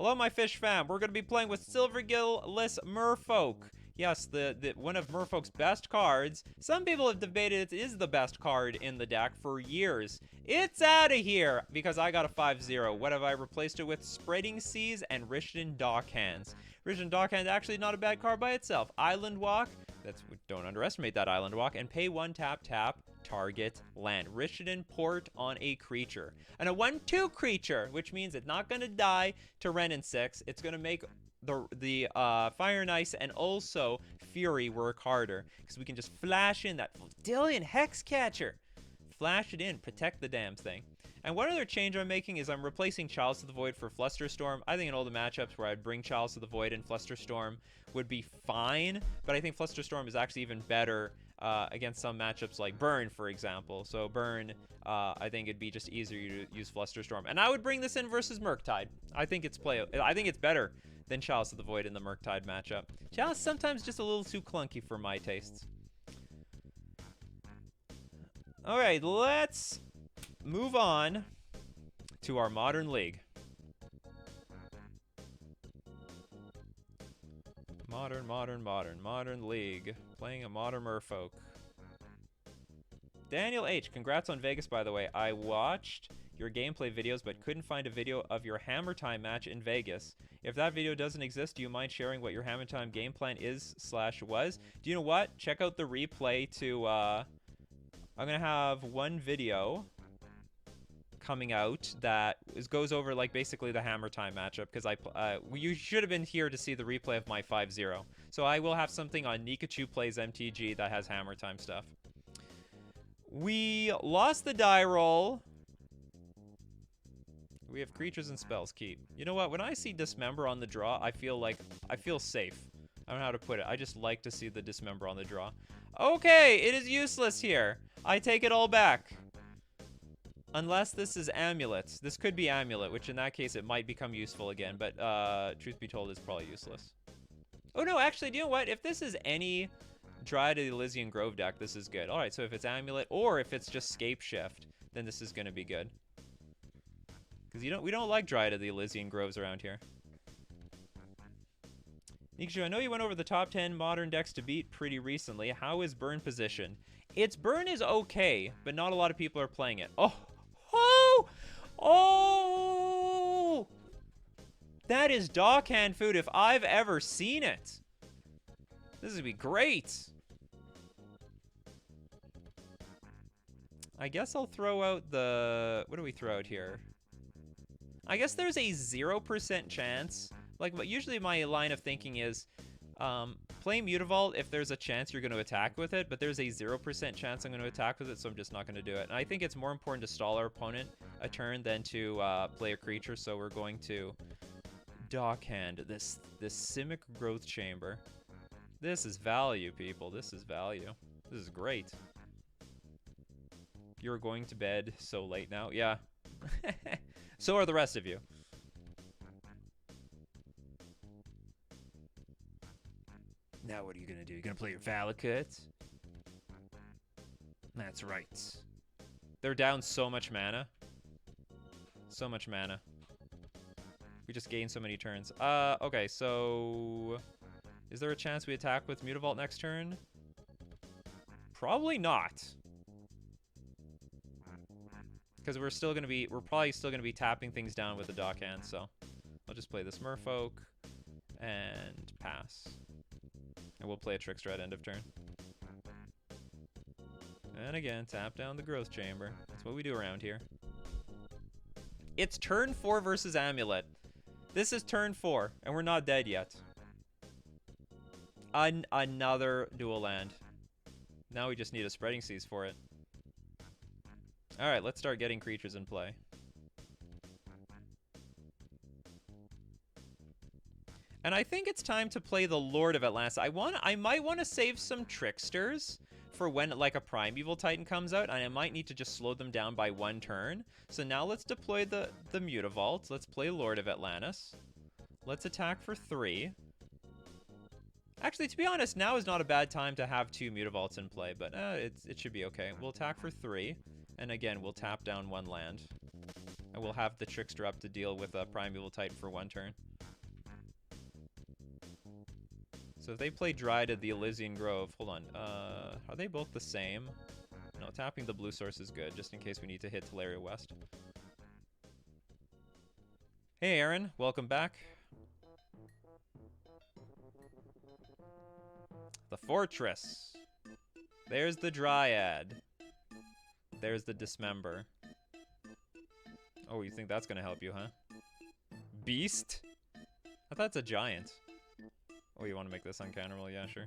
Hello, my fish fam. We're going to be playing with Silvergill-less Merfolk. Yes, the one of Merfolk's best cards. Some people have debated it is the best card in the deck for years. It's out of here because I got a 5-0. What have I replaced it with? Spreading Seas and Rishadan Dockhands. Rishadan Dockhands actually not a bad card by itself. Island Walk. Don't underestimate that Island Walk. And pay 1 tap target land. Rishadan Port on a creature. And a 1/2 creature, which means it's not going to die to Ren and 6. It's going to make the Fire and Ice and also Fury work harder, because we can just flash in that Dillion Hexcatcher. Flash it in, protect the damn thing. And one other change I'm making is I'm replacing Chalice of the Void for Flusterstorm. I think in all the matchups where I'd bring Chalice of the Void and Flusterstorm would be fine, but I think Flusterstorm is actually even better against some matchups like Burn, for example. So Burn, I think it'd be just easier to use Flusterstorm. And I would bring this in versus Murktide. I think it's better than Chalice of the Void in the Murktide matchup. Chalice sometimes just a little too clunky for my tastes. All right, let's move on to our Modern League. Modern League. Playing a Modern Merfolk. Daniel H, congrats on Vegas, by the way. I watched your gameplay videos, but couldn't find a video of your Hammer Time match in Vegas. If that video doesn't exist, do you mind sharing what your Hammer Time game plan is/was? Do you know what? Check out the replay to, I'm gonna have one video coming out that goes over like basically the Hammer Time matchup, because you should have been here to see the replay of my 5-0. So I will have something on Nikachu Plays MTG that has Hammer Time stuff. We lost the die roll. We have creatures and spells keep. You know what? When I see Dismember on the draw, I feel safe. I don't know how to put it. I just like to see the Dismember on the draw. Okay, it is useless here. I take it all back. Unless this is Amulet. This could be Amulet, which in that case it might become useful again, but truth be told, it's probably useless. Oh no, actually, do you know what? If this is any Dryad of the Elysian Grove deck, this is good. Alright, so if it's Amulet, or if it's just Scape Shift, then this is gonna be good. Because we don't like Dryad of the Elysian Groves around here. Nikachu, I know you went over the top 10 modern decks to beat pretty recently. How is Burn positioned? Its Burn is okay, but not a lot of people are playing it. Oh! That is Dockhand food if I've ever seen it. This is gonna be great. I guess I'll throw out the... What do we throw out here? I guess there's a 0% chance. Like, but usually my line of thinking is play Mutavault if there's a chance you're going to attack with it, but there's a 0% chance I'm going to attack with it, so I'm just not going to do it. And I think it's more important to stall our opponent a turn than to play a creature, so we're going to Dockhand this Simic Growth Chamber. This is value, people. This is value. This is great. You're going to bed so late now? Yeah. So are the rest of you. Now what are you gonna do? You're gonna play your Valakut? That's right. They're down so much mana. So much mana. We just gained so many turns. Okay, so... Is there a chance we attack with Mutavault next turn? Probably not. Because we're probably still gonna be tapping things down with the Dockhand, so... I'll just play this Merfolk and pass. And we'll play a Trickster at end of turn. And again, tap down the Growth Chamber. That's what we do around here. It's turn 4 versus Amulet. This is turn 4, and we're not dead yet. Another dual land. Now we just need a Spreading Seas for it. Alright, let's start getting creatures in play. And I think it's time to play the Lord of Atlantis. I might want to save some Tricksters for when like a Primeval Titan comes out, and I might need to just slow them down by 1 turn. So now let's deploy the Mutavault. Let's play Lord of Atlantis. Let's attack for 3. Actually, to be honest, now is not a bad time to have 2 Mutavaults in play, but it should be okay. We'll attack for 3, and again, we'll tap down 1 land. And we'll have the Trickster up to deal with a Primeval Titan for 1 turn. So if they play Dry to the Elysian Grove, hold on. Are they both the same? No, tapping the blue source is good, just in case we need to hit Teleria West. Hey, Aaron. Welcome back. The Fortress. There's the Dryad. There's the Dismember. Oh, you think that's gonna help you, huh? Beast? I thought it's a giant. Oh, you want to make this uncounterable? Yeah, sure.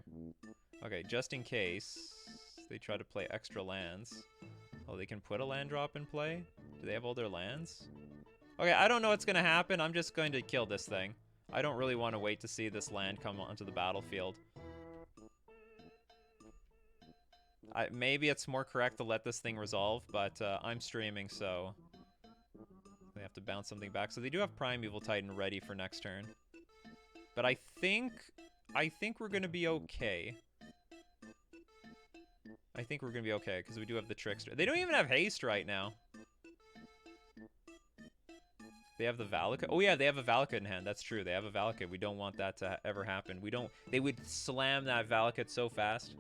Okay, just in case they try to play extra lands. Oh, they can put a land drop in play? Do they have all their lands? Okay, I don't know what's gonna happen. I'm just going to kill this thing. I don't really want to wait to see this land come onto the battlefield. Maybe it's more correct to let this thing resolve, but I'm streaming, so they have to bounce something back. So they do have Primeval Titan ready for next turn. But I think we're gonna be okay. I think we're gonna be okay, because we do have the Trickster. They don't even have haste right now. They have the Valakut. Oh yeah, they have a Valakut in hand. That's true. They have a Valakut. We don't want that to ever happen. We don't. They would slam that Valakut so fast.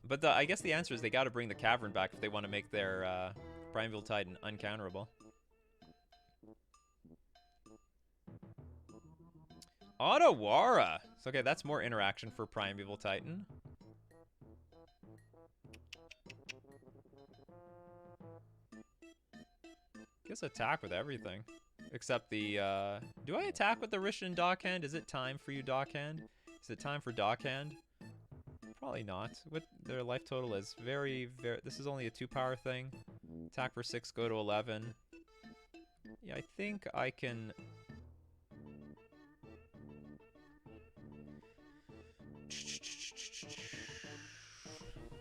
But I guess the answer is they got to bring the Cavern back if they want to make their Primeval Titan uncounterable. Otawara! So, okay, that's more interaction for Primeval Titan. Guess attack with everything. Except the, do I attack with the Rishin Dockhand? Is it time for you, Dockhand? Is it time for Dockhand? Probably not. What their life total is. Very... This is only a 2-power thing. Attack for 6, go to 11. Yeah, I think I can...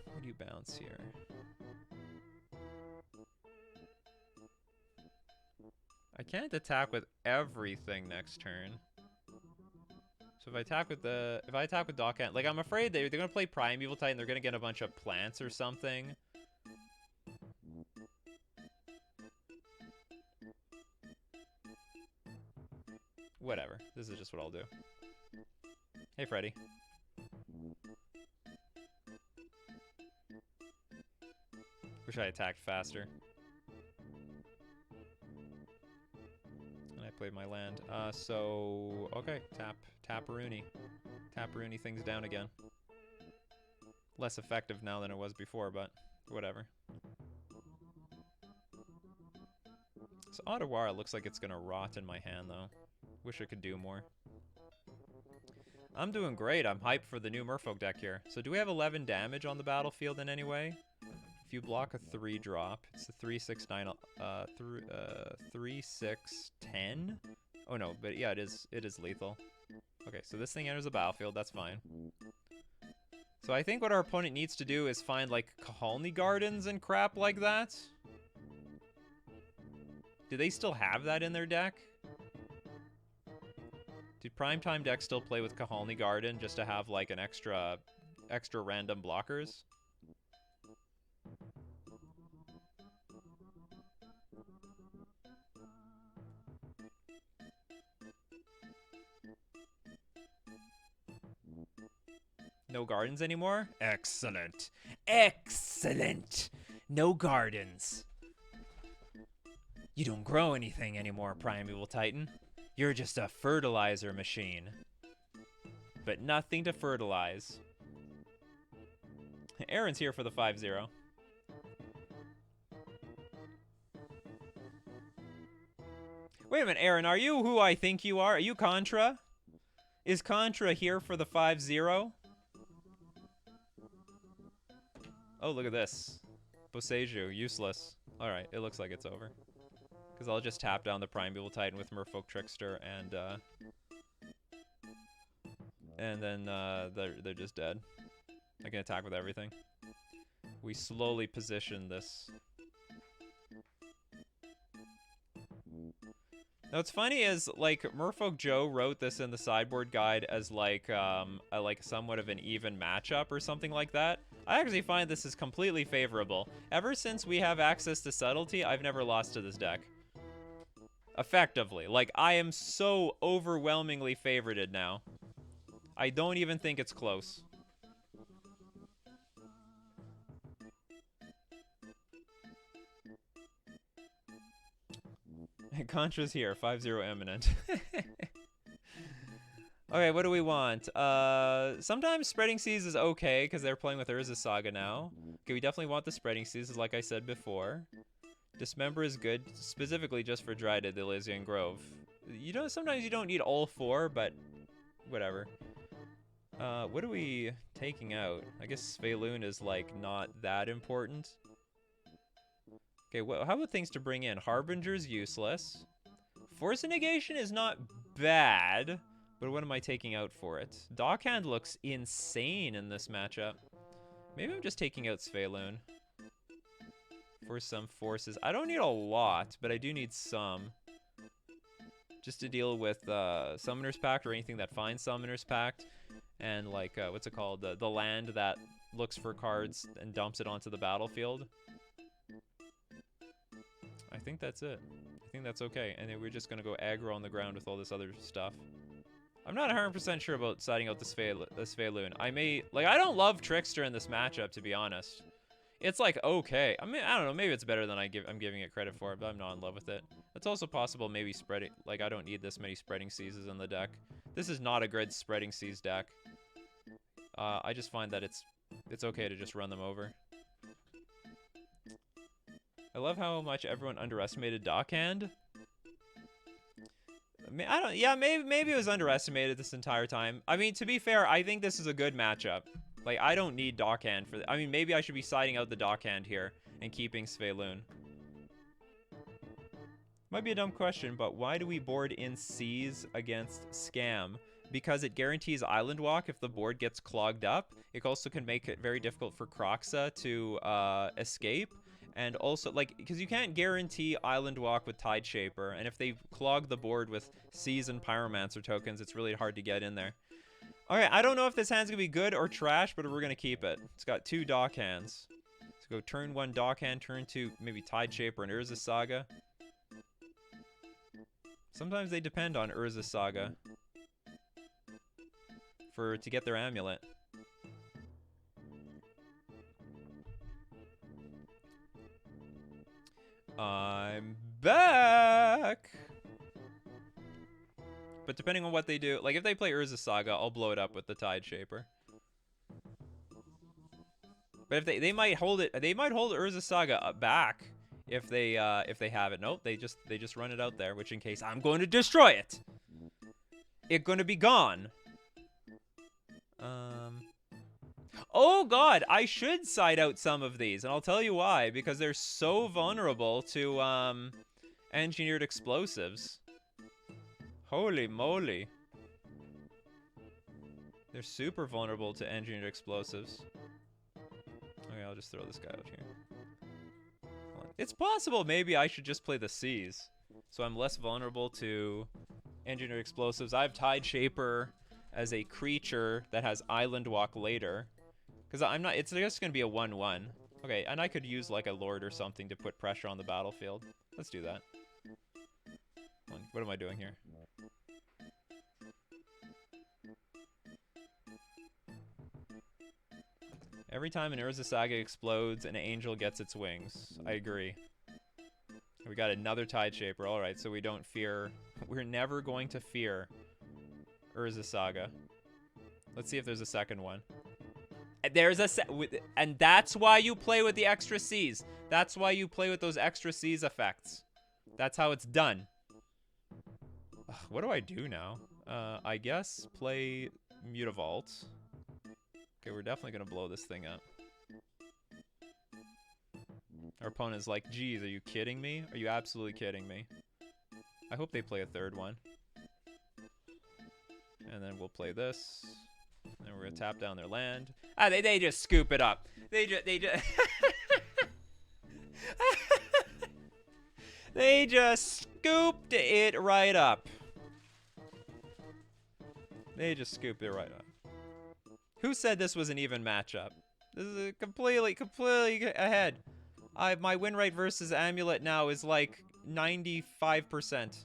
What do you bounce here? I can't attack with everything next turn. So if I attack with Dockhand, like I'm afraid they're gonna play Primeval Titan, they're gonna get a bunch of plants or something. Whatever. This is just what I'll do. Hey, Freddy. Wish I attacked faster. And I played my land. So, okay, Taparoonie. Taparoonie things down again. Less effective now than it was before, but whatever. So Otawara looks like it's gonna rot in my hand, though. Wish I could do more. I'm doing great. I'm hyped for the new Merfolk deck here. So do we have 11 damage on the battlefield in any way? If you block a 3-drop, it's a 3, 6, 9, 3, 6, 10? Oh no, but yeah, it is lethal. Okay, so this thing enters the battlefield, that's fine. So I think what our opponent needs to do is find like Kahalni Gardens and crap like that. Do they still have that in their deck? Did Primetime decks still play with Kahalni Garden just to have like an extra random blockers? No gardens anymore? Excellent. Excellent. No gardens. You don't grow anything anymore, Primeval Titan. You're just a fertilizer machine. But nothing to fertilize. Aaron's here for the 5-0. Wait a minute, Aaron, are you who I think you are? Are you Contra? Is Contra here for the 5-0? Oh, look at this. Boseiju, useless. Alright, it looks like it's over. Because I'll just tap down the Primeval Titan with Merfolk Trickster and then they're just dead. I can attack with everything. We slowly position this. Now what's funny is like Merfolk Joe wrote this in the sideboard guide as like somewhat of an even matchup or something like that. I actually find this is completely favorable. Ever since we have access to subtlety, I've never lost to this deck. Effectively. Like, I am so overwhelmingly favorited now. I don't even think it's close. Contra's here. 5-0 imminent. Okay, what do we want? Sometimes Spreading Seas is okay, because they're playing with Urza Saga now. Okay, we definitely want the Spreading Seas, like I said before. Dismember is good, specifically just for Dryad, the Elysian Grove. You know, sometimes you don't need all four, but whatever. What are we taking out? I guess Sveilun is, like, not that important. Okay, how about things to bring in? Harbinger's useless. Force of Negation is not bad. But what am I taking out for it? Dockhand looks insane in this matchup. Maybe I'm just taking out Sveilun for some forces. I don't need a lot, but I do need some. Just to deal with Summoner's Pact or anything that finds Summoner's Pact. And like, what's it called? The land that looks for cards and dumps it onto the battlefield. I think that's it. I think that's okay. And then we're just going to go aggro on the ground with all this other stuff. I'm not 100% sure about siding out the Sveilun. I may... Like, I don't love Trickster in this matchup, to be honest. It's, like, okay. I mean, I don't know. Maybe it's better than I'm giving it credit for, but I'm not in love with it. It's also possible maybe spreading... Like, I don't need this many Spreading Seizes in the deck. This is not a good Spreading Seas deck. I just find that it's okay to just run them over. I love how much everyone underestimated Dockhand. I don't. Yeah, maybe it was underestimated this entire time. I mean, to be fair, I think this is a good matchup. Like, I don't need Dockhand for. I mean, maybe I should be siding out the Dockhand here and keeping Sveilun. Might be a dumb question, but why do we board in Seas against Scam? Because it guarantees Island Walk if the board gets clogged up. It also can make it very difficult for Kroxa to escape. And also, like, because you can't guarantee Island Walk with Tide Shaper, and if they clog the board with Seas and Pyromancer tokens, it's really hard to get in there. Alright, I don't know if this hand's gonna be good or trash, but we're gonna keep it. It's got 2 Dock hands. Let's go turn 1 Dock hand, turn 2 maybe Tide Shaper and Urza Saga. Sometimes they depend on Urza Saga to get their Amulet. I'm back! But depending on what they do, like if they play Urza Saga, I'll blow it up with the Tide Shaper. But if they might hold it, they might hold Urza Saga back if they have it. Nope, they just run it out there, which in case I'm going to destroy it. It's going to be gone. Oh god, I should side out some of these, and I'll tell you why. Because they're so vulnerable to engineered explosives. Holy moly. They're super vulnerable to engineered explosives. Okay, I'll just throw this guy out here. It's possible maybe I should just play the Seas, so I'm less vulnerable to engineered explosives. I have Tide Shaper as a creature that has Island Walk later. Because I'm not, it's just going to be a 1-1. Okay, and I could use like a Lord or something to put pressure on the battlefield. Let's do that. What am I doing here? Every time an Urza Saga explodes, an angel gets its wings. I agree. We got another Tide Shaper. Alright, so we don't fear... We're never going to fear Urza Saga. Let's see if there's a second one. There's and that's why you play with the extra Cs. That's why you play with those extra Cs effects. That's how it's done. Ugh, what do I do now? I guess play Mutavault. Okay, we're definitely gonna blow this thing up. Our opponent's like, geez, are you kidding me? Are you absolutely kidding me? I hope they play a third one. And then we'll play this. And we're gonna tap down their land. Ah, they just scoop it up. They just they just scooped it right up. They just scooped it right up. Who said this was an even matchup? This is a completely ahead. My win rate versus Amulet now is like 95%.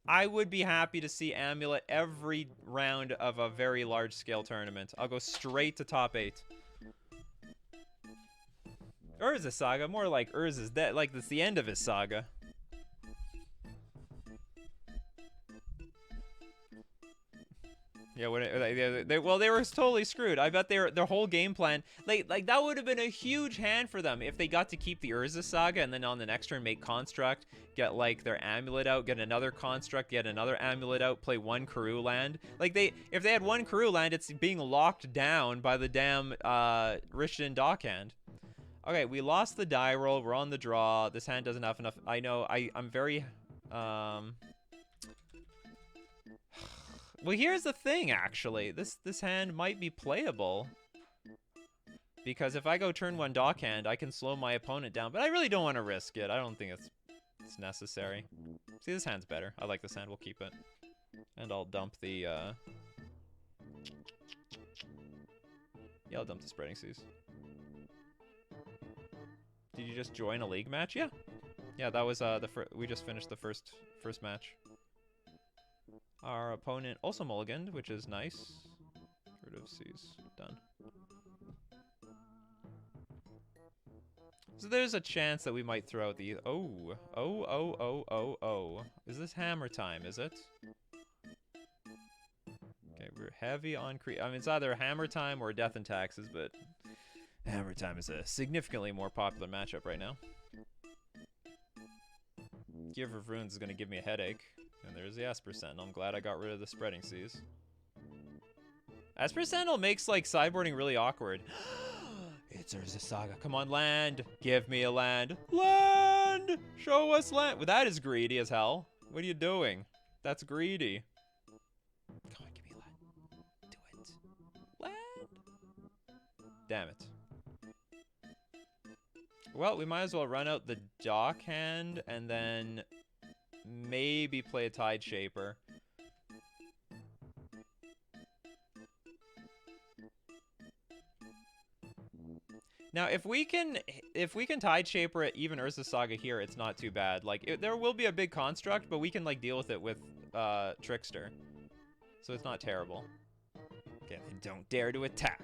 I would be happy to see Amulet every round of a very large-scale tournament. I'll go straight to top 8. Urza Saga, more like Urza's dead. Like, that's the end of his saga. Yeah, well, they were totally screwed. I bet their whole game plan, like that would have been a huge hand for them if they got to keep the Urza Saga and then on the next turn make Construct, get like their Amulet out, get another Construct, get another Amulet out, play one Karoo land. Like if they had one Karoo land, it's being locked down by the damn Rishton Dockhand. Okay, we lost the die roll. We're on the draw. This hand doesn't have enough. I know. I'm very. Well, here's the thing, actually. This hand might be playable. Because if I go turn 1 Dockhand, I can slow my opponent down. But I really don't want to risk it. I don't think it's necessary. See, this hand's better. I like this hand. We'll keep it. And I'll dump the... Yeah, I'll dump the Spreading Seas. Did you just join a league match? Yeah. Yeah, that was we just finished the first match. Our opponent also mulliganed, which is nice. Rid of Seas. Done. So there's a chance that we might throw out the... Oh. Is this hammer time, is it? Okay, we're heavy on I mean, it's either hammer time or death and taxes, but... Hammer time is a significantly more popular matchup right now. Giver of Runes is going to give me a headache. And there's the Esper Sentinel. I'm glad I got rid of the Spreading Seas. Esper Sentinel makes, like, sideboarding really awkward. It's Urza Saga. Come on, land. Give me a land. Land! Show us land. Well, that is greedy as hell. What are you doing? That's greedy. Come on, give me a land. Do it. Land. Damn it. Well, we might as well run out the Dock Hand and then maybe play a Tide Shaper. Now, if we can Tide Shaper it, even Urza Saga here, it's not too bad. Like, there will be a big construct, but we can, like, deal with it with Trickster. So it's not terrible. Okay, don't dare to attack.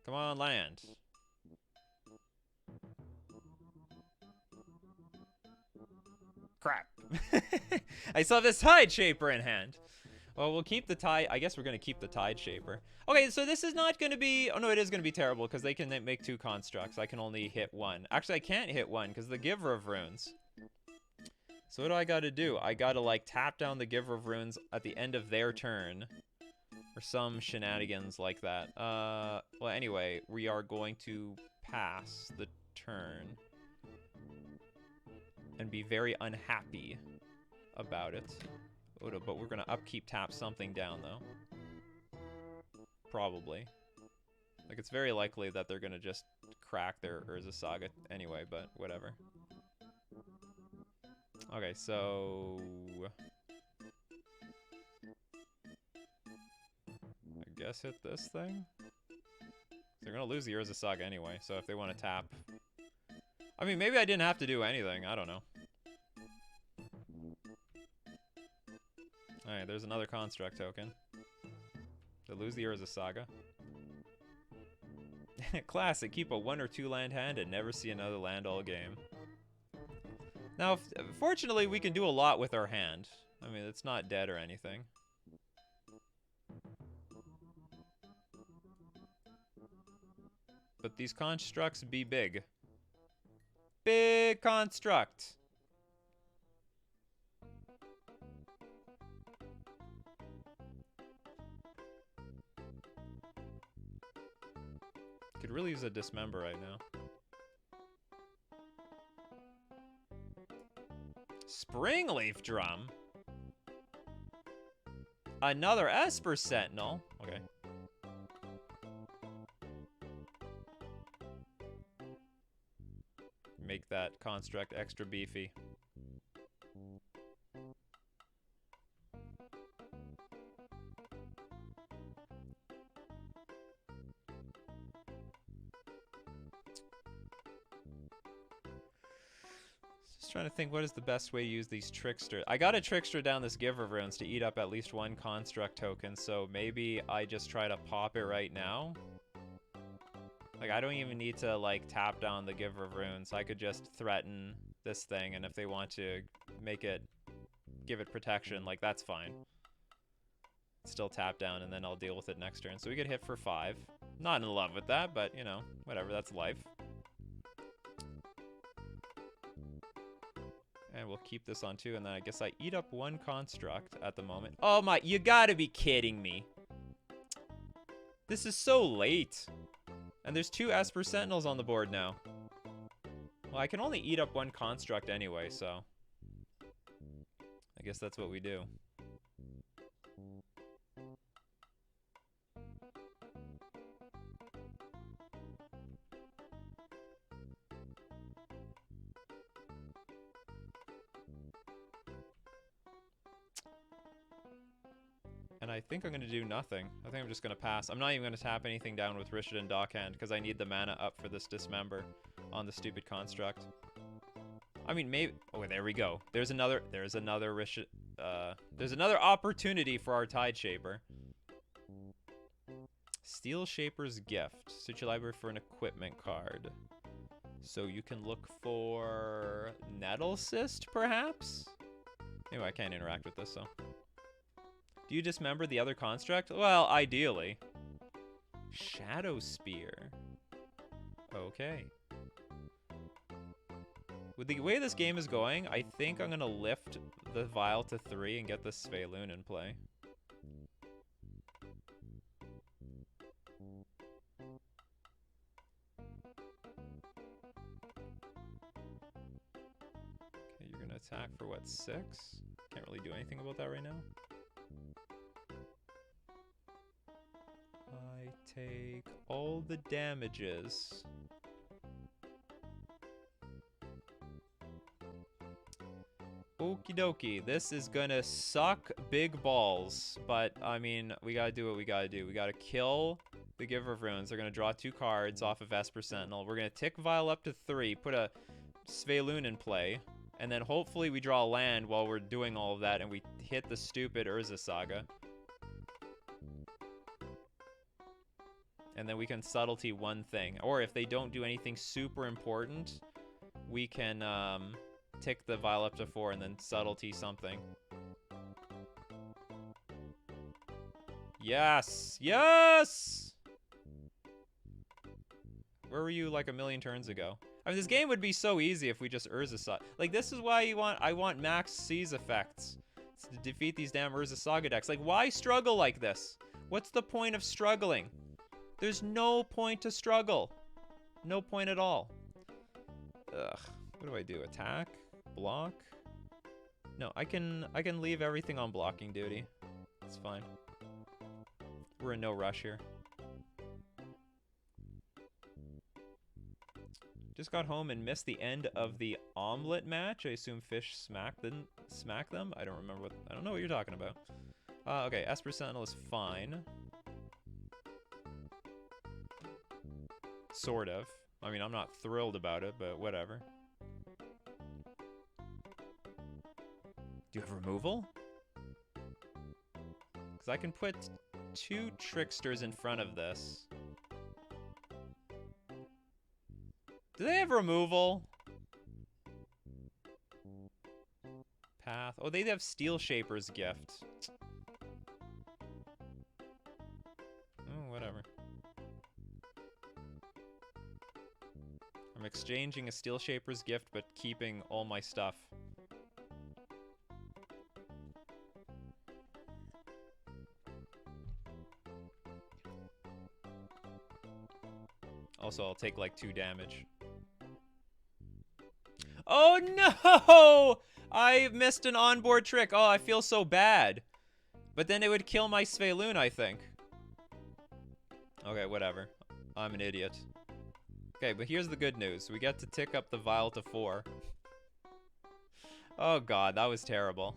Come on, land. Crap. I saw this Tide Shaper in hand. Well, we'll keep the Tide. I guess we're going to keep the Tide Shaper. Okay, so this is not going to be... Oh, no, it is going to be terrible because they can make 2 constructs. I can only hit 1. Actually, I can't hit 1 because the Giver of Runes. So what do I got to do? I got to, like, tap down the Giver of Runes at the end of their turn. Or some shenanigans like that. Well, anyway, we are going to pass the turn. And be very unhappy about it. But we're going to upkeep tap something down, though. Probably. Like, it's very likely that they're going to just crack their Urza Saga anyway, but whatever. Okay, so... I guess hit this thing? They're going to lose the Urza Saga anyway, so if they want to tap... I mean, maybe I didn't have to do anything. I don't know. Alright, there's another construct token. They lose the Urza Saga. Classic, keep a 1 or 2 land hand and never see another land all game. Now, fortunately, we can do a lot with our hand. I mean, it's not dead or anything. But these constructs be big. Big construct! Could really use a Dismember right now. Springleaf Drum? Another Esper Sentinel? Okay. Make that construct extra beefy. Just trying to think what is the best way to use these tricksters. I got a trickster down this Giver of Runes to eat up at least one construct token, so maybe I just try to pop it right now. Like, I don't even need to, like, tap down the Giver of Runes. I could just threaten this thing, and if they want to make it, give it protection, like, that's fine. Still tap down, and then I'll deal with it next turn. So we get hit for 5. Not in love with that, but, you know, whatever, that's life. And we'll keep this on 2, and then I guess I eat up one construct at the moment. Oh my, you gotta be kidding me. This is so late. And there's 2 Esper Sentinels on the board now. Well, I can only eat up one construct anyway, so I guess that's what we do. And I think I'm going to do nothing. I think I'm just going to pass. I'm not even going to tap anything down with Rishadan Dockhand because I need the mana up for this Dismember on the stupid construct. I mean, maybe... Oh, there we go. There's another opportunity for our Tide Shaper. Steel Shaper's Gift. Search your library for an equipment card. So you can look for Nettle Cyst, perhaps? Anyway, I can't interact with this, so... Do you dismember the other construct? Well, ideally. Shadow Spear. Okay. With the way this game is going, I think I'm going to lift the Vial to 3 and get the Sveilun in play. Okay, you're going to attack for what, 6? Can't really do anything about that right now. I take all the damages. Okie dokie, this is gonna suck big balls, but I mean, we gotta do what we gotta do. We gotta kill the Giver of Runes. They're gonna draw 2 cards off of Esper Sentinel. We're gonna tick Vial up to 3, put a Sveilun in play, and then hopefully we draw a land while we're doing all of that and we hit the stupid Urza Saga. And then we can subtlety one thing. Or if they don't do anything super important, we can tick the Vial up to 4 and then subtlety something. Yes! Yes! Where were you like a million turns ago? I mean, this game would be so easy if we just Urza Saga. Like, this is why I want max Seize effects to defeat these damn Urza Saga decks. Like, why struggle like this? What's the point of struggling? There's no point to struggle. No point at all. Ugh. What do I do? Attack? Block? No, I can leave everything on blocking duty. It's fine. We're in no rush here. Just got home and missed the end of the Amulet match. I assume Fish didn't smack them? I don't remember what... I don't know what you're talking about. Okay, Esper Sentinel is fine. Sort of. I mean, I'm not thrilled about it, but whatever. Do you have removal? Because I can put 2 Tricksters in front of this. Do they have removal? Path. Oh, they have Steel Shaper's Gift. Oh, whatever. I'm exchanging a Steel Shaper's Gift, but keeping all my stuff. Also, I'll take like 2 damage. Oh no! I missed an onboard trick. Oh, I feel so bad. But then it would kill my Sveilun, I think. Okay, whatever. I'm an idiot. Okay, but here's the good news. We get to tick up the Vial to 4. Oh god, that was terrible.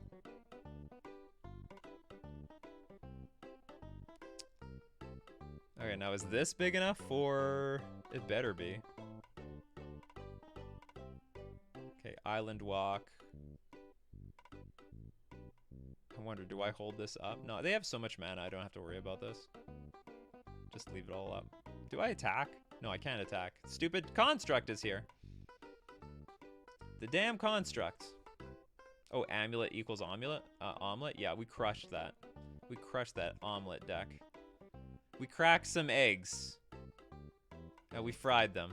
Okay, now is this big enough for... It better be. Okay, Okay, Island Walk. I wonder, do I hold this up? No, they have so much mana, I don't have to worry about this. Just leave it all up. Do I attack? No, I can't attack. Stupid construct is here. The damn construct. Oh, amulet equals omelet? Omelet? Yeah, we crushed that. We crushed that omelet deck. We cracked some eggs. And we fried them.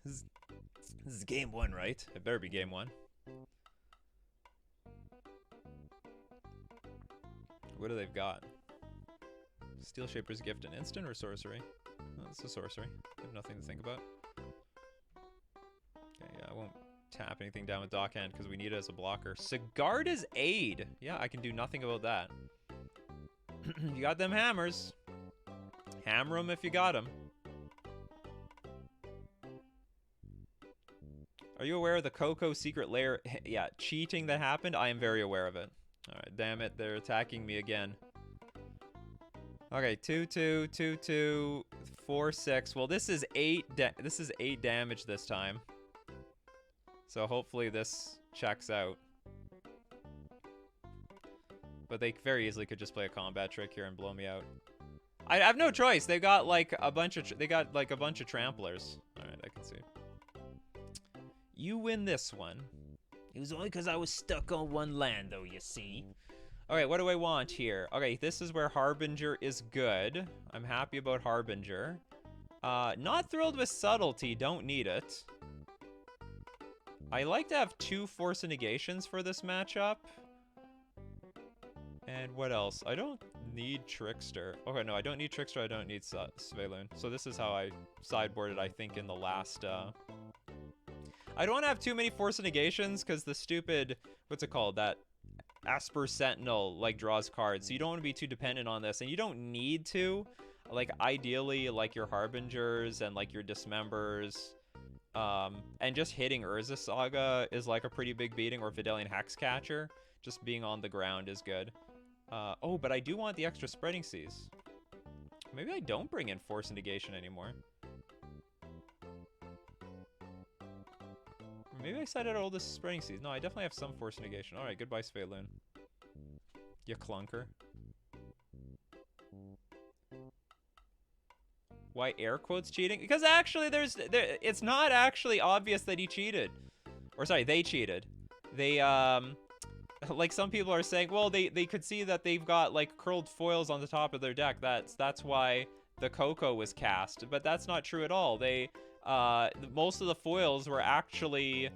This is game one, right? It better be game one. What do they've got? Steel Shaper's Gift an instant or sorcery? Oh, it's a sorcery. I have nothing to think about. Okay, yeah, I won't tap anything down with Dockhand because we need it as a blocker. Sigarda's Aid! Yeah, I can do nothing about that. You got them hammers. Hammer them if you got them. Are you aware of the Coco secret lair? Yeah, cheating that happened? I am very aware of it. Alright, damn it, they're attacking me again. Okay, 2-2, 2-2, 4-6. Well, this is 8 damage this time. So hopefully this checks out. But they very easily could just play a combat trick here and blow me out. I have no choice. They got like a bunch of tramplers. Alright, I can see. You win this one. It was only because I was stuck on one land, though, you see. Okay, what do I want here? Okay, this is where Harbinger is good. I'm happy about Harbinger. Not thrilled with Subtlety. Don't need it. I like to have 2 Force of Negations for this matchup. And what else? I don't need Trickster. Okay, no, I don't need Trickster. I don't need Sveloon. So this is how I sideboarded, I think, in the last... I don't want to have too many Force of Negations because the stupid, what's it called? That Asper Sentinel like draws cards. So you don't want to be too dependent on this, and you don't need to. Like ideally, like your Harbingers and like your Dismembers, and just hitting Urza Saga is like a pretty big beating, or Vidalian Hexcatcher. Just being on the ground is good. Oh, but I do want the extra Spreading Seas. Maybe I don't bring in Force of Negation anymore. Maybe I set out all this Spreading Seas. No, I definitely have some Force Negation. Alright, goodbye, Sveloon. You clunker. Why air quotes cheating? Because actually it's not actually obvious that he cheated. Or sorry, they cheated. They, like some people are saying, well, they could see that they've got like curled foils on the top of their deck. That's why the Coco was cast. But that's not true at all. Most of the foils were actually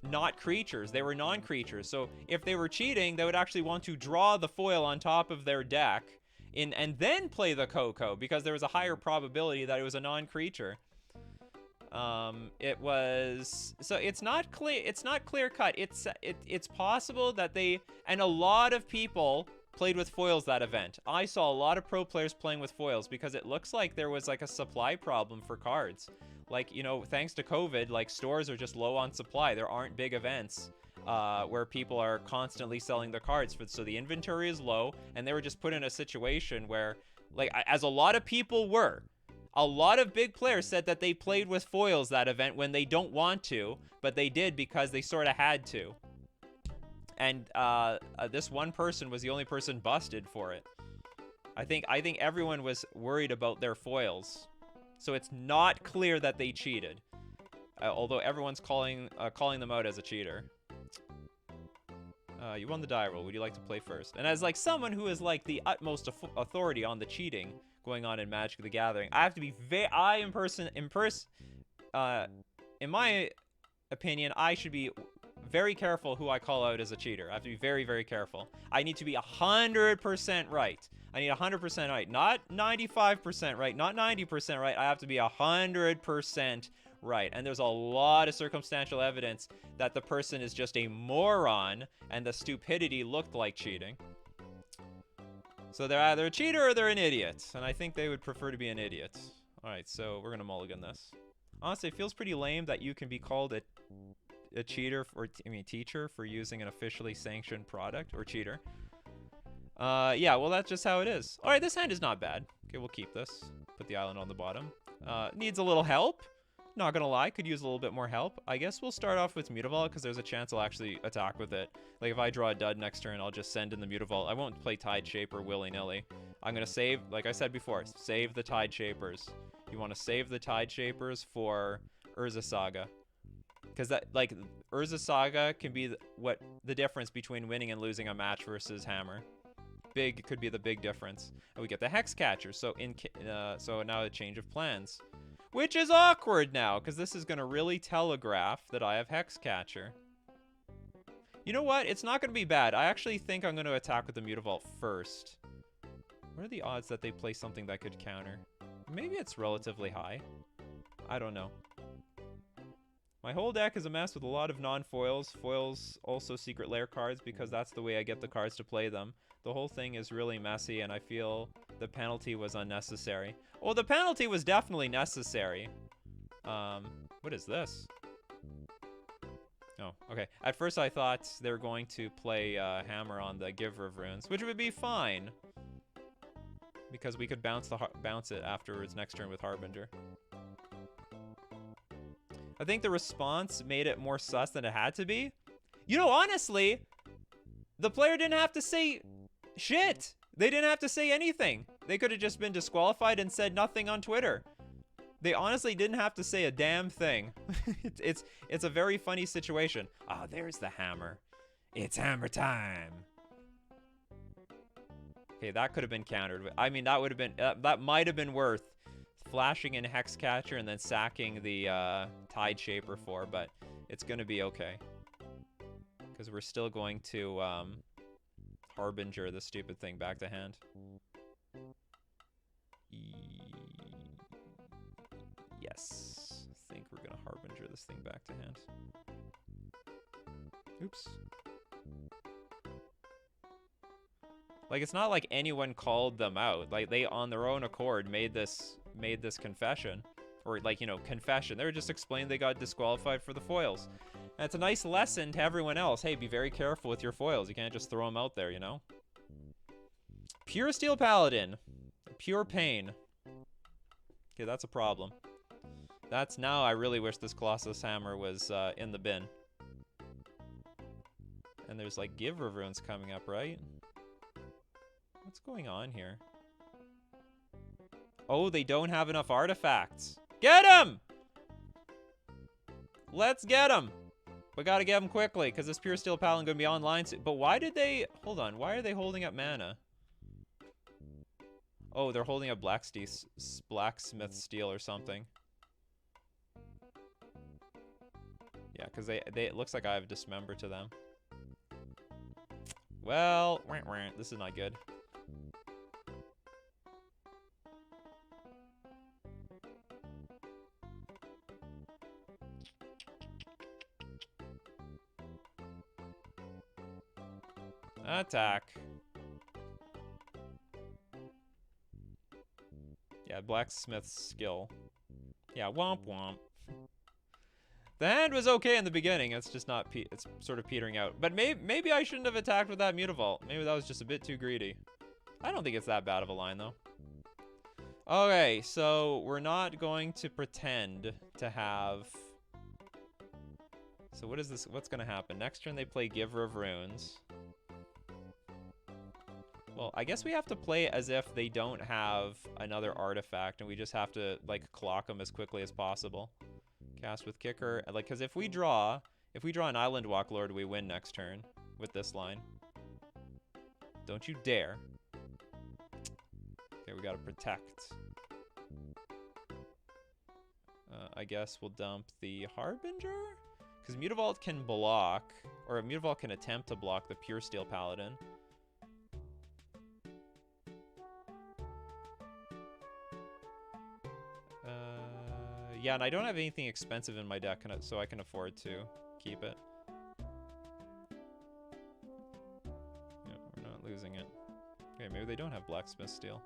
not creatures. They were non-creatures. So if they were cheating, they would actually want to draw the foil on top of their deck and then play the Coco because there was a higher probability that it was a non-creature. It was, so it's not clear cut. It's possible that and a lot of people played with foils that event. I saw a lot of pro players playing with foils because it looks like there was like a supply problem for cards. Like, you know, thanks to COVID, like stores are just low on supply. There aren't big events where people are constantly selling their cards. So the inventory is low, and they were just put in a situation where, like, as a lot of people were, a lot of big players said that they played with foils that event when they don't want to, but they did because they sort of had to. And this one person was the only person busted for it. I think everyone was worried about their foils. So it's not clear that they cheated, although everyone's calling them out as a cheater. You won the die roll. Would you like to play first? And as like someone who is like the utmost authority on the cheating going on in Magic the Gathering, I have to be in my opinion, I should be very careful who I call out as a cheater. I have to be very, very careful. I need to be 100% right. I need 100% right, not 95% right, not 90% right. I have to be 100% right. And there's a lot of circumstantial evidence that the person is just a moron and the stupidity looked like cheating. So they're either a cheater or they're an idiot. And I think they would prefer to be an idiot. All right, so we're going to mulligan this. Honestly, it feels pretty lame that you can be called a cheater, teacher for using an officially sanctioned product, or cheater. Yeah, well, that's just how it is. All right, this hand is not bad. Okay, we'll keep this. Put the island on the bottom. Needs a little help. Not gonna lie, could use a little bit more help. I guess we'll start off with Mutavault because there's a chance I'll actually attack with it. Like if I draw a dud next turn, I'll just send in the Mutavault. I won't play Tide Shaper willy-nilly. I'm gonna save, like I said before, save the Tide Shapers. You want to save the Tide Shapers for Urza Saga. Because that, like, Urza Saga can be the difference between winning and losing a match versus Hammer. Could be the big difference. And we get the Hex Catcher. So so now a change of plans. Which is awkward now, because this is going to really telegraph that I have Hex Catcher. You know what? It's not going to be bad. I actually think I'm going to attack with the Mutavault first. What are the odds that they play something that could counter? Maybe it's relatively high. I don't know. My whole deck is a mess with a lot of non-foils. Foils, also Secret Lair cards, because that's the way I get the cards to play them. The whole thing is really messy, and I feel the penalty was unnecessary. Well, the penalty was definitely necessary. What is this? Oh, okay. At first I thought they were going to play Hammer on the Giver of Runes, which would be fine. Because we could bounce it afterwards next turn with Harbinger. I think the response made it more sus than it had to be. You know, honestly, the player didn't have to say shit. They didn't have to say anything. They could have just been disqualified and said nothing on Twitter. They honestly didn't have to say a damn thing. It's a very funny situation. Ah, there's the hammer. It's hammer time. Okay, that could have been countered. I mean, that would have been, that might have been worth flashing in Hex Catcher and then sacking the Tide Shaper for, but it's going to be okay. Because we're still going to Harbinger the stupid thing back to hand. Yes. I think we're going to Harbinger this thing back to hand. Oops. Like, it's not like anyone called them out. Like, they, on their own accord, made this confession. Or, like, you know, confession. They were just explaining they got disqualified for the foils. And it's a nice lesson to everyone else. Hey, be very careful with your foils. You can't just throw them out there, you know? Pure Steel Paladin. Pure pain. Okay, that's a problem. That's now I really wish this Colossus Hammer was in the bin. And there's, like, Giver of Runes coming up, right? What's going on here? Oh, they don't have enough artifacts. Get him! Let's get him! We gotta get him quickly, because this Pure Steel Paladin gonna be online soon. But why did they... Hold on, why are they holding up mana? Oh, they're holding up Blacksmith Steel or something. Yeah, because it looks like I have Dismember to them. Well, this is not good. Attack. Yeah, Blacksmith's skill. Yeah, womp womp. The hand was okay in the beginning. It's just not. It's sort of petering out. But maybe I shouldn't have attacked with that Mutavault. Maybe that was just a bit too greedy. I don't think it's that bad of a line though. Okay, so we're not going to pretend to have. So what is this? What's gonna happen next turn? They play Giver of Runes. Well, I guess we have to play as if they don't have another artifact, and we just have to like clock them as quickly as possible. Cast with Kicker, like, because if we draw an Island Walk Lord, we win next turn with this line. Don't you dare. Okay, we gotta protect. I guess we'll dump the Harbinger? Because Mutavault can block, or Mutavault can attempt to block the Pure Steel Paladin. Yeah, and I don't have anything expensive in my deck, so I can afford to keep it. Yeah, we're not losing it. Okay, maybe they don't have Blacksmith Steel.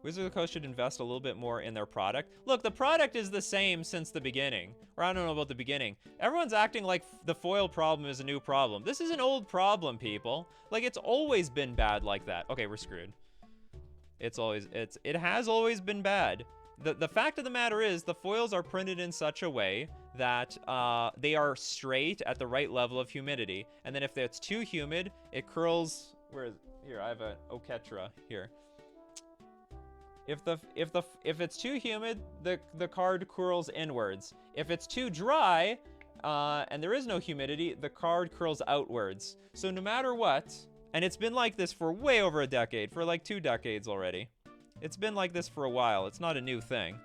Wizards of the Coast should invest a little bit more in their product. Look, the product is the same since the beginning. Or I don't know about the beginning. Everyone's acting like the foil problem is a new problem. This is an old problem, people. Like, it's always been bad like that. Okay, we're screwed. It has always been bad. The fact of the matter is the foils are printed in such a way that they are straight at the right level of humidity. And then if it's too humid, it curls. Here, I have an Oketra here. If it's too humid, the card curls inwards. If it's too dry, and there is no humidity, the card curls outwards. So no matter what, and it's been like this for way over a decade, for like 2 decades already. It's been like this for a while. It's not a new thing.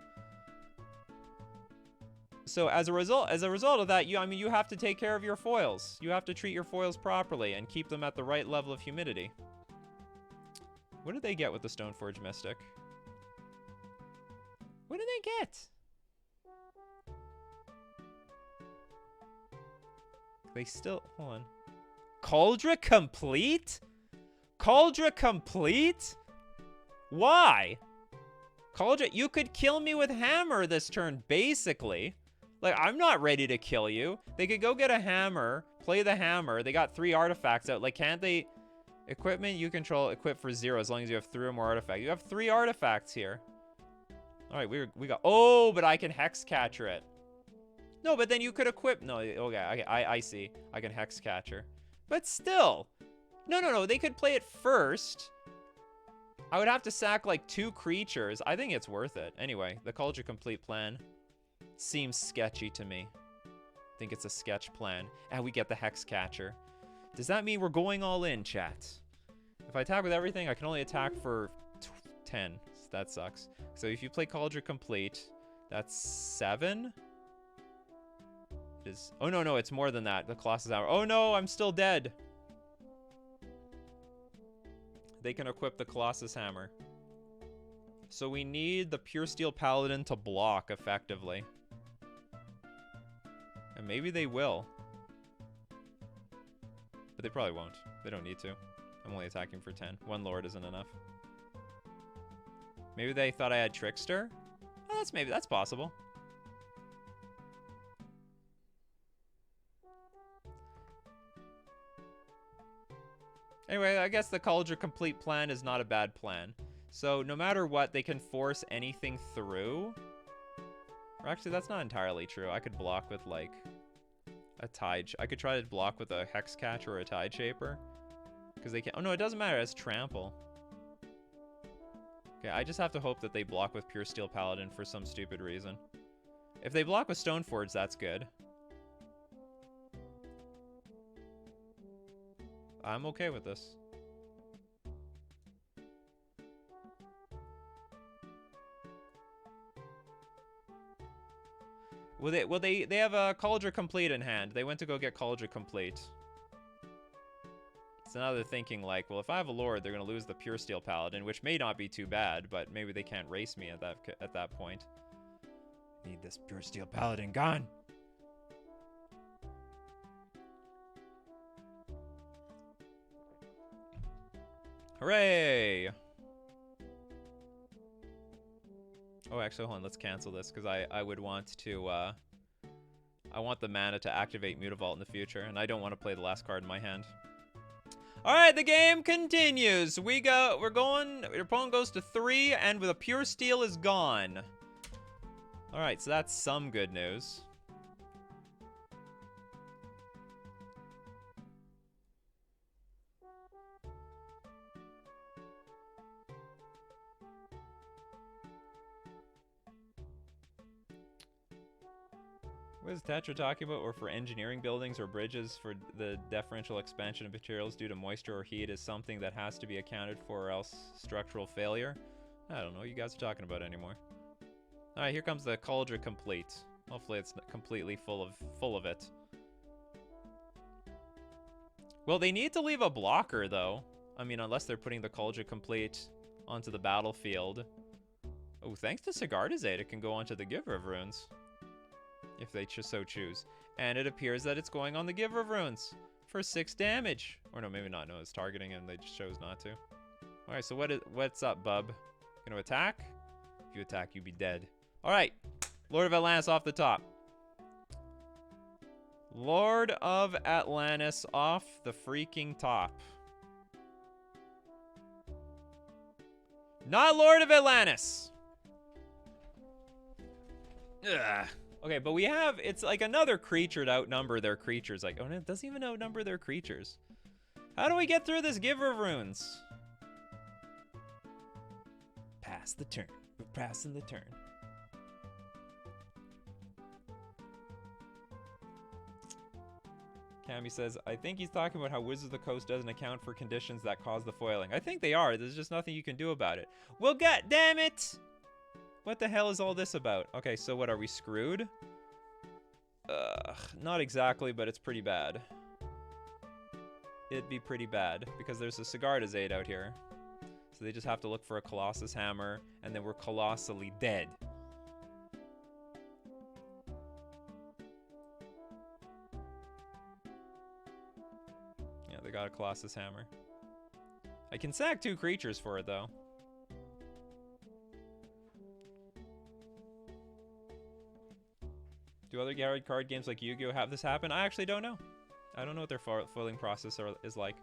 So as a result of that, you have to take care of your foils. You have to treat your foils properly and keep them at the right level of humidity. What did they get with the Stoneforge Mystic? What did they get? They still... Hold on. Cauldron complete? Cauldron complete? Why? Cauldron... You could kill me with hammer this turn, basically. Like, I'm not ready to kill you. They could go get a hammer, play the hammer. They got 3 artifacts out. Like, can't they... Equipment you control, equip for 0 as long as you have 3 or more artifacts. You have 3 artifacts here. All right, we got... Oh, but I can Hex Catcher it. No, but then you could equip... No, okay, I see. I can Hex Catcher. But still. No. They could play it first. I would have to sack, like, 2 creatures. I think it's worth it. Anyway, the Cauldron Complete plan seems sketchy to me. I think it's a sketch plan. And we get the Hex Catcher. Does that mean we're going all in, chat? If I attack with everything, I can only attack for 10. That sucks. So if you play Cauldron Complete, that's 7. It is... Oh, no, it's more than that. The Colossus Hour. Oh, no, I'm still dead. They can equip the Colossus Hammer. So we need the Pure Steel Paladin to block effectively. And maybe they will. But they probably won't. They don't need to. I'm only attacking for 10. 1 Lord isn't enough. Maybe they thought I had Trickster? Oh, that's possible. Anyway, I guess the Cauldron Complete plan is not a bad plan. So no matter what, they can force anything through. Or actually, that's not entirely true. I could block with, like, a Tide... I could try to block with a Hex Catcher or a Tide Shaper. Because they can't... Oh, no, it doesn't matter. It's Trample. Okay, I just have to hope that they block with Pure Steel Paladin for some stupid reason. If they block with Stoneforge, that's good. I'm okay with this. Well, they have a Cauldron Complete in hand. They went to go get Cauldron Complete. So now they're thinking like, well, if I have a Lord, they're going to lose the Pure Steel Paladin, which may not be too bad, but maybe they can't race me at that point. Need this Pure Steel Paladin gone. Hooray! Oh, actually, hold on. Let's cancel this because I would want to. I want the mana to activate Mutavault in the future, and I don't want to play the last card in my hand. All right, the game continues. Your opponent goes to 3, and with a Pure Steel is gone. All right, so that's some good news. What is Tetra talking about? Or for engineering buildings or bridges for the differential expansion of materials due to moisture or heat is something that has to be accounted for or else structural failure? I don't know what you guys are talking about anymore. Alright, here comes the Cauldron Complete. Hopefully it's completely full of it. Well, they need to leave a blocker though. I mean, unless they're putting the Cauldron Complete onto the battlefield. Oh, thanks to Sigardizade, it can go onto the Giver of Runes. If they so choose. And it appears that it's going on the Giver of Runes for 6 damage. Or no, maybe not. No, it's targeting and they just chose not to. Alright, so what's up, bub? Gonna attack? If you attack, you be dead. All right. Lord of Atlantis off the top. Lord of Atlantis off the freaking top. Not Lord of Atlantis. Ugh. Okay, but we have, it's like another creature to outnumber their creatures. Like, oh, no, it doesn't even outnumber their creatures. How do we get through this Giver of Runes? Pass the turn. We're passing the turn. Cammy says, I think he's talking about how Wizards of the Coast doesn't account for conditions that cause the foiling. I think they are. There's just nothing you can do about it. Well, god damn it! What the hell is all this about? Okay, so what, are we screwed? Not exactly, but it's pretty bad. It'd be pretty bad, because there's a Sigarda's Aid out here. So they just have to look for a Colossus Hammer, and then we're colossally dead. Yeah, they got a Colossus Hammer. I can sack 2 creatures for it, though. Do other Garrett card games like Yu-Gi-Oh! Have this happen? I actually don't know. I don't know what their foiling process is like.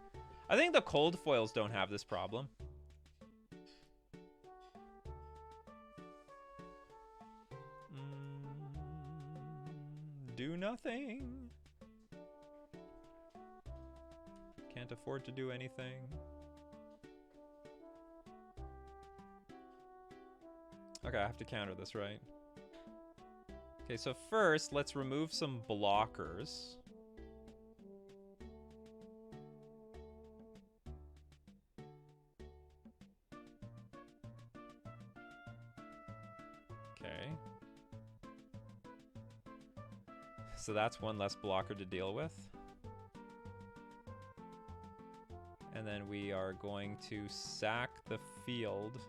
I think the cold foils don't have this problem. Do nothing. Can't afford to do anything. Okay, I have to counter this, right? Okay, so first, let's remove some blockers. Okay. So that's one less blocker to deal with. And then we are going to sack the field,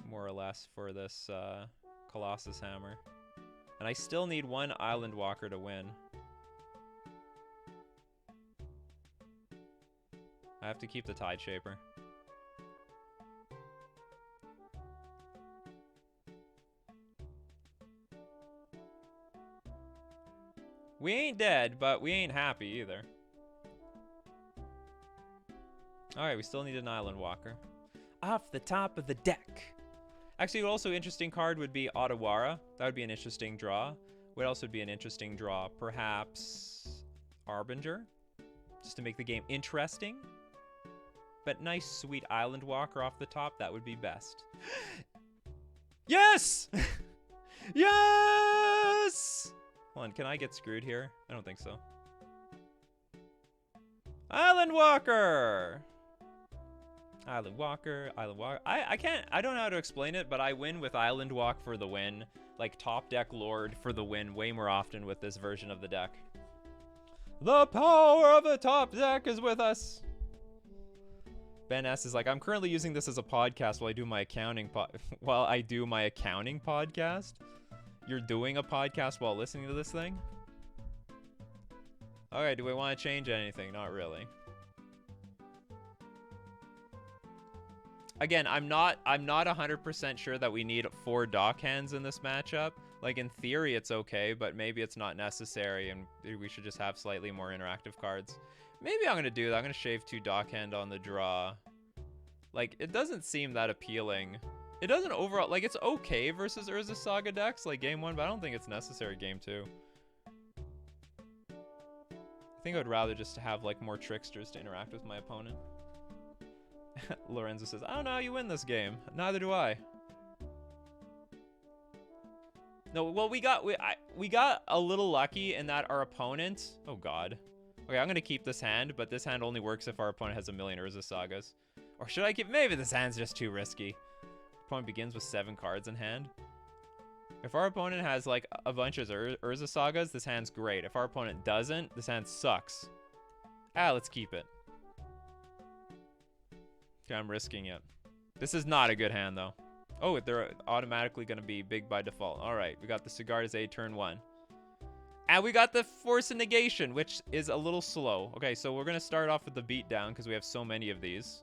more or less, for this Colossus Hammer. And I still need 1 Island Walker to win. I have to keep the Tide Shaper. We ain't dead, but we ain't happy either. Alright, we still need an Island Walker. Off the top of the deck. Actually, also interesting card would be Otawara. That would be an interesting draw. What else would be an interesting draw? Perhaps Arbinger, just to make the game interesting. But nice, sweet Island Walker off the top, that would be best. Yes! Yes! Hold on, can I get screwed here? I don't think so. Island Walker! Island Walker, Island Walker. I don't know how to explain it, but I win with Island Walk for the win. Like top deck Lord for the win way more often with this version of the deck. The power of the top deck is with us. Ben S is like, I'm currently using this as a podcast while I do my accounting podcast. You're doing a podcast while listening to this thing? Okay, do we want to change anything? Not really. Again, I'm not 100% sure that we need 4 dock hands in this matchup. Like, in theory, it's okay, but maybe it's not necessary, and we should just have slightly more interactive cards. Maybe I'm going to do that. I'm going to shave 2 dock hand on the draw. Like, it doesn't seem that appealing. It doesn't overall... Like, it's okay versus Urza Saga decks, like game 1, but I don't think it's necessary game 2. I think I would rather just have, like, more tricksters to interact with my opponent. Lorenzo says, I don't know how you win this game. Neither do I. No, well, we got a little lucky in that our opponent... Oh, God. Okay, I'm going to keep this hand, but this hand only works if our opponent has a million Urza Sagas. Or should I keep... Maybe this hand's just too risky. Opponent begins with 7 cards in hand. If our opponent has, like, a bunch of Urza Sagas, this hand's great. If our opponent doesn't, this hand sucks. Let's keep it. Okay, I'm risking it. This is not a good hand, though. Oh, they're automatically going to be big by default. All right, we got the Sigarda's Aid turn 1. And we got the Force of Negation, which is a little slow. Okay, so we're going to start off with the Beatdown because we have so many of these.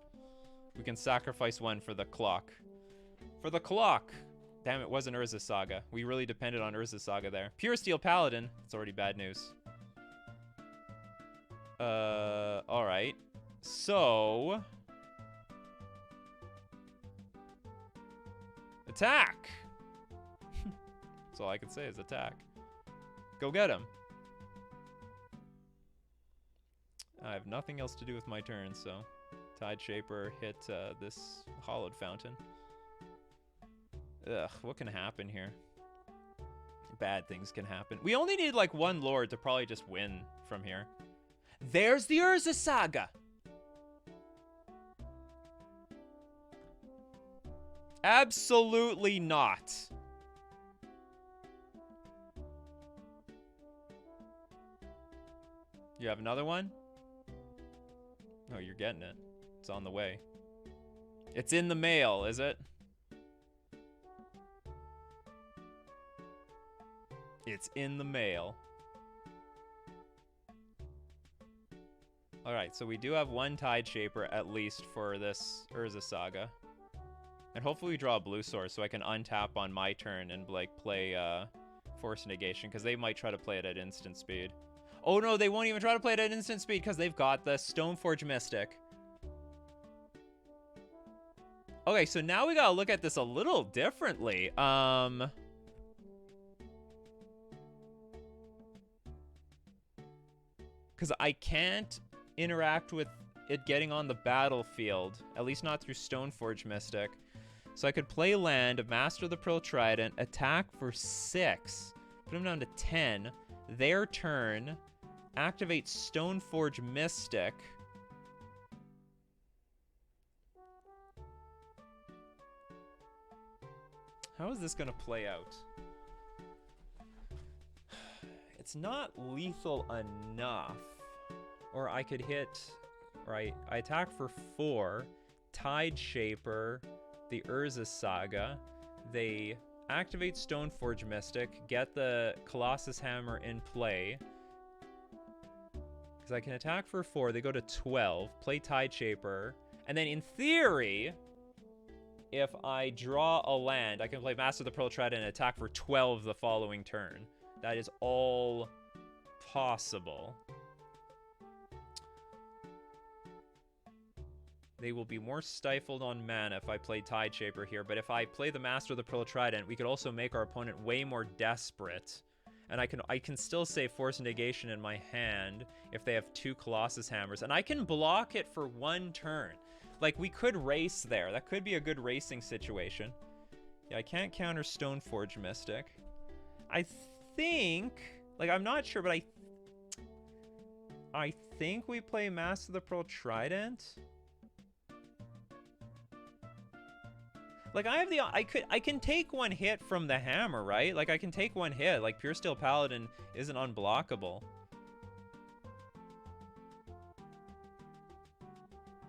We can sacrifice 1 for the clock. For the clock. Damn, it wasn't Urza's Saga. We really depended on Urza's Saga there. Pure Steel Paladin. It's already bad news. Alright. So... attack! That's all I can say is attack. Go get him. I have nothing else to do with my turn, so... Tide Shaper hit this Hollowed Fountain. Ugh, what can happen here? Bad things can happen. We only need like one Lord to probably just win from here. There's the Urza Saga! Absolutely not. You have another one? Oh, you're getting it. It's on the way. It's in the mail, is it? It's in the mail. Alright, so we do have one Tide Shaper at least for this Urza Saga. And hopefully we draw a blue source so I can untap on my turn and like play Force Negation, because they might try to play it at instant speed. Oh no, they won't even try to play it at instant speed because they've got the Stoneforge Mystic. Okay, so now we gotta look at this a little differently. Because I can't interact with it getting on the battlefield, at least not through Stoneforge Mystic. So I could play land, Master the Pearl Trident, attack for 6, put him down to 10, their turn, activate Stoneforge Mystic. How is this going to play out? It's not lethal enough. Or I could hit, right, I attack for 4, Tide Shaper, the Urza Saga. They activate Stoneforge Mystic, get the Colossus Hammer in play. Because I can attack for 4, they go to 12, play Tide Shaper, and then in theory, if I draw a land, I can play Master of the Pearl Trident and attack for 12 the following turn. That is all possible. They will be more stifled on mana if I play Tide Shaper here, but if I play the Master of the Pearl Trident, we could also make our opponent way more desperate. And I can still say Force Negation in my hand if they have 2 Colossus Hammers, and I can block it for 1 turn. Like, we could race there. That could be a good racing situation. Yeah, I can't counter Stoneforge Mystic. I think... like, I'm not sure, but I think we play Master of the Pearl Trident. Like, I can take 1 hit from the hammer, right? Like, I can take 1 hit. Like, Pure Steel Paladin isn't unblockable.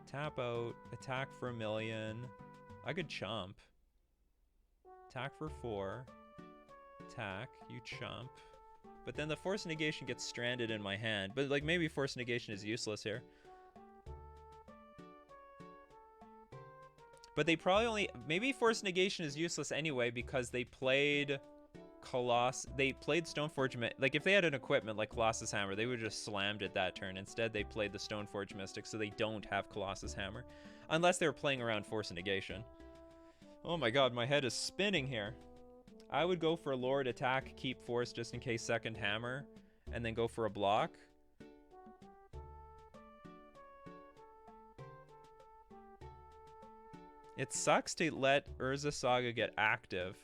Tap out, attack for 1 million. I could chump. Attack for 4. Attack, you chump. But then the Force Negation gets stranded in my hand. But, like, maybe Force Negation is useless here. But they probably only... maybe Force Negation is useless anyway because they played they played Stoneforge... like, if they had an equipment like Colossus Hammer, they would have just slammed it that turn. Instead, they played the Stoneforge Mystic, so they don't have Colossus Hammer. Unless they were playing around Force Negation. Oh my god, my head is spinning here. I would go for a Lord, attack, keep Force just in case second Hammer, and then go for a block. It sucks to let Urza Saga get active,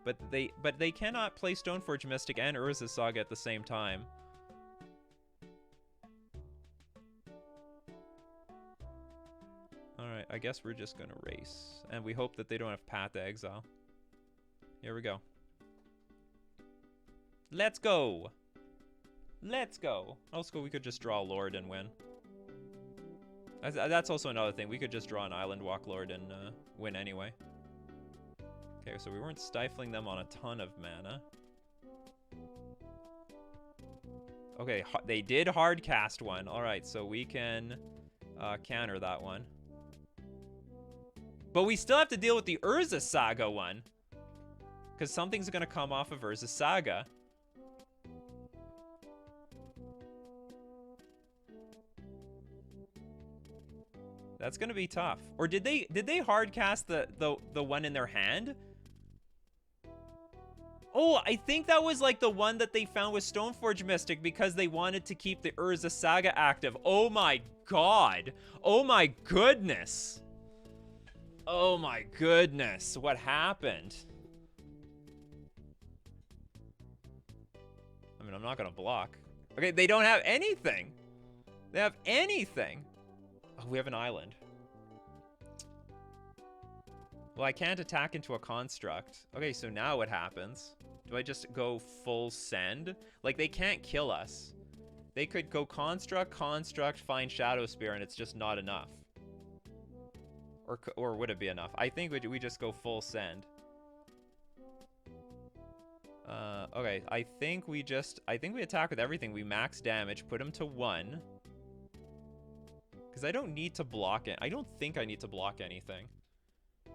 but they cannot play Stoneforge Mystic and Urza Saga at the same time. Alright, I guess we're just gonna race. And we hope that they don't have Path to Exile. Here we go. Let's go! Let's go! Also, we could just draw a Lord and win. That's also another thing. We could just draw an Island Walk Lord and win anyway. Okay, so we weren't stifling them on a ton of mana. Okay, they did hard cast 1. Alright, so we can counter that one. But we still have to deal with the Urza Saga one. Because something's going to come off of Urza Saga. That's going to be tough. Or did they hard cast the one in their hand? Oh, I think that was like the one that they found with Stoneforge Mystic because they wanted to keep the Urza Saga active. Oh my god. Oh my goodness. Oh my goodness. What happened? I mean, I'm not gonna block. Okay, they don't have anything. They have anything. Oh, we have an island. Well, I can't attack into a construct. Okay, so now what happens? Do I just go full send? Like, they can't kill us. They could go construct, find Shadow Spear, and it's just not enough. Or would it be enough? I think we just go full send. Okay, I think we attack with everything. We max damage, put him to 1. Because I don't need to block it. I don't think I need to block anything.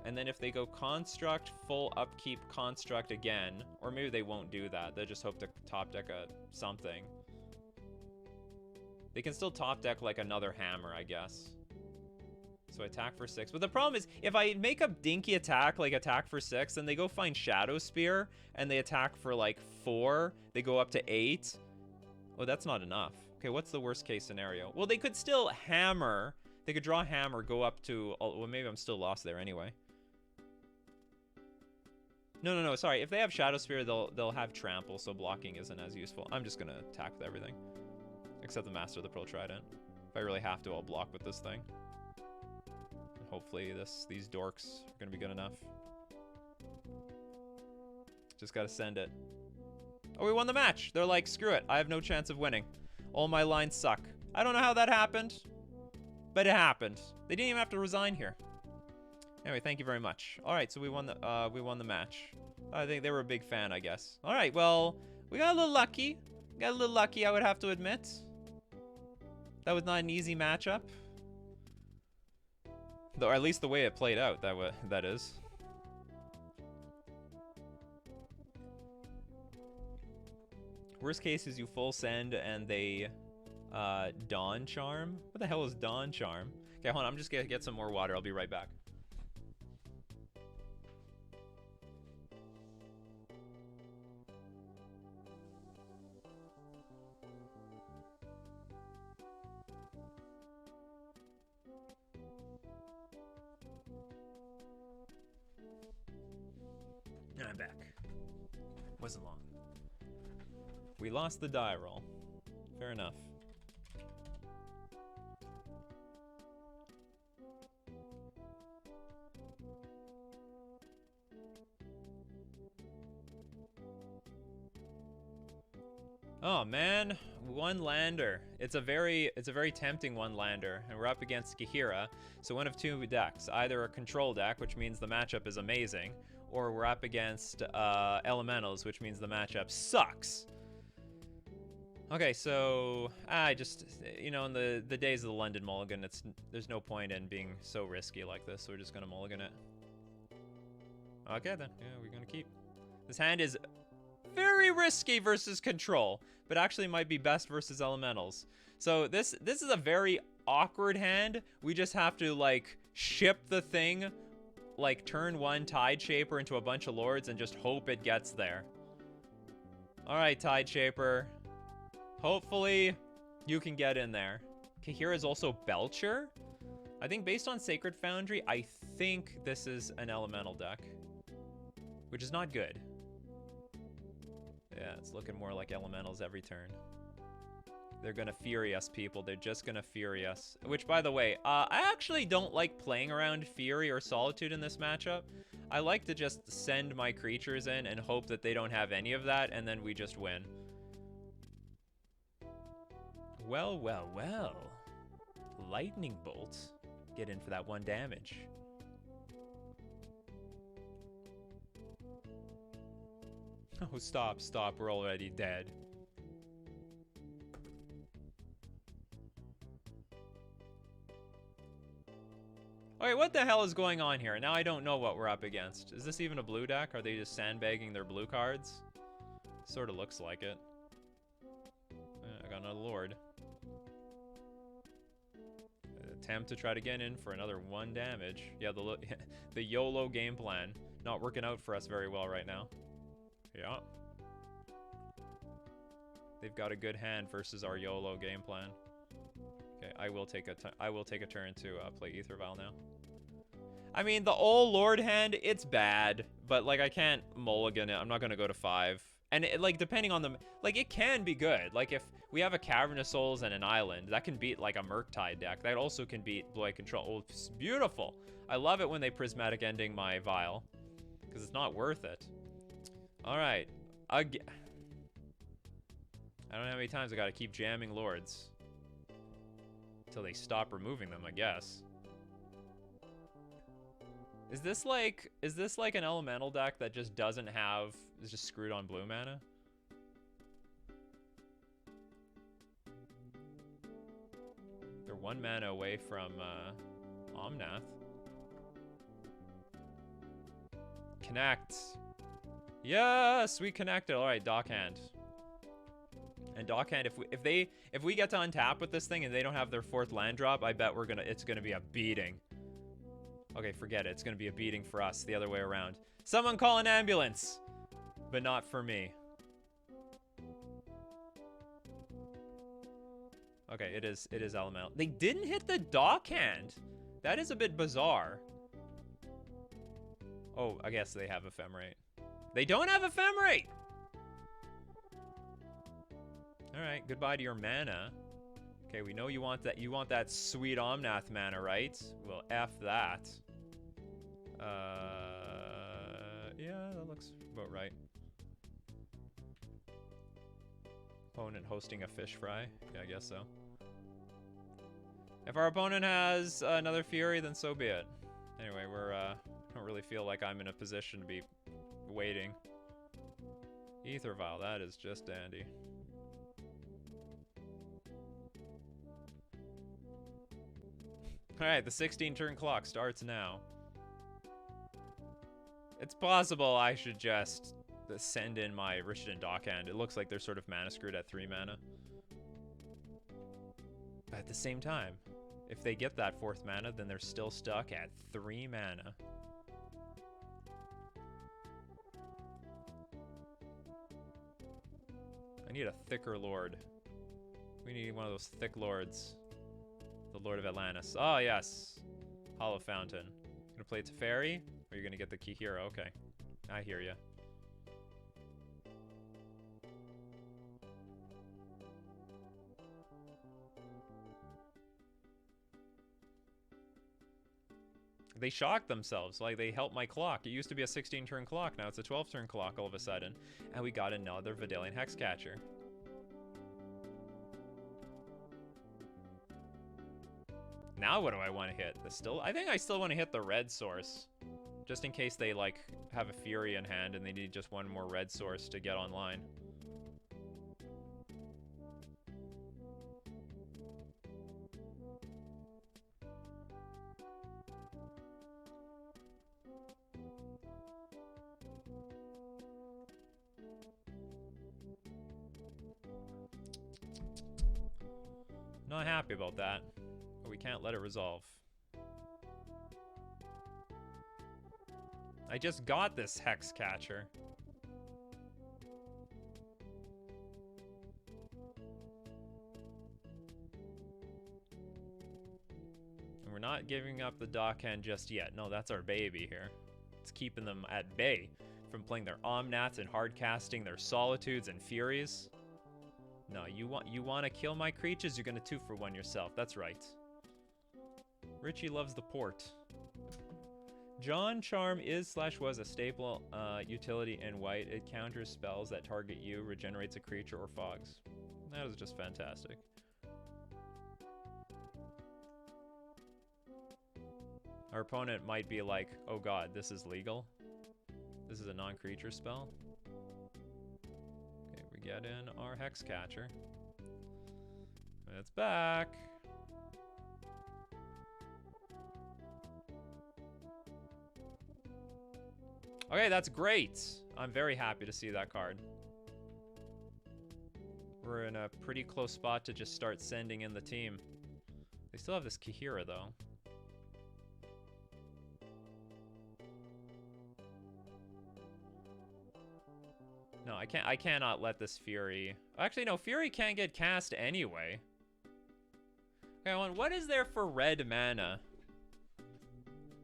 And then if they go construct, full upkeep, construct again, or maybe they won't do that. They'll just hope to top deck something. They can still top deck like another hammer, I guess. So attack for 6. But the problem is, if I make a dinky attack, like attack for 6, then they go find Shadow Spear, and they attack for like 4. They go up to 8. Oh, that's not enough. Okay, what's the worst case scenario? Well, they could still hammer. They could draw hammer, go up to... Well, maybe I'm still lost there anyway. No, sorry. If they have Shadow Spear, they'll have Trample, so blocking isn't as useful. I'm just gonna attack with everything. Except the Master of the Pearl Trident. If I really have to, I'll block with this thing. Hopefully these dorks are gonna be good enough. Just gotta send it. Oh, we won the match. They're like, screw it. I have no chance of winning. All my lines suck. I don't know how that happened, but it happened. They didn't even have to resign here. Anyway, thank you very much. All right, so we won the match. I think they were a big fan, I guess. All right, well, we got a little lucky. I would have to admit. That was not an easy matchup. Though, at least the way it played out, that is. Worst case is you full send and they Dawn Charm. What the hell is Dawn Charm? Okay, hold on. I'm just gonna get some more water. I'll be right back. And I'm back. Wasn't long. We lost the die roll. Fair enough. Oh man, one lander. It's a very tempting one lander, and we're up against Gahira. So one of two decks, either a control deck, which means the matchup is amazing, or we're up against elementals, which means the matchup sucks. Okay, so I just, you know, in the days of the London Mulligan, there's no point in being so risky like this, so we're just gonna mulligan it. Okay then, yeah, we're gonna keep. This hand is very risky versus control, but actually might be best versus elementals. So this is a very awkward hand. We just have to like ship the thing, like turn 1 Tide Shaper into a bunch of lords and just hope it gets there. All right, Tide Shaper. Hopefully you can get in there. Kahira is also Belcher. I think based on Sacred Foundry, I think this is an elemental deck, which is not good. Yeah, it's looking more like elementals every turn. They're gonna Fury us, people. They're just gonna Fury us. Which, by the way, I actually don't like playing around Fury or Solitude in this matchup. I like to just send my creatures in and hope that they don't have any of that, and then we just win. Well, well, well. Lightning Bolt. Get in for that 1 damage. Oh, stop, stop. We're already dead. Okay, what the hell is going on here? Now I don't know what we're up against. Is this even a blue deck? Are they just sandbagging their blue cards? Sort of looks like it. I got another Lord. Attempt to try to get in for another 1 damage. Yeah, the YOLO game plan. Not working out for us very well right now. Yeah. They've got a good hand versus our YOLO game plan. Okay, I will take a turn to play Ethervial now. I mean, the old Lord hand, it's bad, but like I can't mulligan it. I'm not gonna go to 5. And it, like depending on the like, it can be good. Like if we have a Cavern of Souls and an island, that can beat like a Murktide deck. That also can beat Blue Eye Control. Oh, it's beautiful. I love it when they prismatic ending my Vial, because it's not worth it. All right, again. I don't know how many times I gotta keep jamming Lords until they stop removing them, I guess. Is this like an elemental deck that just doesn't have, is just screwed on blue mana? They're 1 mana away from Omnath. Connect. Yes, we connected. All right, Dockhand. And Dockhand, if we get to untap with this thing and they don't have their 4th land drop, I bet it's gonna be a beating. Okay, forget it. It's gonna be a beating for us the other way around. Someone call an ambulance, but not for me. Okay, it is elemental. They didn't hit the Dockhand. That is a bit bizarre. Oh, I guess they have Ephemerate. They don't have Ephemerate! Alright, goodbye to your mana. Okay, we know you want that sweet Omnath mana, right? Well, F that. Yeah, that looks about right. Opponent hosting a fish fry. Yeah, I guess so. If our opponent has another Fury, then so be it. Anyway, I don't really feel like I'm in a position to be waiting. Ethervial, that is just dandy. Alright, the 16-turn clock starts now. It's possible I should just send in my Rishadan Dockhand. It looks like they're sort of mana screwed at 3 mana. But at the same time, if they get that 4th mana, then they're still stuck at 3 mana. I need a thicker Lord. We need one of those thick Lords. The Lord of Atlantis. Oh, yes. Hollow Fountain. Gonna play Teferi? Or you're gonna get the Key Hero? Okay. I hear ya. They shocked themselves. Like, they helped my clock. It used to be a 16-turn clock. Now it's a 12-turn clock all of a sudden. And we got another Vidalian Hexcatcher. Now what do I want to hit? I think I still want to hit the red source. Just in case they, like, have a Fury in hand and they need just 1 more red source to get online. Not happy about that. But we can't let it resolve. I just got this Hexcatcher. And we're not giving up the Dockhand just yet. No, that's our baby here. It's keeping them at bay from playing their Omnats and hard casting their Solitudes and Furies. No, you want to kill my creatures? You're gonna 2-for-1 yourself. That's right. Richie loves the port. John Charm is/was a staple utility in white. It counters spells that target you, regenerates a creature, or fogs. That is just fantastic. Our opponent might be like, oh god, this is legal? This is a non-creature spell? Okay, we get in our Hexcatcher. It's back! Okay, that's great. I'm very happy to see that card. We're in a pretty close spot to just start sending in the team. They still have this Kahira, though. No, I cannot let this Fury... Actually, no, Fury can't get cast anyway. Okay, what is there for red mana?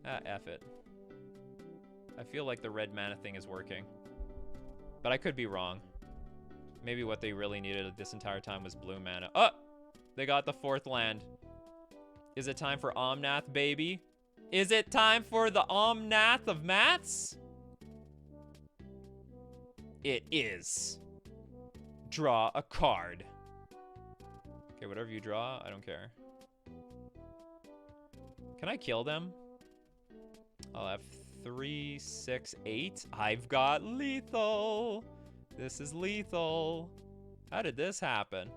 F it. I feel like the red mana thing is working. But I could be wrong. Maybe what they really needed this entire time was blue mana. Oh! They got the 4th land. Is it time for Omnath, baby? Is it time for the Omnath of Mats? It is. Draw a card. Okay, whatever you draw, I don't care. Can I kill them? I'll have 3, 6, 8. I've got lethal. This is lethal. How did this happen?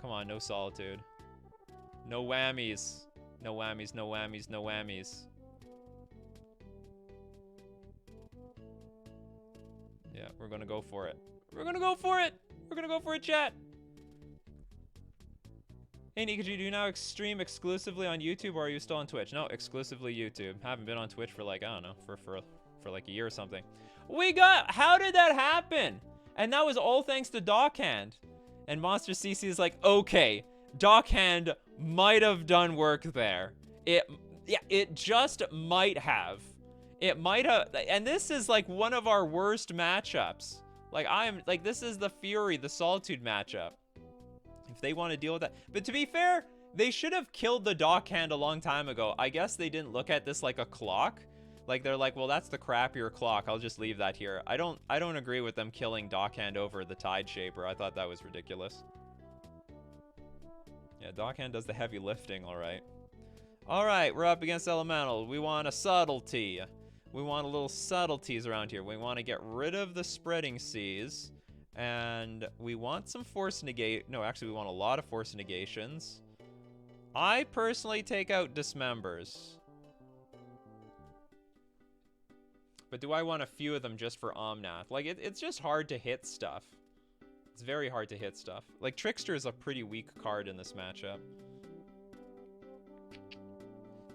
Come on, no solitude. No whammies. No whammies, no whammies, no whammies. Yeah, we're gonna go for it. We're gonna go for it! We're gonna go for it, chat! Hey, Nikachu, do you now stream exclusively on YouTube or are you still on Twitch? No, exclusively YouTube. Haven't been on Twitch for like, I don't know, for like a year or something. How did that happen? And that was all thanks to Dockhand. And Monster CC is like, okay, Dockhand might have done work there. It just might have. It might have, and this is like one of our worst matchups. Like this is the Fury, the Solitude matchup. If they want to deal with that. But to be fair, they should have killed the Dockhand a long time ago. I guess they didn't look at this like a clock. Like they're like, well, that's the crappier clock. I'll just leave that here. I don't agree with them killing Dockhand over the Tide Shaper. I thought that was ridiculous. Yeah, Dockhand does the heavy lifting, all right. All right, we're up against Elemental. We want a subtlety. We want a little subtleties around here. We want to get rid of the Spreading Seas. And we want some Force Negate. No, actually, we want a lot of Force Negations. I personally take out Dismembers. But do I want a few of them just for Omnath? Like, it's just hard to hit stuff. It's very hard to hit stuff. Like, Trickster is a pretty weak card in this matchup.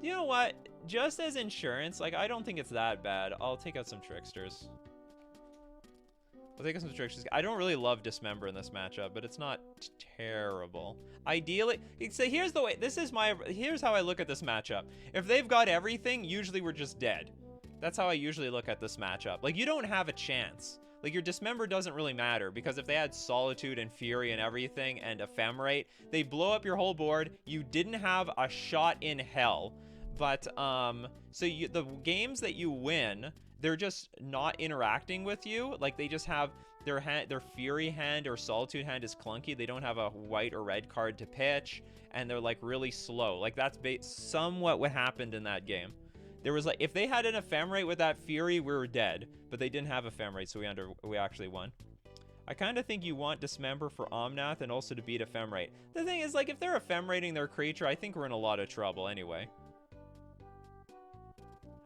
You know what? Just as insurance, like, I don't think it's that bad. I'll take out some Tricksters. I'll take out some Tricksters. I don't really love Dismember in this matchup, but it's not terrible. Ideally, so here's the way, here's how I look at this matchup. If they've got everything, usually we're just dead. That's how I usually look at this matchup. Like, you don't have a chance. Like, your Dismember doesn't really matter, because if they had Solitude and Fury and everything and Ephemerate, they blow up your whole board. You didn't have a shot in hell. But, so the games that you win, they're just not interacting with you. Like, they just have their Fury hand or Solitude hand is clunky. They don't have a white or red card to pitch, and they're, like, really slow. Like, that's somewhat what happened in that game. There was, like, if they had an Ephemerate with that Fury, we were dead. But they didn't have Ephemerate, so we actually won. I kind of think you want Dismember for Omnath and also to beat Ephemerate. The thing is, like, if they're Ephemerating their creature, I think we're in a lot of trouble anyway.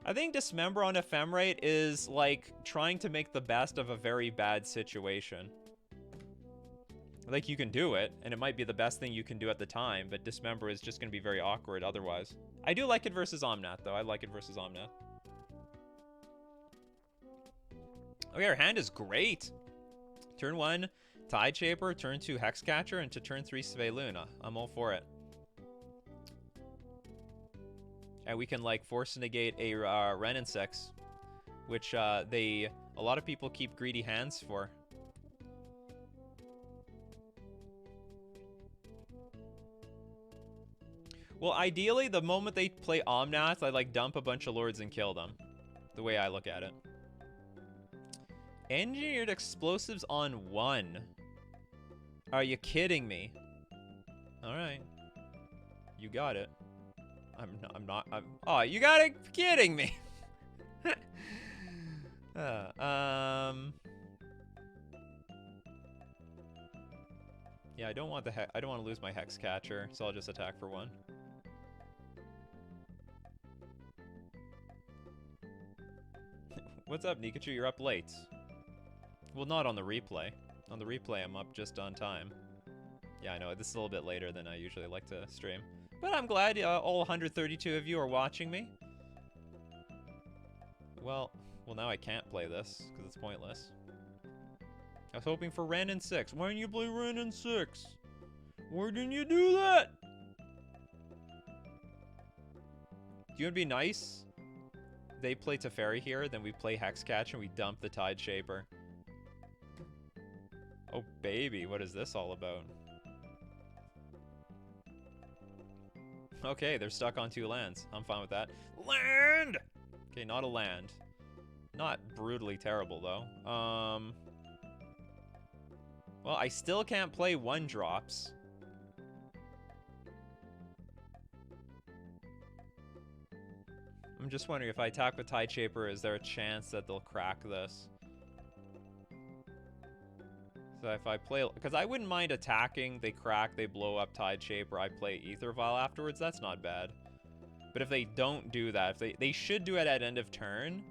I think Dismember on Ephemerate is, like, trying to make the best of a very bad situation. Like, you can do it, and it might be the best thing you can do at the time, but Dismember is just going to be very awkward otherwise. I do like it versus Omnath, though. I like it versus Omnath. Okay, our hand is great. Turn 1, Tide Shaper. Turn 2, Hexcatcher. And to turn 3, Sveluna. I'm all for it. And we can, like, force negate a Ren and 6, which a lot of people keep greedy hands for. Well, ideally, the moment they play Omnath, I, like, dump a bunch of Lords and kill them. The way I look at it. Engineered Explosives on 1. Are you kidding me? Alright. You got it. Oh, you got it? Kidding me. Yeah, I don't want to lose my Hexcatcher, so I'll just attack for 1. What's up, Nikachu? You're up late. Well, not on the replay. On the replay, I'm up just on time. Yeah, I know, this is a little bit later than I usually like to stream. But I'm glad all 132 of you are watching me. Well, now I can't play this, because it's pointless. I was hoping for Ren in 6. Why didn't you play Ren in 6? Why didn't you do that? Do you want to be nice? They play Teferi here, then we play Hexcatcher and we dump the Tide Shaper. Oh baby, what is this all about? Okay, they're stuck on 2 lands. I'm fine with that. Land! Okay, not a land. Not brutally terrible, though. Well, I still can't play 1-drops. I'm just wondering if I attack with Tide Shaper, is there a chance that they'll crack this? So if I play, because I wouldn't mind attacking, they crack, they blow up Tide Shaper, I play Ether Vial afterwards, that's not bad. But if they don't do that, if they should do it at end of turn,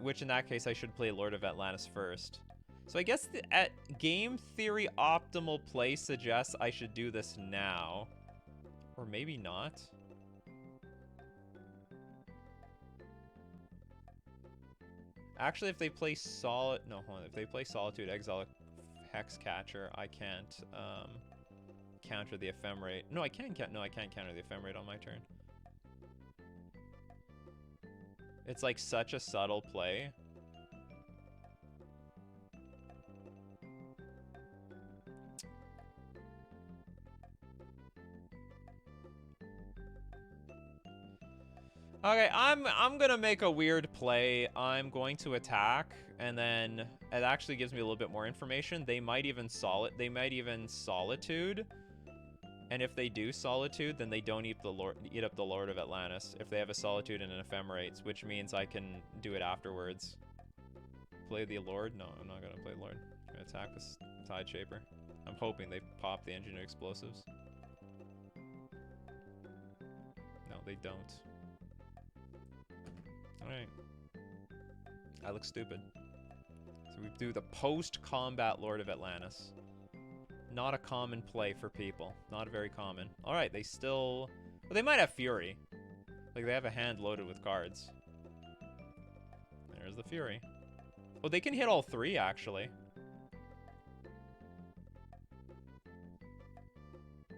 which in that case I should play Lord of Atlantis first. So I guess at game theory optimal play suggests I should do this now. Or maybe not. Actually, if they play Solid... No, hold on. If they play Solitude, Exile, Hexcatcher, I can't counter the Ephemerate. No, I can no, I can't counter the Ephemerate on my turn. It's like such a subtle play. Okay, I'm gonna make a weird play. I'm going to attack, and then it actually gives me a little bit more information. They might even Solitude. And if they do Solitude, then they don't eat up the Lord of Atlantis. If they have a Solitude and an Ephemerates, which means I can do it afterwards. Play the Lord? No, I'm not gonna play Lord. I'm gonna attack this Tide Shaper. I'm hoping they pop the Engineered Explosives. No, they don't. Alright. I look stupid. So we do the post-combat Lord of Atlantis. Not a common play for people. Not very common. Alright, they still... Well, they might have Fury. Like, they have a hand loaded with cards. There's the Fury. Oh, they can hit all 3, actually.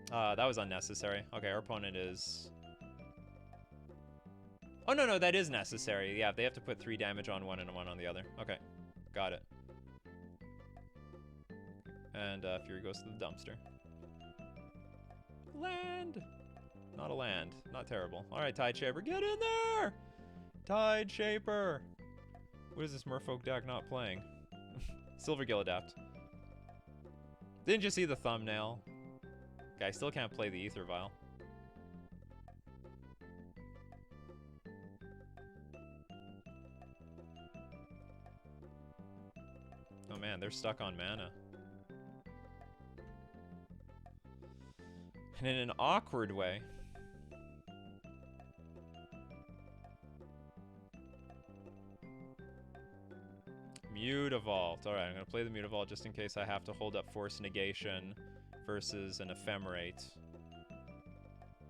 That was unnecessary. Okay, our opponent is... Oh, no, that is necessary. Yeah, they have to put 3 damage on one and 1 on the other. Okay, got it. And Fury goes to the dumpster. Land! Not a land. Not terrible. Alright, Tide Shaper, get in there! Tide Shaper! What is this Merfolk deck not playing? Silvergill Adept. Didn't you see the thumbnail? Okay, I still can't play the Ether Vial. Oh man, they're stuck on mana. And in an awkward way. Mutavault. Alright, I'm going to play the Mutavault just in case I have to hold up Force Negation versus an Ephemerate.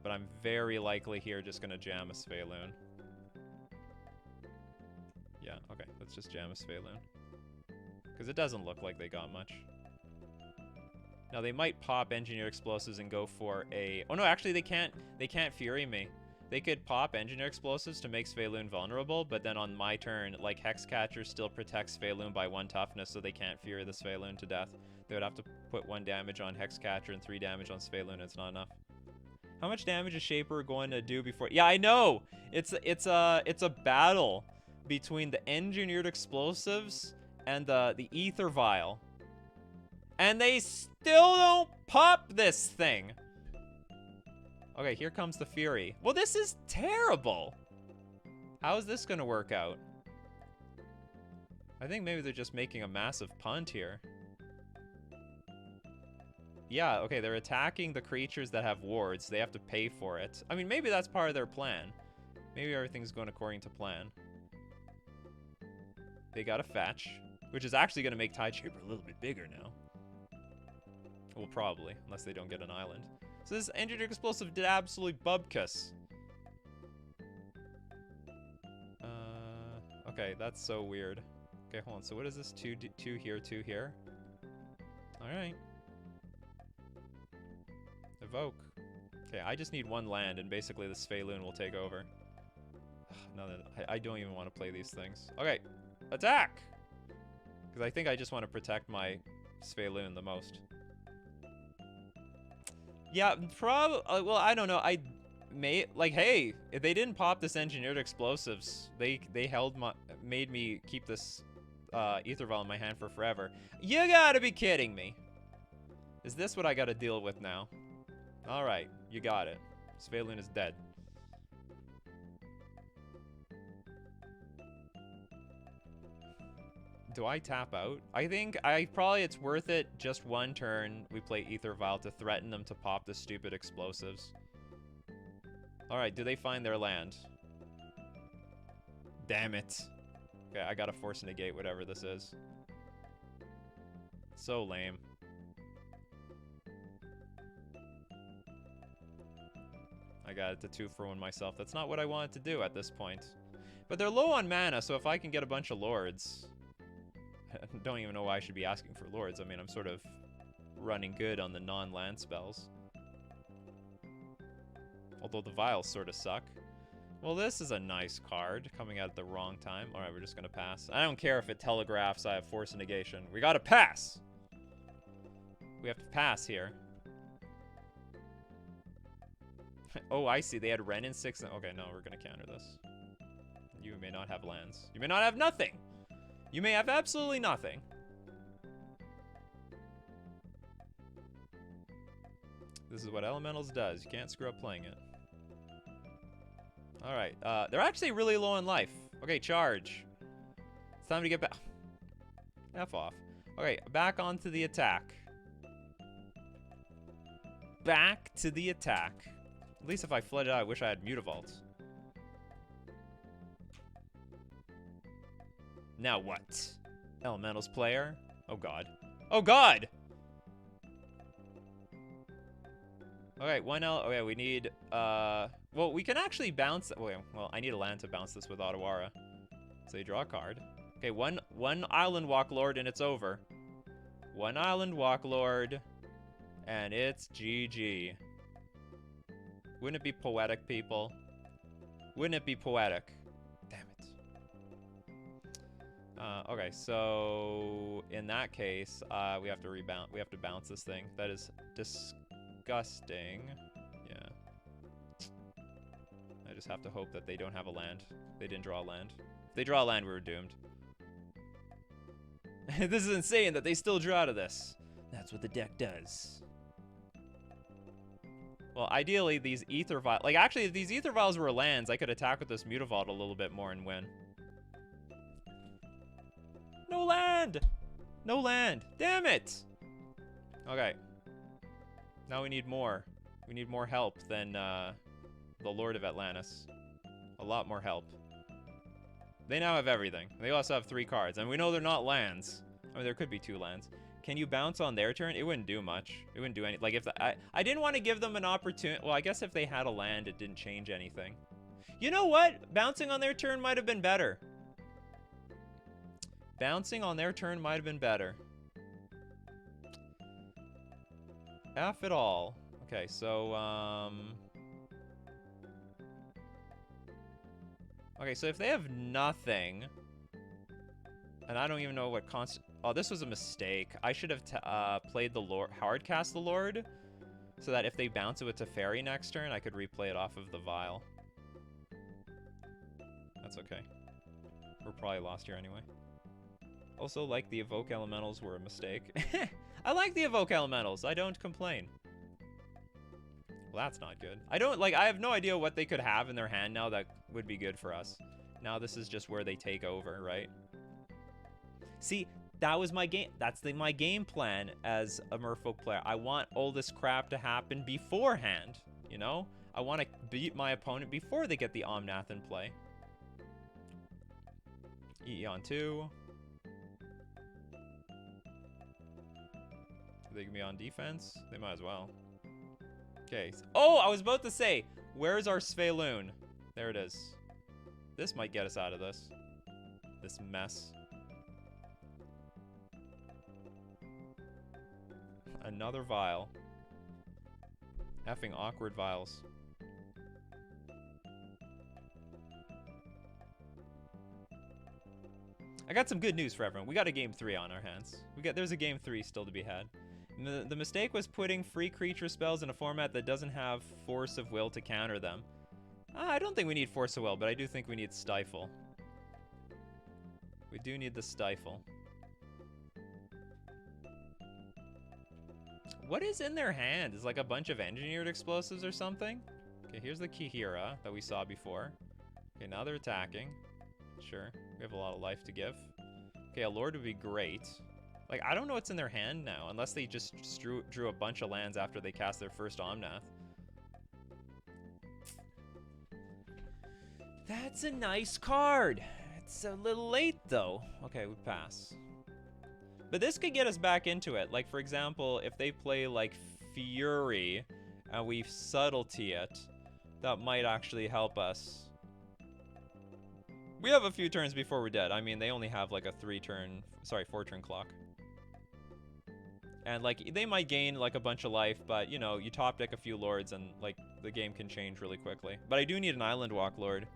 But I'm very likely here just going to jam a Sphaloon. Yeah, okay, let's just jam a Sphaloon. Because it doesn't look like they got much. Now they might pop Engineered Explosives and go for a... Oh no, actually they can't Fury me. They could pop Engineered Explosives to make Sphaloon vulnerable, but then on my turn, like, Hexcatcher still protects Sphaloon by 1 toughness, so they can't Fury the Sphaloon to death. They would have to put 1 damage on Hexcatcher and 3 damage on Sphaloon. It's not enough. How much damage is Shaper going to do before... Yeah, I know! It's a battle between the Engineered Explosives and the Ether Vial. And they still don't pop this thing. Okay, here comes the Fury. Well, this is terrible. How is this going to work out? I think maybe they're just making a massive punt here. Yeah, okay, they're attacking the creatures that have wards. They have to pay for it. I mean, maybe that's part of their plan. Maybe everything's going according to plan. they got a fetch, which is actually going to make Tide Shaper a little bit bigger now. Well, probably, unless they don't get an island. So this engineered explosive did absolutely bubkus. Okay, that's so weird. Okay, hold on. So what is this? Two here, 2 here. All right. Evoke. Okay, I just need 1 land, and basically the Sphaloon will take over. No, I don't even want to play these things. Okay, attack! Because I think I just want to protect my Sphaloon the most. Yeah, well, I don't know. Like, hey, if they didn't pop this engineered explosives, they made me keep this ether vial in my hand for forever. You gotta be kidding me. Is this what I gotta deal with now? All right, you got it. Sphaloon is dead. Do I tap out? I think it's worth it. Just 1 turn, we play Ether Vial to threaten them to pop the stupid explosives. All right, do they find their land? Damn it. Okay, I gotta force negate whatever this is. So lame. I got it to 2 for 1 myself. That's not what I wanted to do at this point. But they're low on mana, so if I can get a bunch of lords... I don't even know why I should be asking for lords. I mean, I'm sort of running good on the non-land spells. Although the vials sort of suck. Well, this is a nice card coming out at the wrong time. All right, we're just going to pass. I don't care if it telegraphs I have Force Negation. We got to pass! We have to pass here. Oh, I see. They had Ren in 6. Okay, no, we're going to counter this. You may not have lands. You may not have nothing! You may have absolutely nothing. This is what Elementals does. You can't screw up playing it. Alright, they're actually really low on life. Okay, charge. It's time to get back. F off. Okay, back onto the attack. Back to the attack. At least if I flooded out, I wish I had Mutavault. Now what? Elementals player? Oh god. Oh god! Okay, okay, we need, well, we can actually bounce, well, I need a land to bounce this with Otawara. So you draw a card. Okay, one Island Walk Lord and it's over. 1 Island Walk Lord, and it's GG. Wouldn't it be poetic, people? Wouldn't it be poetic? Damn it. Okay, so in that case, we have to rebound. We have to bounce this thing. That is disgusting. Yeah. I just have to hope that they don't have a land. They didn't draw a land. If they draw a land, we were doomed. This is insane that they still drew out of this. That's what the deck does. Well, ideally, these Ether Vials... Like, actually, if these Ether Vials were lands, I could attack with this Mutavault a little bit more and win. No land! No land! Damn it! Okay. Now we need more. We need more help than the Lord of Atlantis. A lot more help. They now have everything. They also have 3 cards. And we know they're not lands. I mean, there could be 2 lands. Can you bounce on their turn? It wouldn't do much. It wouldn't do any... Like, if I didn't want to give them an opportunity... Well, I guess if they had a land, it didn't change anything. You know what? Bouncing on their turn might have been better. Bouncing on their turn might have been better. F it all. Okay, so, okay, so if they have nothing... And I don't even know what Oh, this was a mistake. I should have played the Lord, hardcast the Lord, so that if they bounce it with Teferi next turn, I could replay it off of the Vial. That's okay. We're probably lost here anyway. Also, like, the Evoke Elementals were a mistake. I like the Evoke Elementals. I don't complain. Well, that's not good. I have no idea what they could have in their hand now that would be good for us. Now this is just where they take over, right? See, that was my game. That's my game plan as a Merfolk player. I want all this crap to happen beforehand, you know? I want to beat my opponent before they get the Omnath in play. EE on 2. they can be on defense? They might as well. Okay. Oh, I was about to say, where's our Svelune? There it is. This might get us out of this. This mess. Another vial. Effing awkward vials. I got some good news for everyone. We got a game 3 on our hands. There's a game 3 still to be had. The mistake was putting free creature spells in a format that doesn't have Force of Will to counter them. I don't think we need Force of Will, but I do think we need Stifle. We do need the Stifle. What is in their hand? Is like a bunch of engineered explosives or something? Okay, here's the Kihira that we saw before. Okay, now they're attacking. Sure, we have a lot of life to give. Okay, a Lord would be great. Like, I don't know what's in their hand now, unless they just drew a bunch of lands after they cast their first Omnath. That's a nice card. It's a little late, though. Okay, we pass. But this could get us back into it. Like, for example, if they play, like, Fury, and we Subtlety it, that might actually help us. We have a few turns before we're dead. I mean, they only have, like, a 4-turn clock. And, like, they might gain, like, a bunch of life, but, you know, you top deck a few Lords, and, like, the game can change really quickly. But I do need an Island Walk Lord.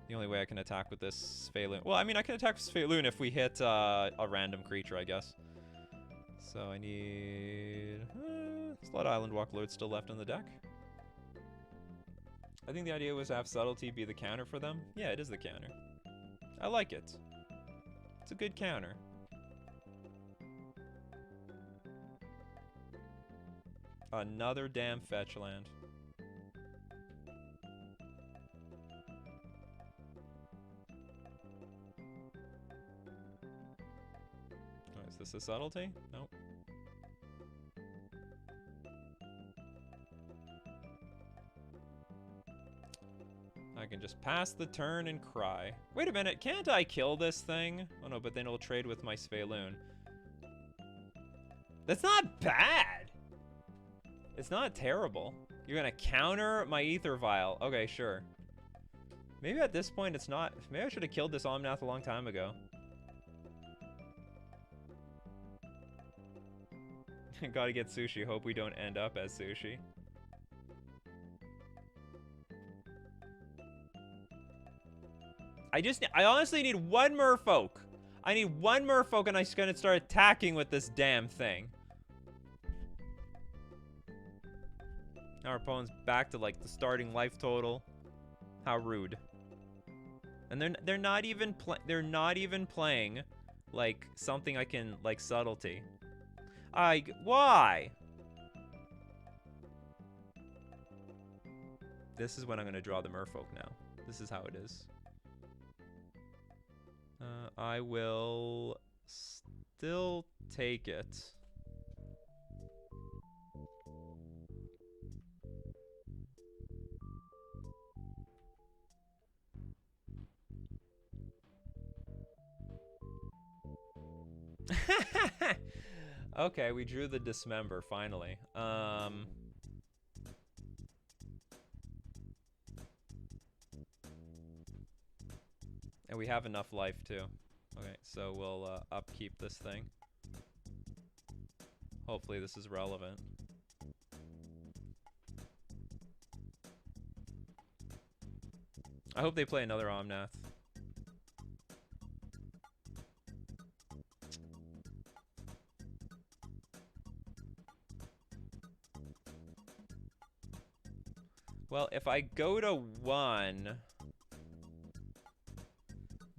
The only way I can attack with this Svelune. Well, I mean, I can attack with Svelune if we hit a random creature, I guess. So I need... there's a lot of Island Walk Lords still left on the deck. I think the idea was to have Subtlety be the counter for them. Yeah, it is the counter. I like it. It's a good counter. Another damn fetch land. Oh, is this a Subtlety? Nope. I can just pass the turn and cry. Wait a minute, can't I kill this thing? Oh no, but then it'll trade with my Svelune. That's not bad! It's not terrible. You're gonna counter my Ether Vial. Okay, sure. Maybe at this point it's not... Maybe I should have killed this Omnath a long time ago. Gotta get Sushi. Hope we don't end up as Sushi. I honestly need one Merfolk. I need one Merfolk and I'm just gonna start attacking with this damn thing. Now our opponent's back to like the starting life total. How rude. And they're not even playing like something I can like Subtlety. Why? This is when I'm gonna draw the Merfolk now. This is how it is. I will still take it. Okay, we drew the Dismember finally. And we have enough life too. Okay, so we'll upkeep this thing. Hopefully this is relevant. I hope they play another Omnath. Well, if I go to 1...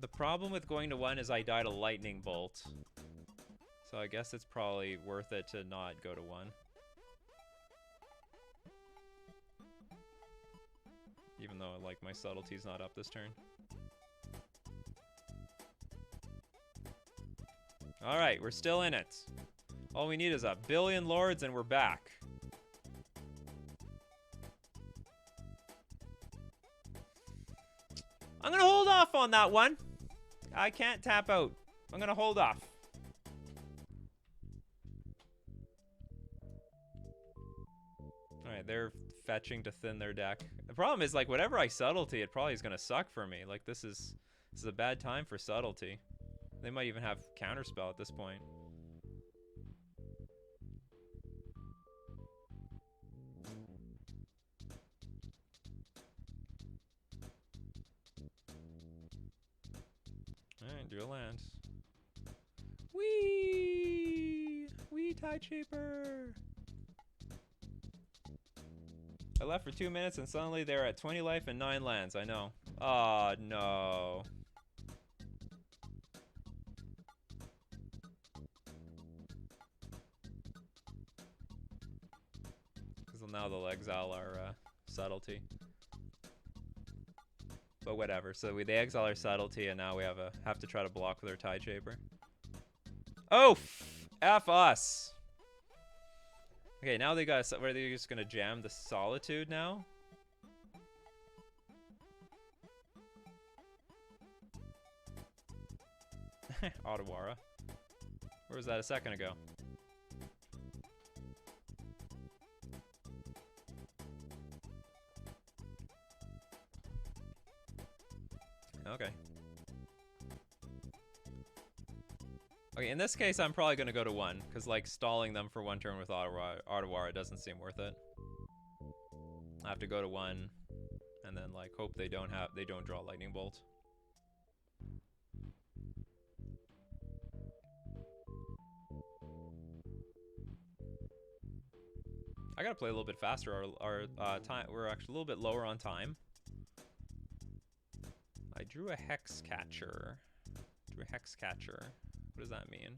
The problem with going to 1 is I died a lightning bolt. So I guess it's probably worth it to not go to 1. Even though like my Subtlety's not up this turn. Alright, we're still in it. All we need is a billion Lords and we're back. I'm gonna hold off on that one. I can't tap out. I'm gonna hold off. they're fetching to thin their deck. The problem is, like, whatever I subtlety, it probably is gonna suck for me. Like, this is a bad time for subtlety. They might even have counterspell at this point. Alright, do a land. Wee! Wee Tide Shaper! I left for 2 minutes and suddenly they're at 20 life and 9 lands. I know. Oh, no. Because now they'll exile our subtlety. But whatever. So they exile our subtlety, and now we have to try to block with our Tide Shaper. Oh, F us. Okay, now they got. Where are they just gonna jam the Solitude now? Otawara. Where was that a second ago? Okay. Okay, in this case, I'm probably gonna go to 1, because like stalling them for 1 turn with Otawara doesn't seem worth it. I have to go to 1, and then like hope they don't draw Lightning Bolt. I gotta play a little bit faster. Our time, we're actually a little bit lower on time. I drew a Hexcatcher. What does that mean?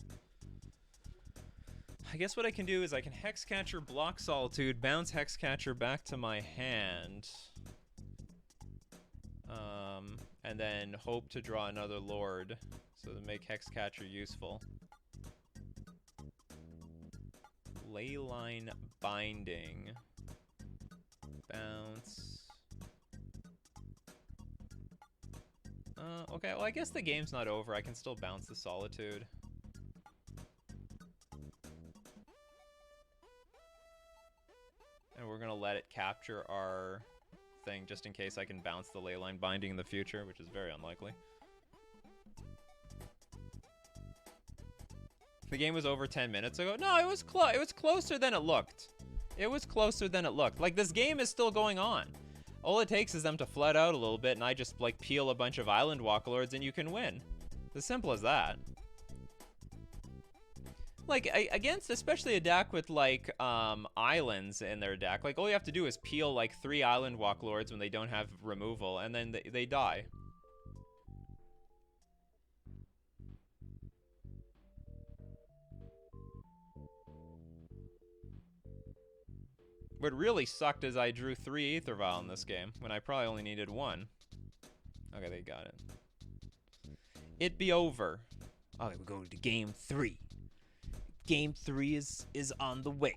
I guess what I can do is I can Hexcatcher, block Solitude, bounce Hexcatcher back to my hand. And then hope to draw another Lord, so to make Hexcatcher useful. Leyline Binding. Bounce. Okay, well I guess the game's not over. I can still bounce the Solitude. And we're gonna let it capture our thing just in case I can bounce the Leyline Binding in the future, which is very unlikely. The game was over 10 minutes ago. No, it was closer than it looked. It was closer than it looked. Like, this game is still going on. All it takes is them to flood out a little bit, and I just, like, peel a bunch of Island Walk Lords, and you can win. It's as simple as that. Like, against especially a deck with, like, islands in their deck, like, all you have to do is peel, like, 3 Island Walk Lords when they don't have removal, and then they die. What really sucked is I drew 3 Aether Vial in this game, when I probably only needed 1. Okay, they got it. It be over. Okay, we go to game 3. Game 3 is on the way.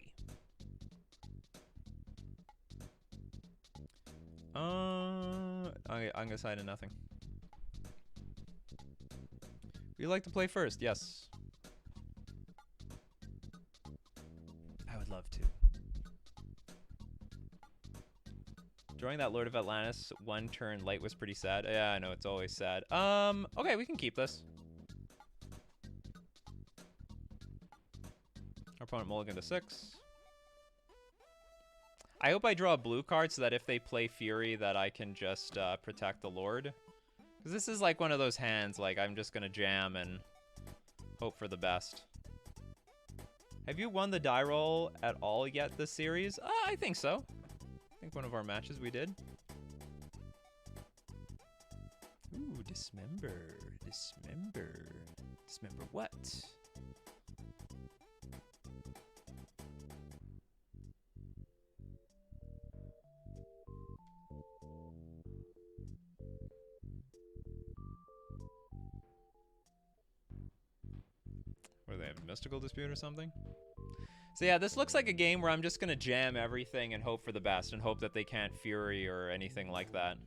Okay, I'm gonna side to nothing. Would you like to play first? Yes. I would love to. Drawing that Lord of Atlantis 1 turn late was pretty sad. Yeah, I know, it's always sad. Okay, we can keep this. Our opponent mulligan to 6. I hope I draw a blue card so that if they play Fury that I can just protect the Lord. Because this is like one of those hands, like I'm just gonna jam and hope for the best. Have you won the die roll at all yet this series? I think so. I think one of our matches we did. Ooh, Dismember. Dismember what? What do they have, Mystical Dispute or something? So yeah, this looks like a game where I'm just gonna jam everything and hope for the best and hope that they can't Fury or anything like that.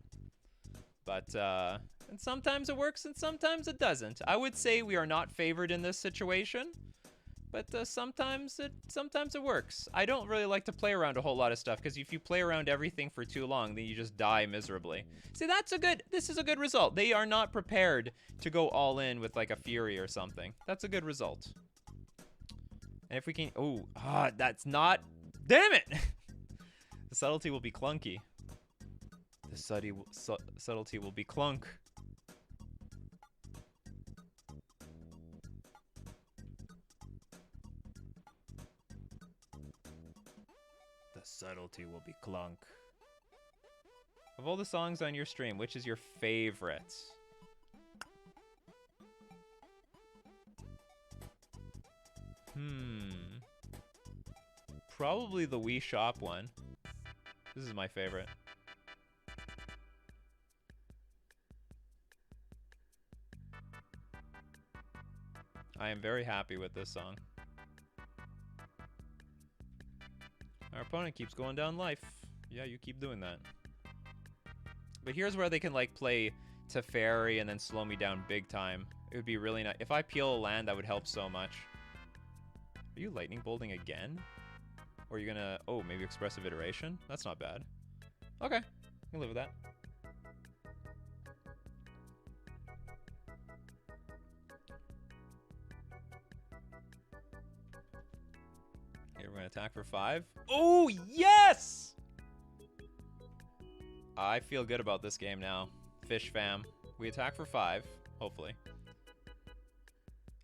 But, and sometimes it works and sometimes it doesn't. I would say we are not favored in this situation, But sometimes it works. I don't really like to play around a whole lot of stuff, because if you play around everything for too long, then you just die miserably. See, this is a good result. They are not prepared to go all in with like a Fury or something. That's a good result. And if we can, that's not, damn it! The subtlety will be clunky. The subtlety will be clunk. The subtlety will be clunk. Of all the songs on your stream, which is your favorite? Probably the Wii Shop one. This is my favorite. I am very happy with this song. Our opponent keeps going down life. Yeah, you keep doing that. But here's where they can like play Teferi and then slow me down big time. It would be really nice. If I peel a land, that would help so much. Are you lightning bolting again? Or are you gonna, oh, maybe expressive iteration? That's not bad. Okay, I can live with that. Okay, we're gonna attack for 5. Oh, yes! I feel good about this game now. Fish fam. We attack for 5, hopefully.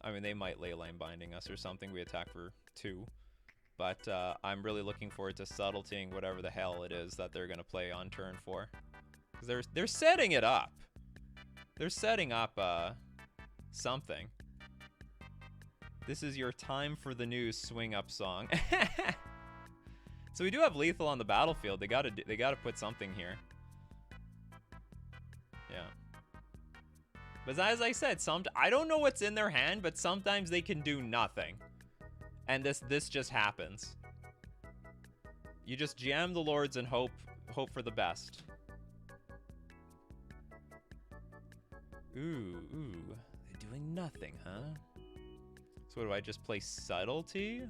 I mean, they might leyline binding us or something. We attack for 2. But I'm really looking forward to subtletying whatever the hell it is that they're going to play on turn 4. Because they're setting it up. They're setting up something. This is your time for the news swing up song. So we do have lethal on the battlefield. They gotta put something here. Yeah. But as I said, I don't know what's in their hand, but sometimes they can do nothing. And this just happens. You just jam the lords and hope for the best. Ooh, they're doing nothing, huh? So what do I just play subtlety?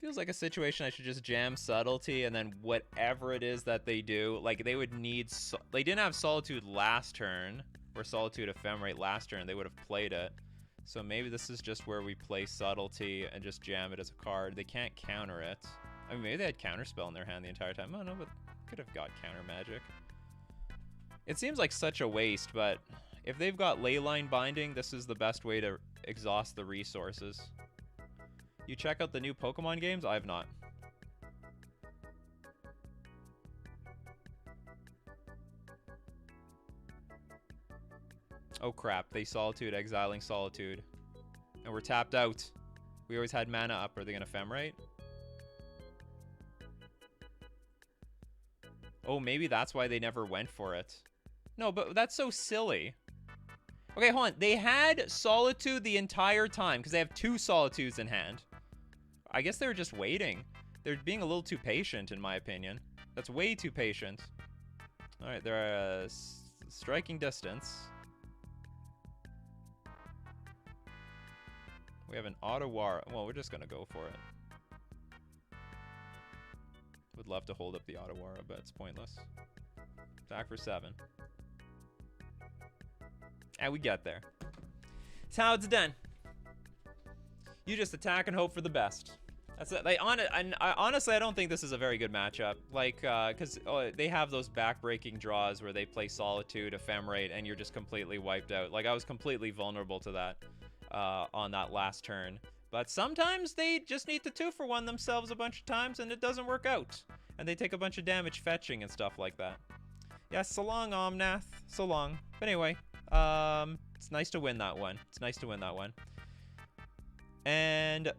Feels like a situation I should just jam subtlety and then whatever it is that they do, like they would need, they didn't have solitude last turn, or solitude ephemerate last turn, they would have played it. So maybe this is just where we play subtlety and just jam it as a card. They can't counter it. I mean, maybe they had counterspell in their hand the entire time. Oh no, but could have got counter magic. It seems like such a waste, but if they've got leyline binding, this is the best way to exhaust the resources. You check out the new Pokemon games? I have not. Oh crap, they Solitude, exiling Solitude. And we're tapped out. We always had mana up. Are they gonna Ephemerate? Oh, maybe that's why they never went for it. No, but that's so silly. Okay, hold on. They had Solitude the entire time, because they have 2 Solitudes in hand. I guess they were just waiting. They're being a little too patient, in my opinion. That's way too patient. Alright, they're striking distance. We have an Ottawara. Well, we're just going to go for it. Would love to hold up the Ottawara, but it's pointless. Attack for 7. And we get there. That's how it's done. You just attack and hope for the best. That's it. Like, honestly, I don't think this is a very good matchup. Like, because they have those back-breaking draws where they play Solitude, Ephemerate, and you're just completely wiped out. Like, I was completely vulnerable to that on that last turn. But sometimes they just need to 2-for-1 themselves a bunch of times, and it doesn't work out. And they take a bunch of damage fetching and stuff like that. Yeah, so long, Omnath. So long. But anyway, it's nice to win that one. It's nice to win that one. And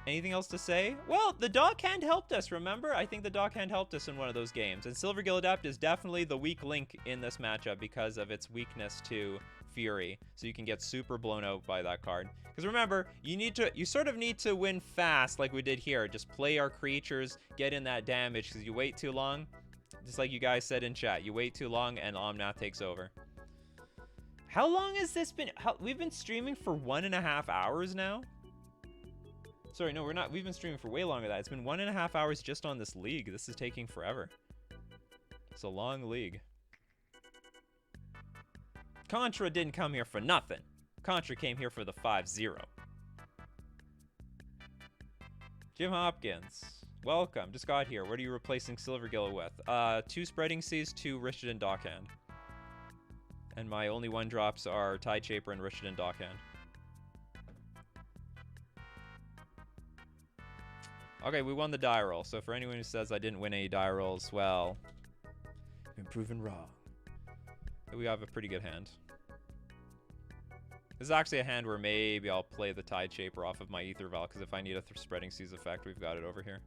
anything else to say? Well, the Dog Hand helped us, remember? I think the Dog Hand helped us in one of those games. And Silvergill Adept is definitely the weak link in this matchup because of its weakness to Fury. So you can get super blown out by that card. Because remember, you sort of need to win fast like we did here. Just play our creatures, get in that damage, because you wait too long, Just like you guys said in chat, you wait too long and Omnath takes over. How long has this been? We've been streaming for 1.5 hours now? Sorry, no, we're not. We've been streaming for way longer than that. It's been 1.5 hours just on this league. This is taking forever. It's a long league. Contra didn't come here for nothing. Contra came here for the 5-0. Jim Hopkins, welcome. Just got here. What are you replacing Silvergill with? 2 Spreading Seas, 2 Rishadan Dockhand. And my only 1-drops are Tide Shaper and Rishadan Dockhand. Okay, we won the die roll. So for anyone who says I didn't win any die rolls, well, been proven wrong. We have a pretty good hand. This is actually a hand where maybe I'll play the Tide Shaper off of my Ether Vial, because if I need a Spreading Seas effect, we've got it over here.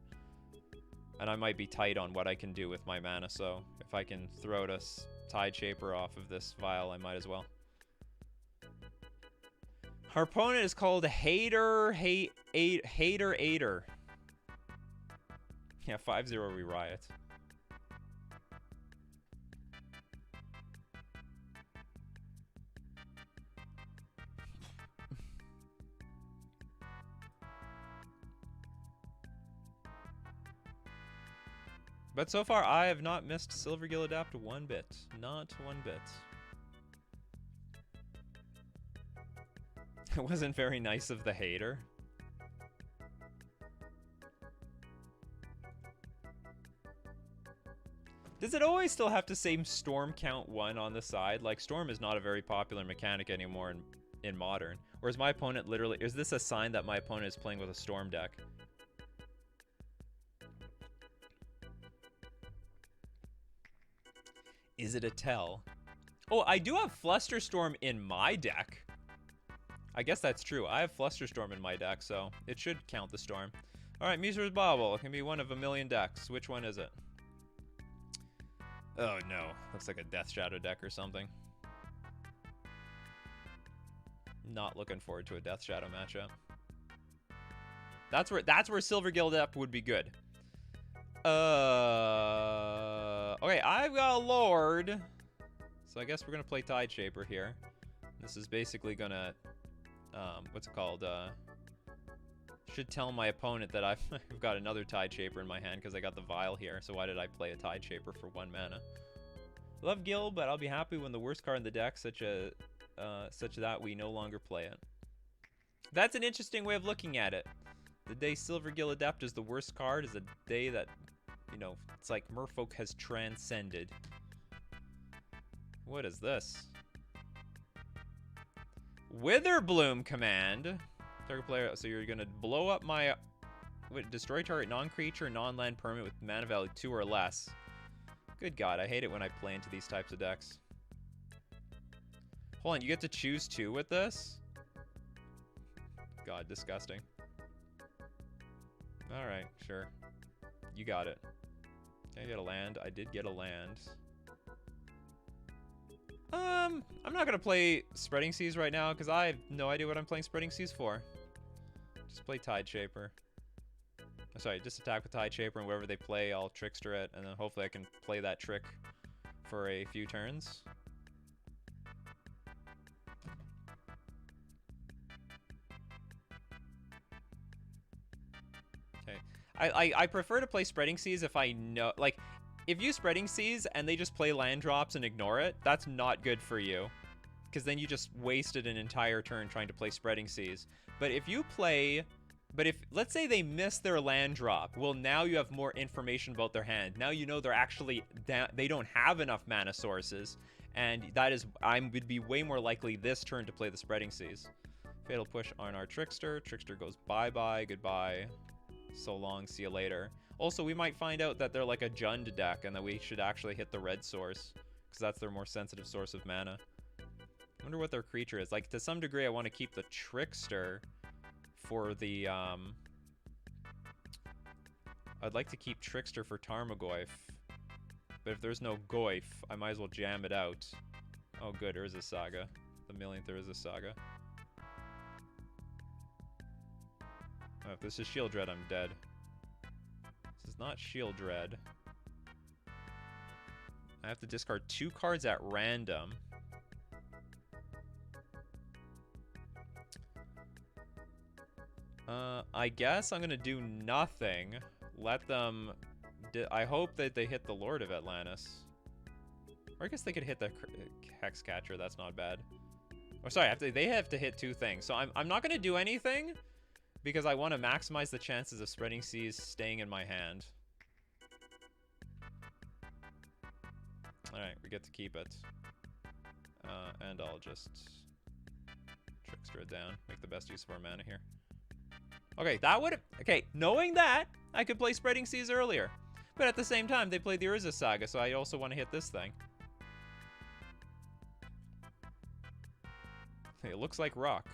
And I might be tight on what I can do with my mana, so if I can throw a Tide Shaper off of this vial, I might as well. Our opponent is called Hater Aider. Yeah, 5-0 we riot. But so far, I have not missed Silvergill Adept one bit. Not one bit. It wasn't very nice of the hater. Does it always still have to say Storm count 1 on the side? Like, Storm is not a very popular mechanic anymore in Modern. Or is my opponent literally... Is this a sign that my opponent is playing with a Storm deck? Is it a tell? Oh, I do have Flusterstorm in my deck. I guess that's true. I have Flusterstorm in my deck, so it should count the Storm. Alright, Miser's Bauble. It can be one of a million decks. Which one is it? Oh no. Looks like a Death Shadow deck or something. Not looking forward to a Death Shadow matchup. That's where Silvergill Adept would be good. Okay, I've got a Lord. So I guess we're gonna play Tide Shaper here. This is basically gonna, what's it called? Should tell my opponent that I've got another Tide Shaper in my hand because I got the Vial here. So why did I play a Tide Shaper for 1 mana? Love Gil, but I'll be happy when the worst card in the deck, such that we no longer play it. That's an interesting way of looking at it. The day Silvergill Adept is the worst card is a day that, you know, it's like Merfolk has transcended. What is this? Witherbloom command. Target player, so you're gonna blow up my... Wait, destroy target non-creature, non-land permanent with mana value 2 or less. Good God, I hate it when I play into these types of decks. Hold on, you get to choose 2 with this? God, disgusting. Alright, sure. You got it. Can I get a land? I did get a land. I'm not gonna play Spreading Seas right now because I have no idea what I'm playing Spreading Seas for. Just play Tide Shaper. Oh, sorry, just attack with Tide Shaper, and wherever they play, I'll Trickster it, and then hopefully I can play that trick for a few turns. Okay. I prefer to play Spreading Seas if I know, like, if you Spreading Seas and they just play land drops and ignore it, that's not good for you. Because then you just wasted an entire turn trying to play Spreading Seas. But if you play... But if, let's say they miss their land drop, well, now you have more information about their hand. Now you know they're actually... They don't have enough mana sources. And that is... I would be way more likely this turn to play the Spreading Seas. Fatal Push on our Trickster. Trickster goes bye-bye, goodbye. So long, see you later. Also, we might find out that they're like a Jund deck and that we should actually hit the red source because that's their more sensitive source of mana. I wonder what their creature is. Like, to some degree, I want to keep the Trickster for the, I'd like to keep Trickster for Tarmogoyf. But if there's no Goyf, I might as well jam it out. Oh, good, Urza Saga. The millionth Urza Saga. Oh, if this is Shield Dread, I'm dead. This is not Shield Dread. I have to discard 2 cards at random. I guess I'm gonna do nothing. Let them... I hope that they hit the Lord of Atlantis. Or I guess they could hit the Hexcatcher. That's not bad. Oh, sorry. They have to hit 2 things. So I'm not gonna do anything because I want to maximize the chances of Spreading Seas staying in my hand. Alright, we get to keep it. And I'll just Trickster it down. Make the best use of our mana here. Okay, that would... Okay, knowing that, I could play Spreading Seas earlier. But at the same time, they played the Urza Saga, so I also want to hit this thing. Hey, it looks like rock.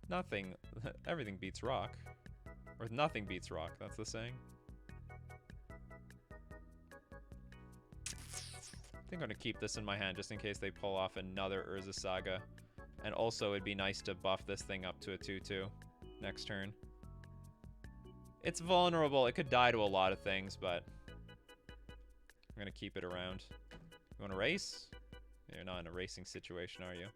Nothing... Everything beats rock. Or nothing beats rock, that's the saying. I think I'm gonna keep this in my hand just in case they pull off another Urza Saga. And also, it'd be nice to buff this thing up to a 2/2 next turn. It's vulnerable. It could die to a lot of things, but I'm gonna keep it around. You wanna race? You're not in a racing situation, are you?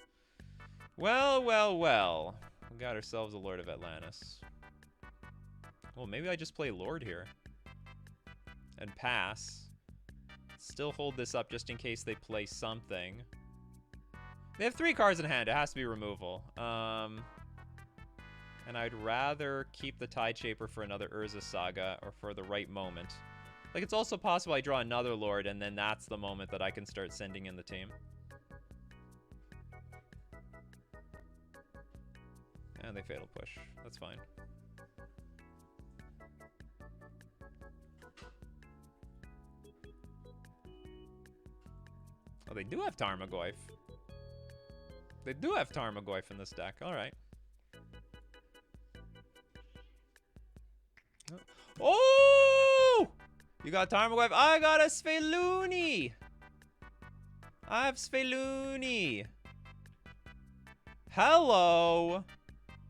Well, well, well. We got ourselves a Lord of Atlantis. Well, maybe I just play Lord here. And pass. Still hold this up just in case they play something. They have 3 cards in hand. It has to be removal. And I'd rather keep the Tideshaper for another Urza Saga or for the right moment. Like, it's also possible I draw another Lord and then that's the moment that I can start sending in the team. And they Fatal Push. That's fine. Oh, they do have Tarmogoyf. They do have Tarmogoyf in this deck. Alright. Oh! You got Tarmogoyf. I got a Sveluni! I have Sveluni. Hello!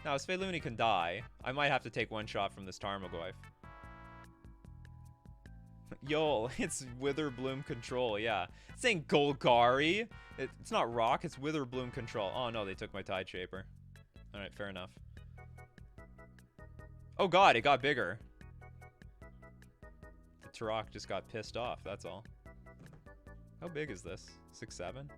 Now, Sveluni can die. I might have to take 1 shot from this Tarmogoyf. Yo, it's Witherbloom control, yeah. It's saying Golgari. It's not rock, it's Witherbloom control. Oh no, they took my Tideshaper. Alright, fair enough. Oh god, it got bigger. The Turok just got pissed off, that's all. How big is this? 6'7"?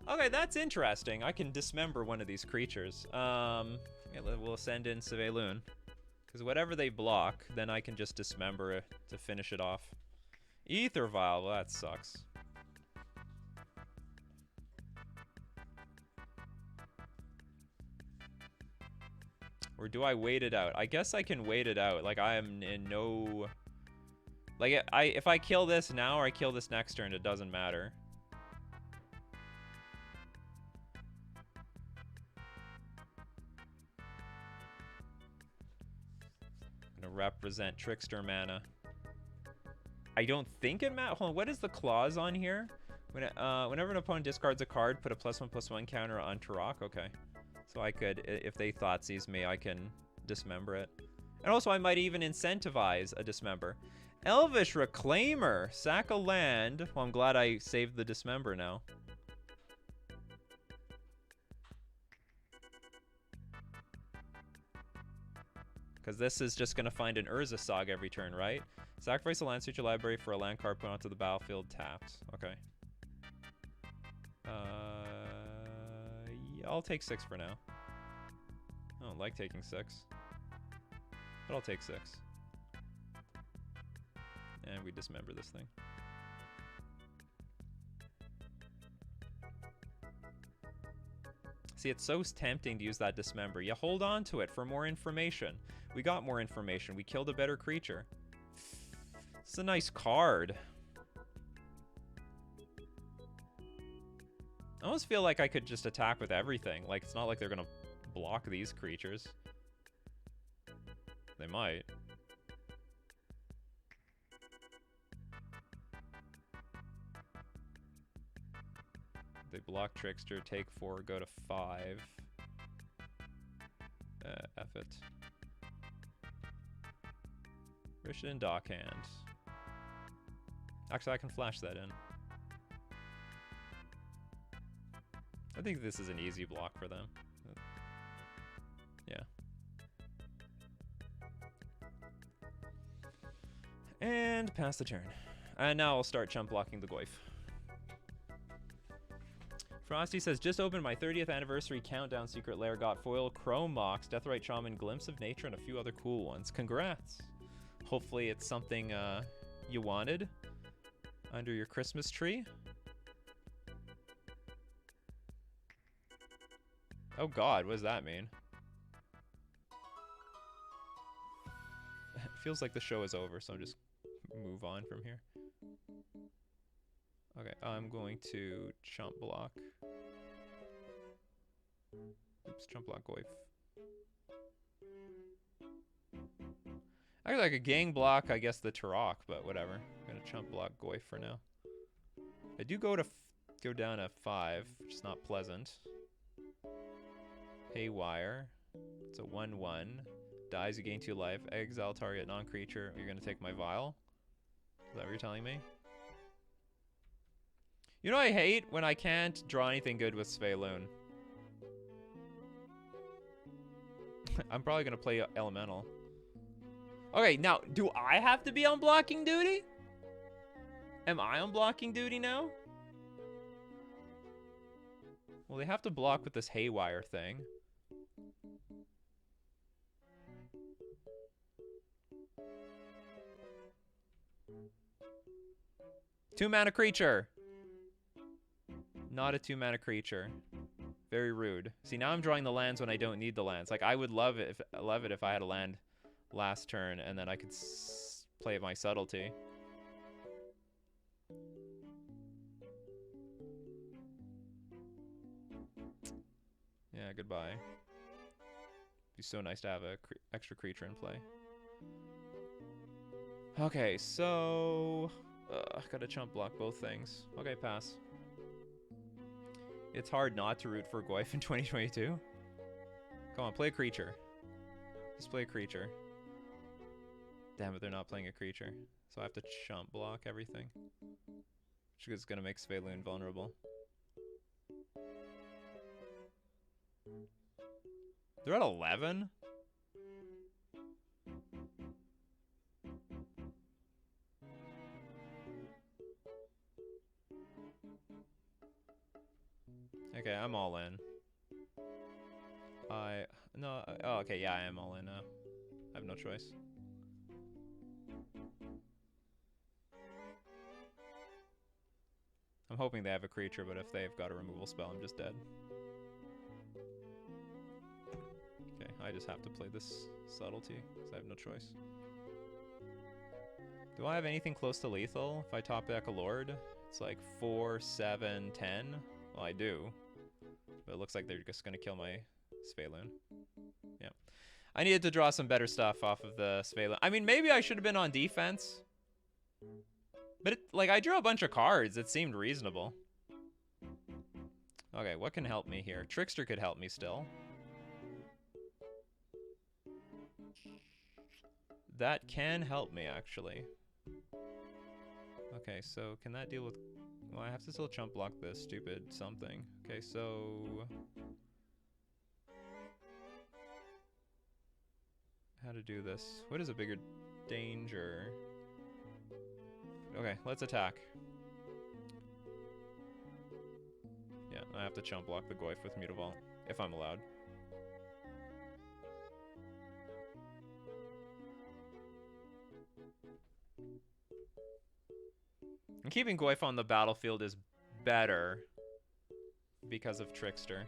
Okay, that's interesting. I can dismember one of these creatures. Yeah, we'll send in Svelun. Because whatever they block, then I can just dismember it to finish it off. Ether Vial, well, that sucks. Or do I wait it out? I guess I can wait it out. Like, I am in no... Like, if I kill this now or I kill this next turn, it doesn't matter. Represent Trickster mana. I don't think it matters. Hold on, what is the clause on here? Whenever an opponent discards a card, put a +1/+1 counter on Turok. Okay. So I could, if they Thoughtseize me, I can dismember it. And also I might even incentivize a dismember. Elvish Reclaimer! Sack a land. Well, I'm glad I saved the dismember now. Because this is just going to find an Urza Saga every turn, right? Sacrifice a land, search your library for a land card, put onto the battlefield, tapped. Okay. Yeah, I'll take 6 for now. I don't like taking 6. But I'll take 6. And we dismember this thing. See, it's so tempting to use that dismember. You hold on to it for more information. We got more information. We killed a better creature. It's a nice card. I almost feel like I could just attack with everything. Like, it's not like they're gonna block these creatures. They might. They block Trickster, take 4, go to 5. F it. Rishon Dockhand. Actually, I can flash that in. I think this is an easy block for them. Yeah. And pass the turn. And now I'll start chump blocking the Goyf. Frosty says, just opened my 30th anniversary countdown secret lair, got foil, Chrome Mox, Deathrite Shaman, Glimpse of Nature, and a few other cool ones. Congrats. Hopefully it's something you wanted under your Christmas tree. Oh god, what does that mean? It feels like the show is over, so I'm just move on from here. Okay, I'm going to chump block. Oops, chump block Goyf. Actually, I could gang block, I guess, the Turok, but whatever. I'm gonna chump block Goyf for now. I do go down to 5, which is not pleasant. Haywire. It's a 1/1. Dies, you gain 2 life. Exile target non-creature. You're gonna take my Vial? Is that what you're telling me? You know I hate when I can't draw anything good with Sveloon. I'm probably gonna play Elemental. Okay, now, do I have to be on blocking duty? Am I on blocking duty now? Well, they have to block with this Haywire thing. Two-mana creature. Not a 2-mana creature. Very rude. See, now I'm drawing the lands when I don't need the lands. Like, I would love it if I had a land last turn and then I could play my subtlety. Yeah, goodbye. It'd be so nice to have a extra creature in play. Okay, so gotta chump block both things. Okay, pass. It's hard not to root for Goyf in 2022. Come on, play a creature. Just play a creature. Damn it, they're not playing a creature. So I have to chump block everything. Which is gonna make Sveloon vulnerable. They're at 11? Okay, I'm all in. Oh, okay, yeah, I am all in now. I have no choice. I'm hoping they have a creature, but if they've got a removal spell, I'm just dead. Okay, I just have to play this subtlety, because I have no choice. Do I have anything close to lethal? If I top deck a Lord, it's like 4, 7, 10. Well, I do. But it looks like they're just going to kill my Sveloon. Yeah. I needed to draw some better stuff off of the Sveloon. I mean, maybe I should have been on defense. But, like, I drew a bunch of cards. It seemed reasonable. Okay, what can help me here? Trickster could help me still. That can help me, actually. Okay, so can that deal with... Well, I have to still chump block this stupid something. Okay, so... How to do this? What is a bigger danger? Okay, let's attack. Yeah, I have to chump block the Goyf with Mutavault, if I'm allowed. And keeping Goyf on the battlefield is better because of Trickster.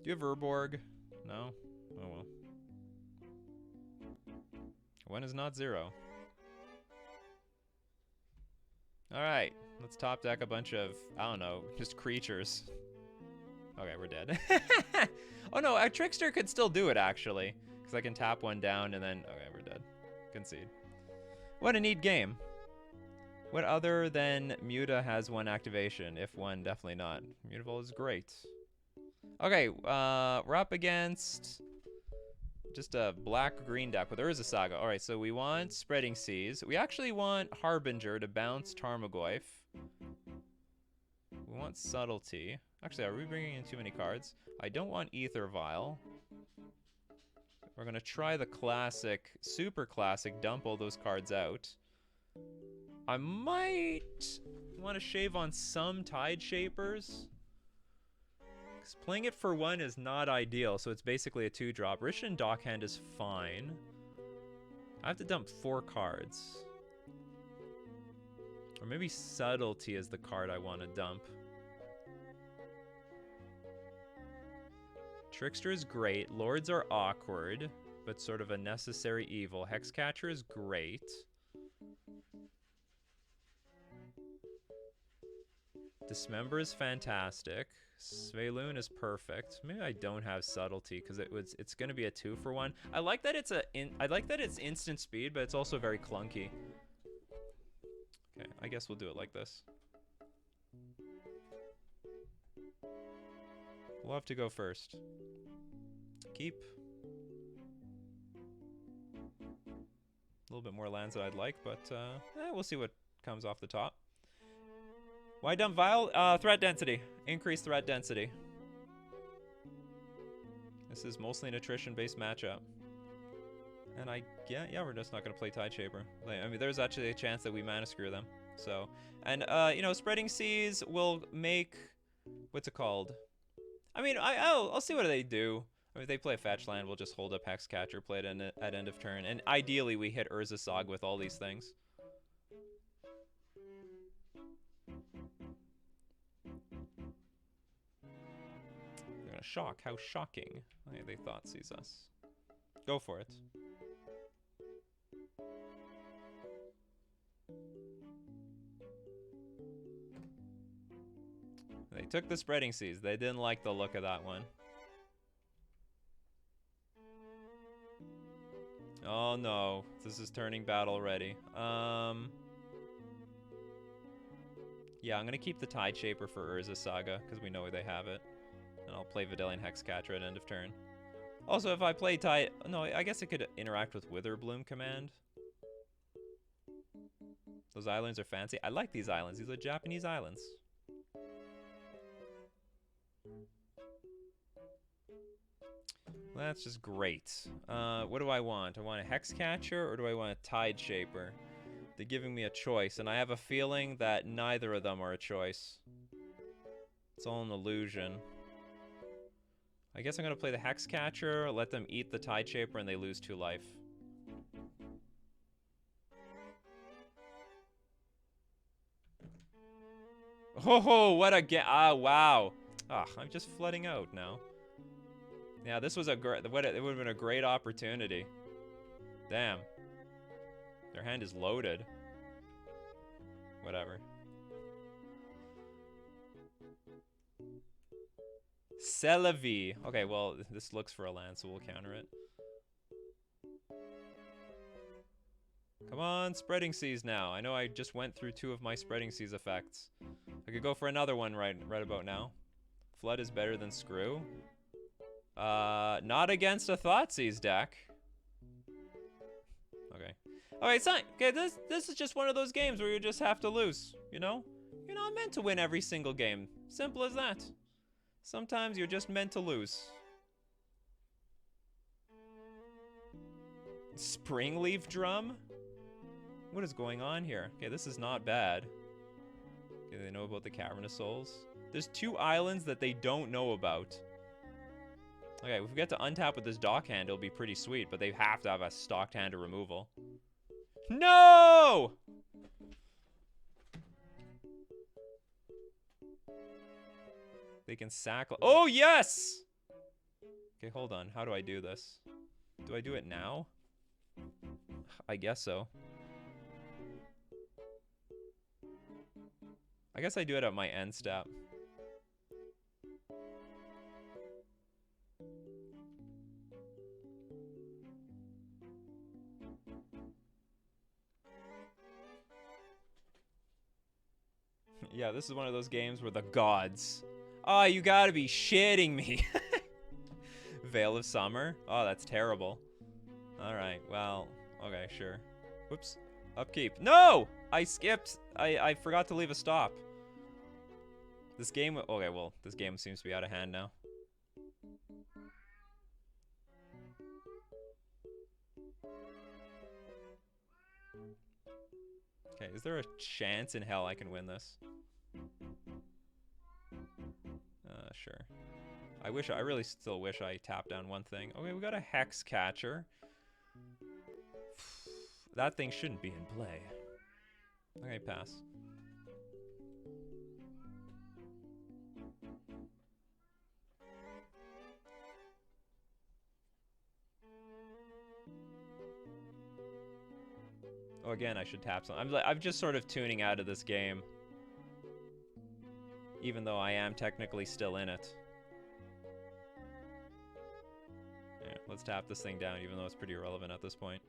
Do you have Urborg? No? Oh well. 1 is not 0. Alright, let's top deck a bunch of, I don't know, just creatures. Okay, we're dead. Oh no, a Trickster could still do it, actually. Because Because I can tap one down and then... Okay, we're dead. Concede. What a neat game. What other than Muta has one activation? If one, definitely not. Mutavault is great. Okay, we're up against just a black-green deck with Urza Saga. All right, so we want Spreading Seas. We actually want Harbinger to bounce Tarmogoyf. We want Subtlety. Actually, are we bringing in too many cards? I don't want Ether Vial. We're going to try the classic, super classic, dump all those cards out. I might want to shave on some Tide Shapers. Because playing it for one is not ideal, so it's basically a 2-drop. Rishan Dockhand is fine. I have to dump 4 cards. Or maybe Subtlety is the card I want to dump. Trickster is great. Lords are awkward, but sort of a necessary evil. Hexcatcher is great. Dismember is fantastic. Sveilun is perfect. Maybe I don't have Subtlety because it's going to be a 2-for-1. I like that it's instant speed, but it's also very clunky. Okay, I guess we'll do it like this. We'll have to go first. Keep. A little bit more lands than I'd like, but we'll see what comes off the top. Why dump Vial? Threat density. Increase threat density. This is mostly an attrition-based matchup. And yeah, we're just not going to play Tide Shaper. I mean, there's actually a chance that we mana screw them. So, and, you know, Spreading Seas will make... What's it called? I mean, I'll see what they do. I mean, if they play a fetch land, we'll just hold up Hexcatcher, play it at end of turn. And ideally, we hit Urza Saga with all these things. They're gonna shock. How shocking. Okay, they thought sees us. Go for it. They took the Spreading Seas. They didn't like the look of that one. Oh no, this is turning bad already. Yeah, I'm gonna keep the Tide Shaper for Urza Saga, because we know they have it. And I'll play Vidalian Hexcatcher at end of turn. Also, if I play Tide... No, I guess it could interact with Witherbloom command. Those islands are fancy. I like these islands. These are Japanese islands. That's just great. What do I want? I want a Hexcatcher or do I want a Tide Shaper? They're giving me a choice, and I have a feeling that neither of them are a choice. It's all an illusion. I guess I'm going to play the Hexcatcher, let them eat the Tide Shaper, and they lose 2 life. Oh, what a ah, wow. Ah, I'm just flooding out now. Yeah, this was a great, it would have been a great opportunity. Damn. Their hand is loaded. Whatever. Celevi. Okay, well, this looks for a land, so we'll counter it. Come on, Spreading Seas now. I know I just went through 2 of my Spreading Seas effects. I could go for another one right about now. Flood is better than Screw. Not against a Thoughtseize deck. Okay. Okay, it's not, okay, this is just one of those games where you just have to lose, you know? You're not meant to win every single game. Simple as that. Sometimes you're just meant to lose. Springleaf Drum? What is going on here? Okay, this is not bad. Okay, they know about the Cavern of Souls. There's 2 islands that they don't know about. Okay, if we get to untap with this Dockhand, it'll be pretty sweet, but they have to have a stocked hand or removal. No! They can sack... Oh, yes! Okay, hold on. How do I do this? Do I do it now? I guess so. I guess I do it at my end step. Yeah, this is one of those games where the gods... Oh, you gotta be shitting me. Veil of Summer? Oh, that's terrible. Alright, well, okay, sure. Whoops. Upkeep. No! I skipped. I forgot to leave a stop. This game... Okay, well, this game seems to be out of hand now. Okay, is there a chance in hell I can win this? Sure. I really still wish I tapped down one thing. Okay, we got a Hex Catcher. That thing shouldn't be in play. Okay, pass. Oh, again, I should tap something. I'm just sort of tuning out of this game. Even though I am technically still in it. Yeah, let's tap this thing down, even though it's pretty irrelevant at this point.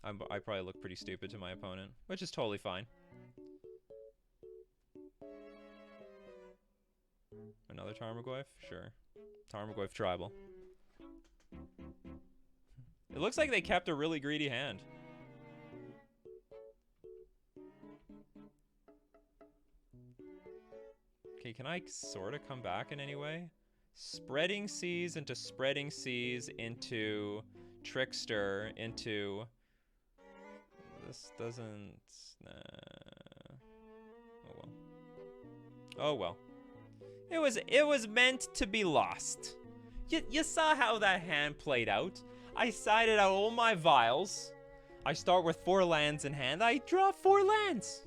I probably look pretty stupid to my opponent, which is totally fine. Another Tarmogoyf? Sure. Tarmogoyf Tribal. It looks like they kept a really greedy hand. Okay, can I sort of come back in any way? Spreading Seas into Spreading Seas into Trickster into... This doesn't... Oh well. Oh well. It was meant to be lost. You saw how that hand played out. I sided out all my vials. I start with 4 lands in hand. I draw 4 lands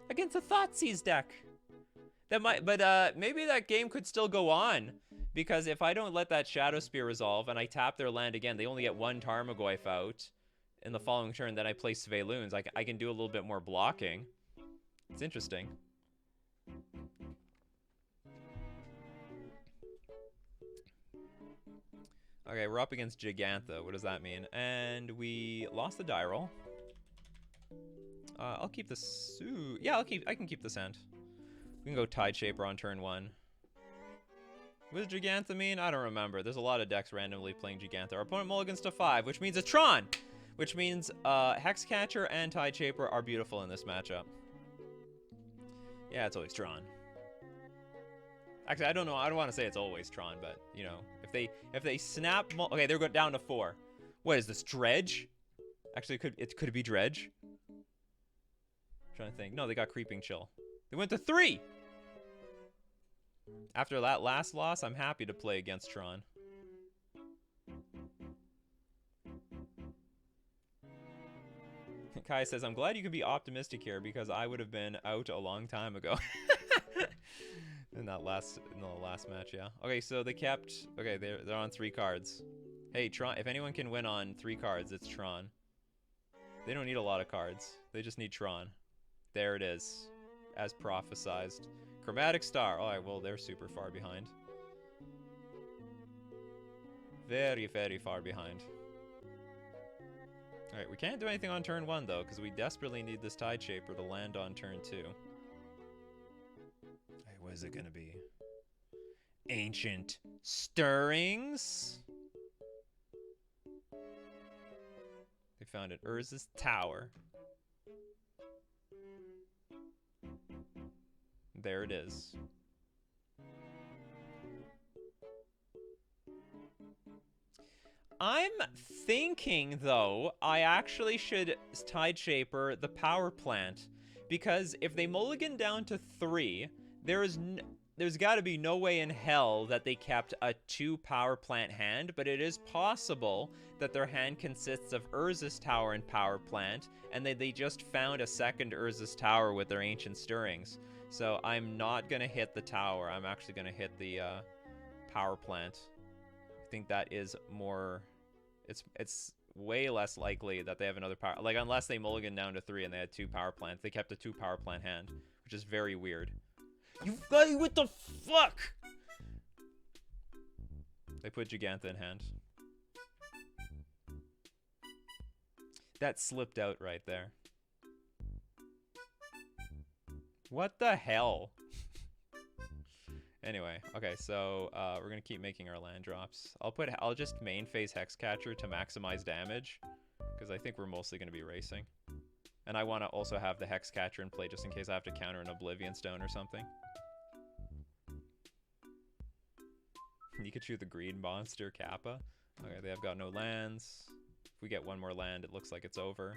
against a Thoughtseize deck. That might, but maybe that game could still go on, because if I don't let that Shadow Spear resolve and I tap their land again, they only get 1 Tarmogoyf out in the following turn. Then I play Sveloons. I can do a little bit more blocking. It's interesting. Okay, we're up against Gigantha. What does that mean? And we lost the die roll. I'll keep this. Ooh, yeah, I can keep this hand. We can go Tide Shaper on turn 1. What does Gigantha mean? I don't remember. There's a lot of decks randomly playing Gigantha. Our opponent mulligans to 5, which means a Tron! Which means Hexcatcher and Tide Shaper are beautiful in this matchup. Yeah, it's always Tron. Actually, I don't know. I don't want to say it's always Tron, but, you know, if they snap... Okay, they're going down to 4. What is this, Dredge? Actually, it could be Dredge. I'm trying to think. No, they got Creeping Chill. They went to 3! After that last loss, I'm happy to play against Tron. Kai says, I'm glad you can be optimistic here because I would have been out a long time ago. in the last match, yeah. Okay, so they kept... Okay, they're on 3 cards. Hey, Tron, if anyone can win on 3 cards, it's Tron. They don't need a lot of cards. They just need Tron. There it is. As prophesized. Chromatic Star. Alright, well, they're super far behind. Very, very far behind. Alright, we can't do anything on turn 1, though, because we desperately need this Tide Shaper to land on turn 2. Alright, what is it gonna be? Ancient Stirrings? They found it. Urza's Tower. There it is. I'm thinking, though, I actually should Tide Shaper the Power Plant, because if they mulligan down to 3, there's got to be no way in hell that they kept a 2 Power Plant hand, but it is possible that their hand consists of Urza's Tower and Power Plant, and they just found a second Urza's Tower with their Ancient Stirrings. So I'm not going to hit the tower. I'm actually going to hit the Power Plant. I think that is more... It's way less likely that they have another power... Like, unless they mulligan down to 3 and they had 2 Power Plants. They kept a 2 Power Plant hand, which is very weird. You guys, what the fuck? They put Gigantha in hand. That slipped out right there. What the hell? Anyway, okay, so we're gonna keep making our land drops. I'll just main phase Hexcatcher to maximize damage, because I think we're mostly gonna be racing. And I want to also have the Hexcatcher in play just in case I have to counter an Oblivion Stone or something. Nikachu the green monster, Kappa. Okay, they have got no lands. If we get one more land, it looks like it's over.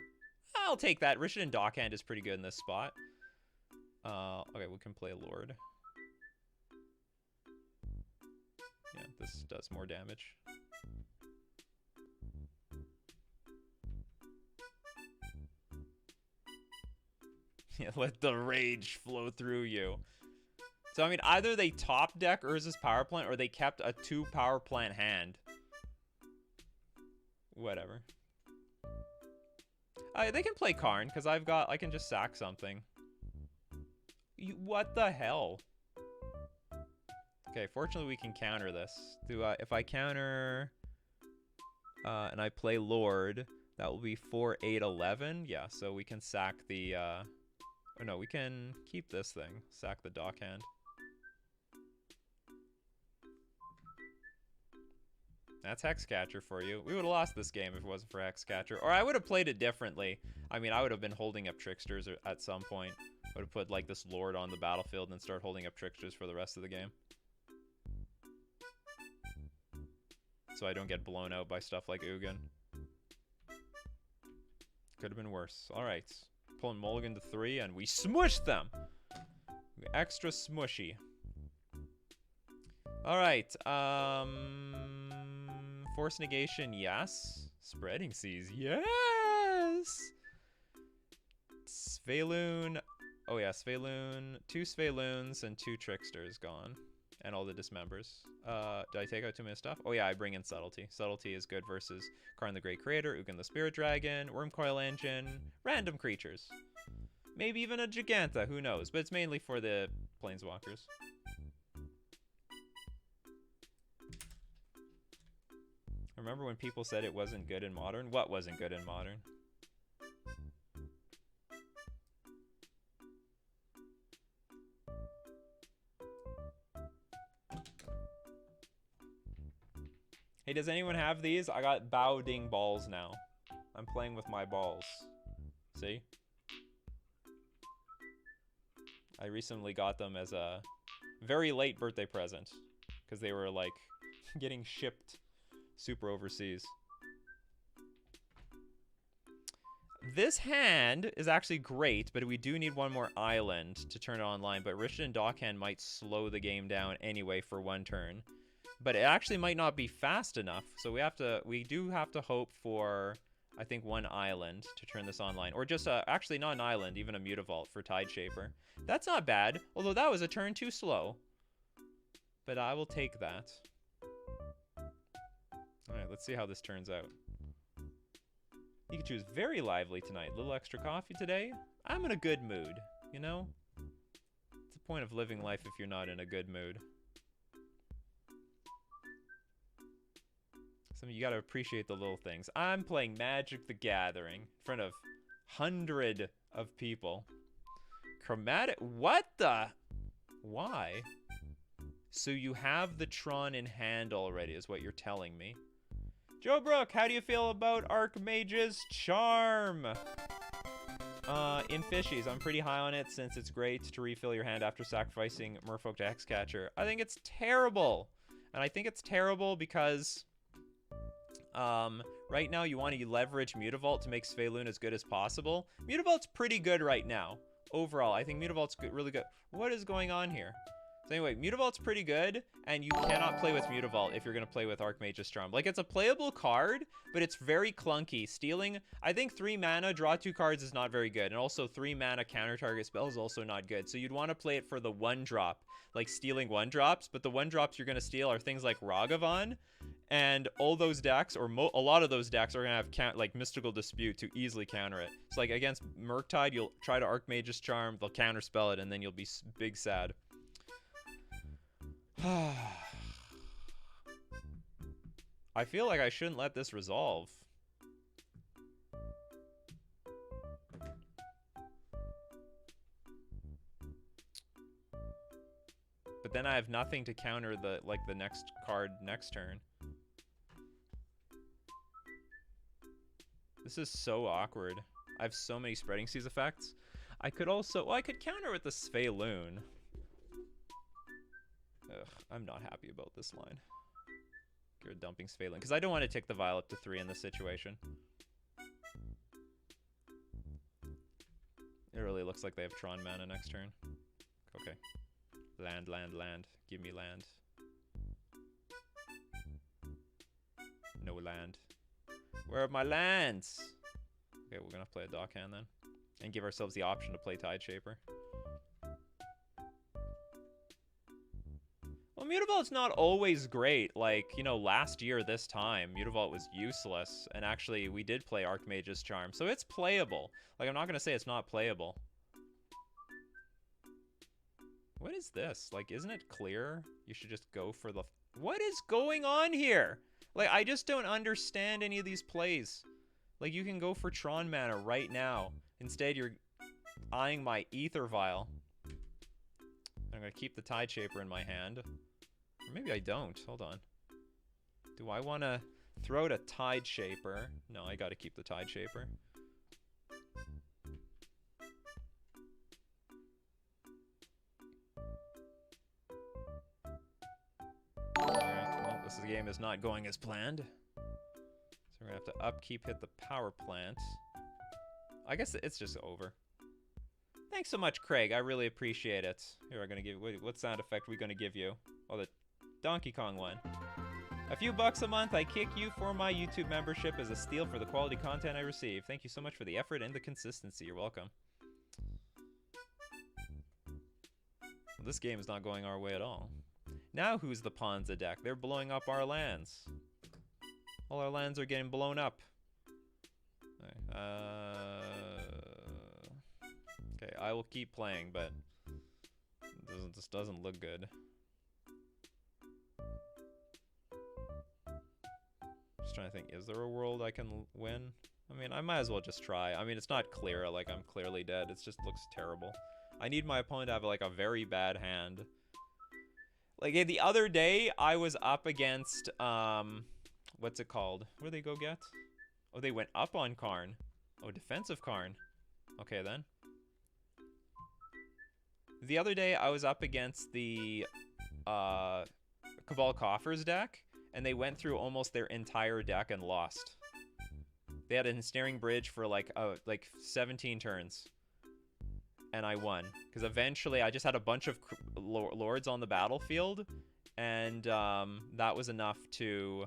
I'll take that. Rishadan Dockhand is pretty good in this spot. Okay, we can play Lord. Yeah, this does more damage. Yeah, let the rage flow through you. So, I mean, either they top deck Urza's Power Plant or they kept a 2 Power Plant hand. Whatever. They can play Karn, because I can just sack something. What the hell? Okay, fortunately we can counter this. If I counter and I play Lord, that will be 4, 8, 11. Yeah, so we can sack the... oh no, we can keep this thing. Sack the Dockhand. That's Hexcatcher for you. We would have lost this game if it wasn't for Hexcatcher. Or I would have played it differently. I mean, I would have been holding up Tricksters at some point. I would have put, like, this Lord on the battlefield and then start holding up Tricksters for the rest of the game. So I don't get blown out by stuff like Ugin. Could have been worse. Alright. Pulling Mulligan to 3, and we smush them! Extra smushy. Alright, Force Negation, yes. Spreading Seas, yes! Sveiloon. Oh yeah, Sveiloon. 2 Sveiloons and 2 Tricksters gone. And all the Dismembers. Did I take out too many stuff? Oh yeah, I bring in Subtlety. Subtlety is good versus Karn the Great Creator, Ugin the Spirit Dragon, Wormcoil Engine, random creatures. Maybe even a Giganta, who knows? But it's mainly for the Planeswalkers. Remember when people said it wasn't good in Modern? What wasn't good in Modern? Hey, does anyone have these? I got Bao Ding balls now. I'm playing with my balls. See? I recently got them as a very late birthday present. Because they were, like, getting shipped super overseas. This hand is actually great, but we do need one more island to turn it online. But Rishadan Dockhand might slow the game down anyway for one turn. But it actually might not be fast enough. So we do have to hope for, I think, one island to turn this online. Or just, actually not an island, even a Mutavault for Tideshaper. That's not bad, although that was a turn too slow. But I will take that. Alright, let's see how this turns out. Nikachu is very lively tonight. Little extra coffee today. I'm in a good mood, you know? It's the point of living life if you're not in a good mood. You gotta appreciate the little things. I'm playing Magic the Gathering in front of 100 of people. Chromatic, what the? Why? So you have the Tron in hand already is what you're telling me. Joe Brook, how do you feel about Archmage's Charm? In Fishies, I'm pretty high on it since it's great to refill your hand after sacrificing Merfolk to Hexcatcher. I think it's terrible. And I think it's terrible because... right now you want to leverage Mutavault to make Sveiloon as good as possible. Mutavault's pretty good right now. Overall, I think Mutavault's really good. What is going on here? So anyway, Mutavault's pretty good, and you cannot play with Mutavault if you're going to play with Archmage's Charm. Like, it's a playable card, but it's very clunky. Stealing, I think 3 mana, draw 2 cards is not very good, and also 3 mana counter target spell is also not good. So you'd want to play it for the 1-drop, like stealing 1-drops, but the 1-drops you're going to steal are things like Ragavan, and all those decks, or a lot of those decks, are going to have like Mystical Dispute to easily counter it. So like against Murktide, you'll try to Archmage's Charm, they'll counterspell it, and then you'll be big sad. I feel like I shouldn't let this resolve. then I have nothing to counter the next card next turn. This is so awkward. I have so many Spreading Seas effects. I could also, well, I could counter with the Sveloon. Ugh, I'm not happy about this line. You're dumping Sveloon, because I don't want to take the Vial up to 3 in this situation. It really looks like they have Tron mana next turn. Okay. Land, land, land. Give me land. No land. Where are my lands? Okay, we're gonna play a dock hand then. And give ourselves the option to play Tide Shaper. Well, Mutavault's not always great. Like, you know, last year this time, Mutavault was useless. And actually, we did play Archmage's Charm. So it's playable. Like, I'm not gonna say it's not playable. What is this? Like, isn't it clear? You should just go for the... What is going on here? Like, I just don't understand any of these plays. Like, you can go for Tron mana right now. Instead, you're eyeing my Ether Vial. I'm going to keep the Tide Shaper in my hand. Or maybe I don't. Hold on. Do I want to throw out a Tide Shaper? No, I got to keep the Tide Shaper. Alright, well, this game is not going as planned. So we're going to have to upkeep, hit the power plant. I guess it's just over. Thanks so much, Craig. I really appreciate it. Here, I'm going to give... What sound effect are we going to give you? Oh, the Donkey Kong one. A few bucks a month, I kick you for my YouTube membership as a steal for the quality content I receive. Thank you so much for the effort and the consistency. You're welcome. Well, this game is not going our way at all. Now who's the Ponza deck? They're blowing up our lands. All our lands are getting blown up. Okay, I will keep playing, but this doesn't look good. Just trying to think, is there a world I can win? I mean, I might as well just try. I mean, it's not clear, like I'm clearly dead. It just looks terrible. I need my opponent to have like a very bad hand. Like the other day, I was up against, what's it called? Where did they go get? Oh, they went up on Karn. Oh, defensive Karn. Okay, then. The other day, I was up against the Cabal Coffers deck, and they went through almost their entire deck and lost. They had an Ensnaring Bridge for like 17 turns. And I won. Because eventually, I just had a bunch of lords on the battlefield, and that was enough to...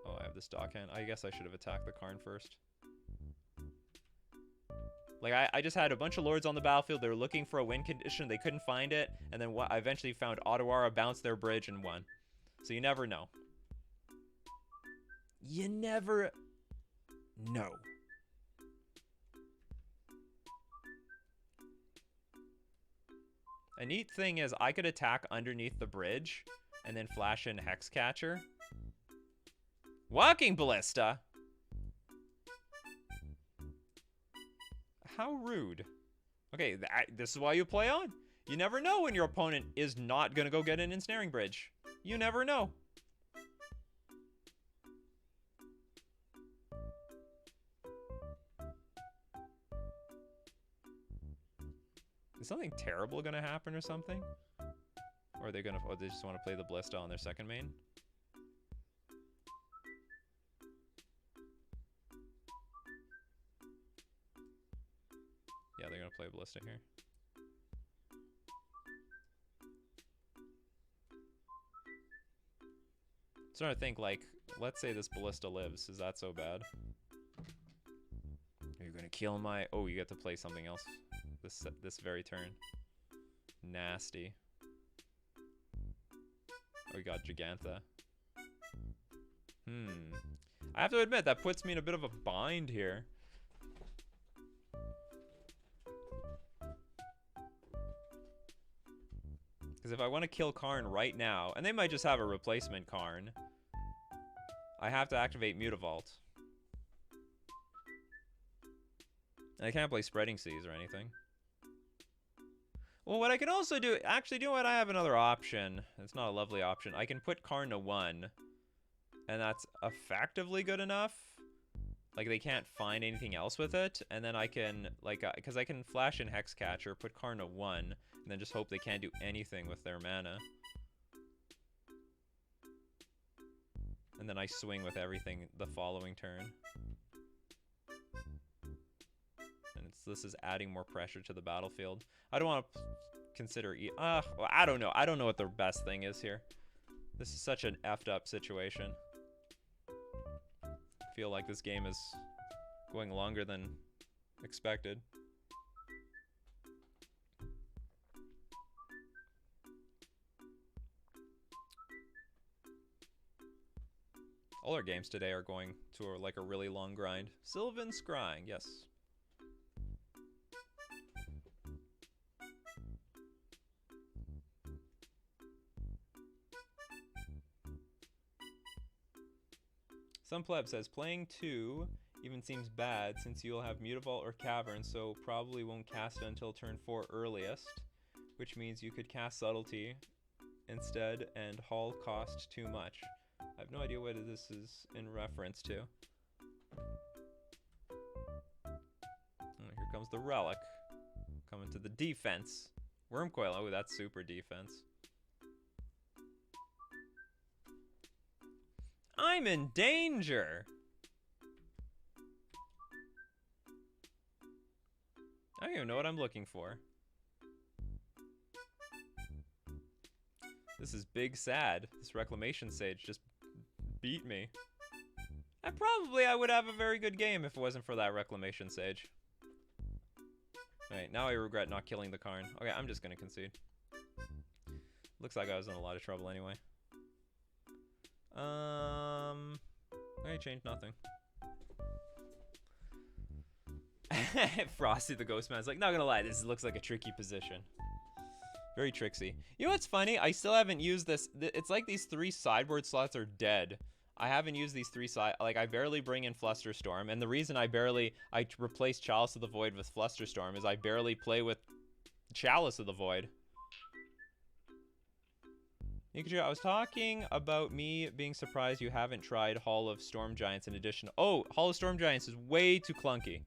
Oh, I have this dock hand. I guess I should have attacked the Karn first. Like, I just had a bunch of lords on the battlefield. They were looking for a win condition. They couldn't find it. And then I eventually found Ottawara, bounced their bridge, and won. So you never know. You never know. A neat thing is I could attack underneath the bridge and then flash in Hexcatcher. Walking Ballista! How rude. Okay, this is why you play on. You never know when your opponent is not going to go get an Ensnaring Bridge. You never know. Is something terrible going to happen or something? Or are they going to... Oh, they just want to play the Ballista on their second main? Yeah, they're going to play Ballista here. I'm starting to think, like, let's say this Ballista lives. Is that so bad? Are you going to kill my... Oh, you get to play something else this very turn. Nasty. Oh, we got Gigantha. I have to admit, that puts me in a bit of a bind here. Because if I want to kill Karn right now, and they might just have a replacement Karn, I have to activate Mutavault. And I can't play Spreading Seas or anything. Well, what I can also do, actually, do you know what? I have another option. It's not a lovely option. I can put Karn to 1, and that's effectively good enough. Like, they can't find anything else with it, and then I can, like, because I can flash in Hexcatcher, put Karn to 1, and then just hope they can't do anything with their mana. And then I swing with everything the following turn. And this is adding more pressure to the battlefield. I don't want to consider... well, I don't know. I don't know what the best thing is here. This is such an effed up situation. I feel like this game is going longer than expected. All our games today are going to like a really long grind. Sylvan Scrying, yes. Some pleb says, playing 2 even seems bad since you'll have Mutavault or Cavern, so probably won't cast it until turn 4 earliest, which means you could cast Subtlety instead and haul cost too much. I have no idea what this is in reference to. Oh, here comes the Relic. Coming to the defense. Wormcoil, oh, that's super defense. I'm in danger! I don't even know what I'm looking for. This is big sad. This Reclamation Sage just beat me. And probably I would have a very good game if it wasn't for that Reclamation Sage. Alright, now I regret not killing the Karn. Okay, I'm just gonna concede. Looks like I was in a lot of trouble anyway. I changed nothing. Frosty the Ghost Man's like, not gonna lie, this looks like a tricky position. Very tricksy. You know what's funny? I still haven't used this. It's like these 3 sideboard slots are dead. I haven't used these 3 like I barely bring in Flusterstorm, and the reason I replace Chalice of the Void with Flusterstorm is I barely play with Chalice of the Void. Nikachu, I was talking about me being surprised you haven't tried Hall of Storm Giants in addition. Oh, Hall of Storm Giants is way too clunky.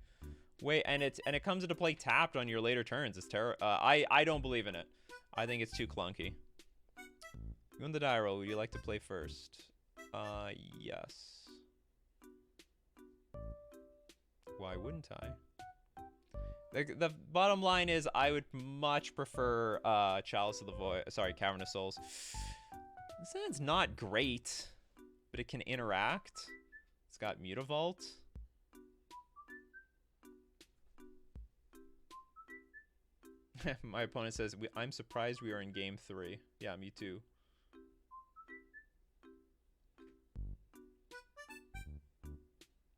And it comes into play tapped on your later turns. It's terrible. I don't believe in it. I think it's too clunky. You win the die roll. Would you like to play first? Yes. Why wouldn't I? The bottom line is I would much prefer Chalice of the Void. Sorry, Cavern of Souls. This hand's not great, but it can interact. It's got Mutavault. My opponent says, I'm surprised we are in game 3. Yeah, me too.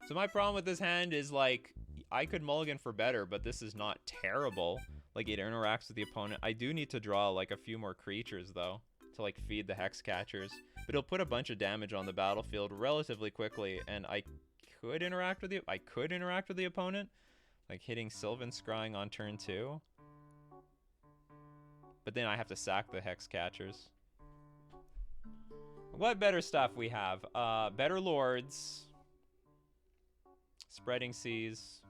So my problem with this hand is, like, I could mulligan for better, but this is not terrible. Like, it interacts with the opponent. I do need to draw, like, a few more creatures, though, to, like, feed the Hex Catchers. But it'll put a bunch of damage on the battlefield relatively quickly, and I could interact with the opponent. Like, hitting Sylvan Scrying on turn 2. But then I have to sack the Hex Catchers. What better stuff we have? Better Lords. Spreading Seas.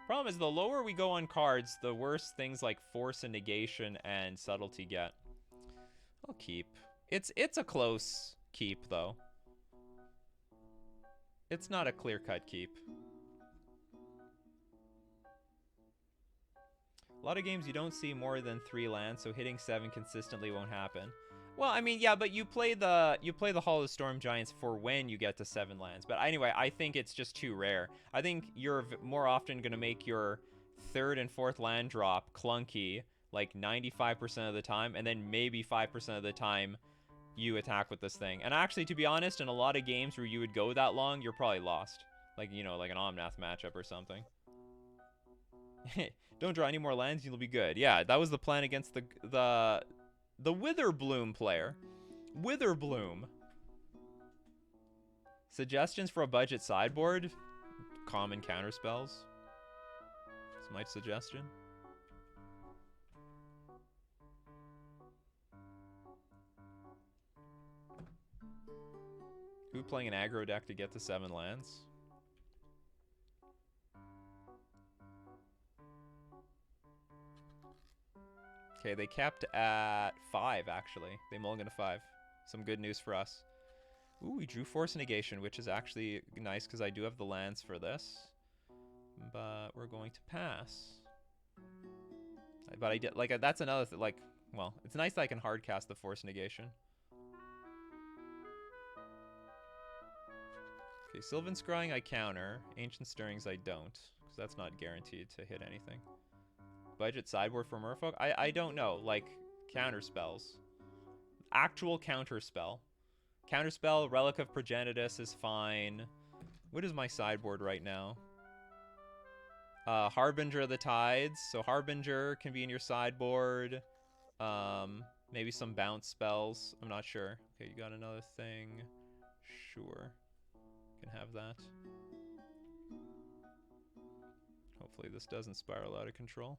Problem is, the lower we go on cards, the worse things like Force and Negation and Subtlety get. I'll keep. It's a close keep, though. It's not a clear-cut keep. A lot of games you don't see more than 3 lands, so hitting 7 consistently won't happen. Well, I mean, yeah, but you play the Hall of Storm Giants for when you get to 7 lands. But anyway, I think it's just too rare. I think you're more often going to make your 3rd and 4th land drop clunky, like 95% of the time, and then maybe 5% of the time you attack with this thing. And actually, to be honest, in a lot of games where you would go that long, you're probably lost. Like, you know, like an Omnath matchup or something. Don't draw any more lands, you'll be good. Yeah, that was the plan against the Witherbloom player. Witherbloom. Suggestions for a budget sideboard? Common counterspells. My suggestion. Who playing an aggro deck to get to 7 lands? Okay, they capped at 5, actually. They mulliganed to 5. Some good news for us. Ooh, we drew Force Negation, which is actually nice because I do have the lands for this. But we're going to pass. But I did, like, that's another thing, like, well, it's nice that I can hard cast the Force Negation. Okay, Sylvan Scrying I counter. Ancient Stirrings I don't, because that's not guaranteed to hit anything. Budget sideboard for Merfolk? I don't know, like, counter spells. Actual counter spell. Counterspell, Relic of Progenitus is fine. What is my sideboard right now? Harbinger of the Tides. So Harbinger can be in your sideboard. Maybe some bounce spells. I'm not sure. Okay, you got another thing. Sure. Can have that. Hopefully this doesn't spiral out of control.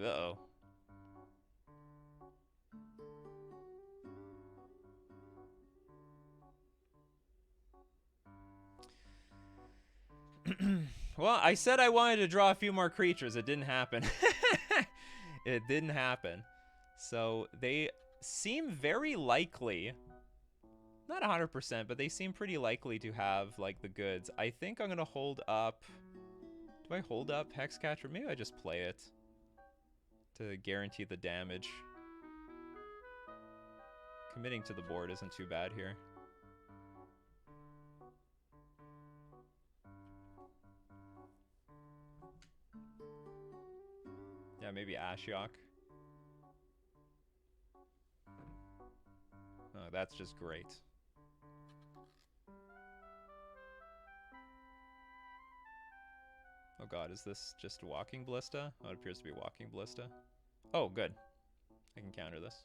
Uh-oh. Well, I said I wanted to draw a few more creatures. It didn't happen. It didn't happen. So they seem very likely, not 100%, but they seem pretty likely to have, like, the goods. I think I'm going to hold up. Do I hold up Hexcatcher? Maybe I just play it to guarantee the damage. Committing to the board isn't too bad here. Yeah, maybe Ashiok. Oh, that's just great. Oh god, is this just Walking Ballista? Oh, it appears to be Walking Ballista. Oh, good. I can counter this.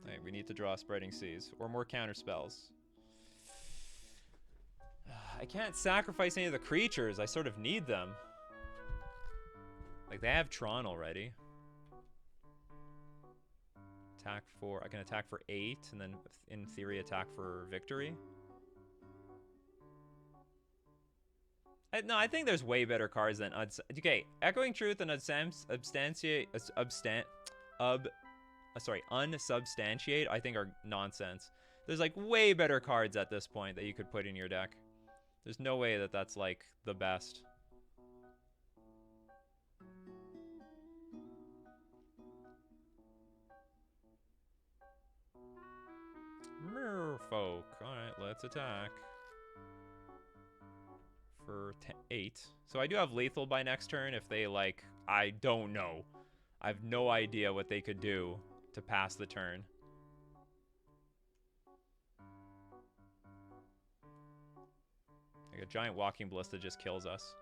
Alright, we need to draw Spreading Seas. Or more counter spells. I can't sacrifice any of the creatures. I sort of need them. Like, they have Tron already. Attack for... I can attack for 8, and then, in theory, attack for victory. No, I think there's way better cards than... Okay, Echoing Truth and Unsubstantiate, I think are nonsense. There's, like, way better cards at this point that you could put in your deck. There's no way that that's, like, the best. Merfolk. Alright, let's attack. For 8. So I do have lethal by next turn if they, like... I don't know. I have no idea what they could do to pass the turn. Like a giant Walking Ballista just kills us.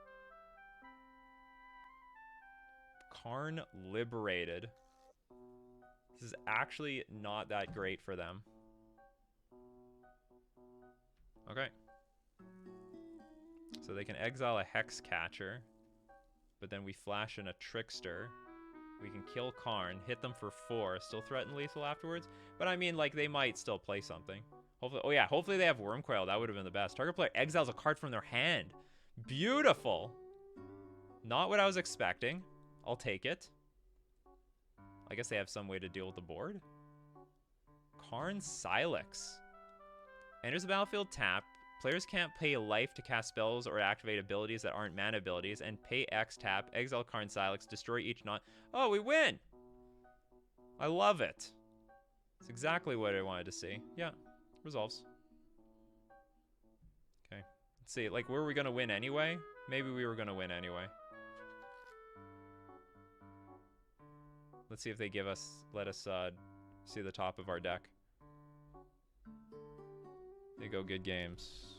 Karn Liberated. This is actually not that great for them. Okay. So they can exile a Hexcatcher, but then we flash in a Trickster. We can kill Karn, hit them for 4, still threaten lethal afterwards. But I mean, like, they might still play something. Hopefully, oh yeah, hopefully they have Wormcoil. That would have been the best. Target player exiles a card from their hand. Beautiful. Not what I was expecting. I'll take it. I guess they have some way to deal with the board. Karn Silex. Enters the battlefield tap. Players can't pay life to cast spells or activate abilities that aren't mana abilities, and pay X tap, exile Karn Silex, destroy each non... Oh, we win! I love it. It's exactly what I wanted to see. Yeah, resolves. Okay, let's see. Like, were we going to win anyway? Maybe we were going to win anyway. Let's see if they give us... Let us see the top of our deck. They go good games.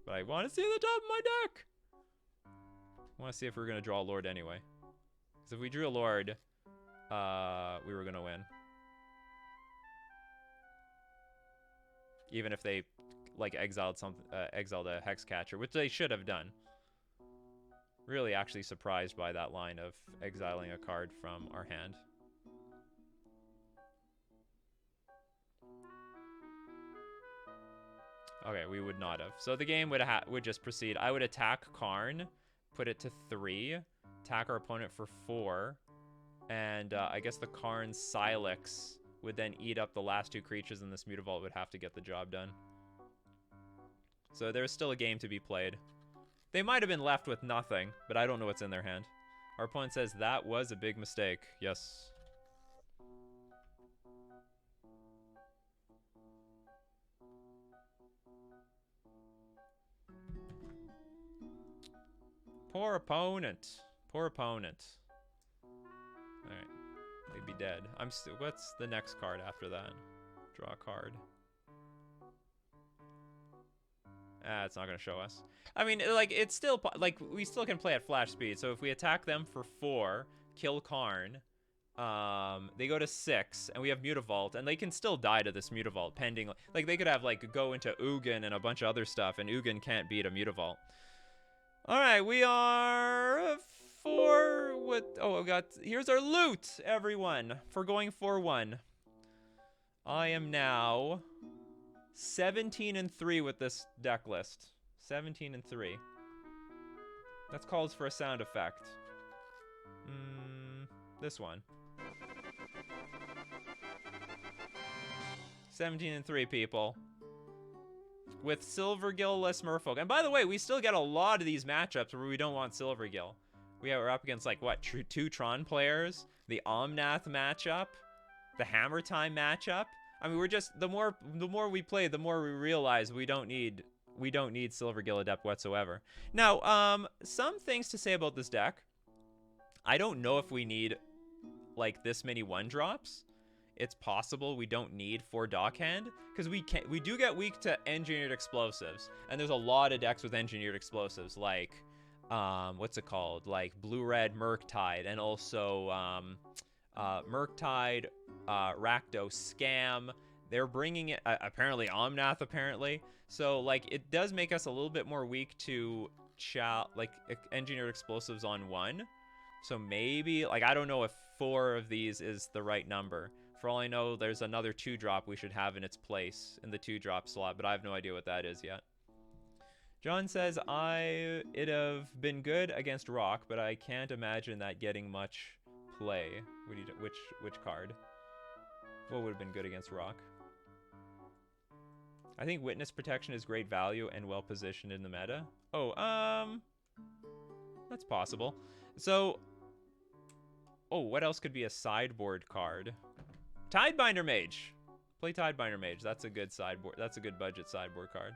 But I want to see the top of my deck! I want to see if we're going to draw a Lord anyway. Because if we drew a Lord, we were going to win. even if they like exiled a hex catcher, which they should have done. Really actually surprised by that line of exiling a card from our hand. Okay, we would not have. So the game would just proceed. I would attack Karn, put it to 3, attack our opponent for 4, and I guess the Karn Silex would then eat up the last 2 creatures, and this Mutavault would have to get the job done. So there's still a game to be played. They might have been left with nothing, but I don't know what's in their hand. Our opponent says that was a big mistake. Yes. Poor opponent. Poor opponent. Alright. They'd be dead. What's the next card after that? Draw a card. It's not going to show us. I mean, like, it's still, like, we still can play at flash speed. So if we attack them for 4, kill Karn, they go to 6, and we have Mutavault, and they can still die to this Mutavault, pending, like, they could have, like, go into Ugin and a bunch of other stuff, and Ugin can't beat a Mutavault. Alright, we are 4, here's our loot, everyone, for going 4-1. I am now 17-3 with this deck list. 17-3. That calls for a sound effect. This one. 17-3, people. With Silvergill-less Merfolk. And by the way, we still get a lot of these matchups where we don't want Silvergill. We're up against, like, what, 2 Tron players? The Omnath matchup? The Hammer Time matchup? I mean, we're just, the more we play, the more we realize we don't need Silvergill Adept whatsoever. Now, some things to say about this deck. I don't know if we need, like, this many 1-drops. It's possible we don't need 4 Dockhand, because we do get weak to Engineered Explosives, and there's a lot of decks with Engineered Explosives, like, what's it called? Like, Blue-Red Murktide, and also, Murktide, Rakdos Scam. They're bringing it, apparently Omnath, apparently. So, like, it does make us a little bit more weak to, like, Engineered Explosives on 1. So maybe, like, I don't know if 4 of these is the right number. For all I know, there's another 2-drop we should have in its place in the 2-drop slot, but I have no idea what that is yet. John says, it'd have been good against Rock, but I can't imagine that getting much play. Which card? What would have been good against Rock? I think Witness Protection is great value and well positioned in the meta. Oh, that's possible. So, what else could be a sideboard card? Tidebinder Mage. Play Tidebinder Mage. That's a good sideboard. That's a good budget sideboard card.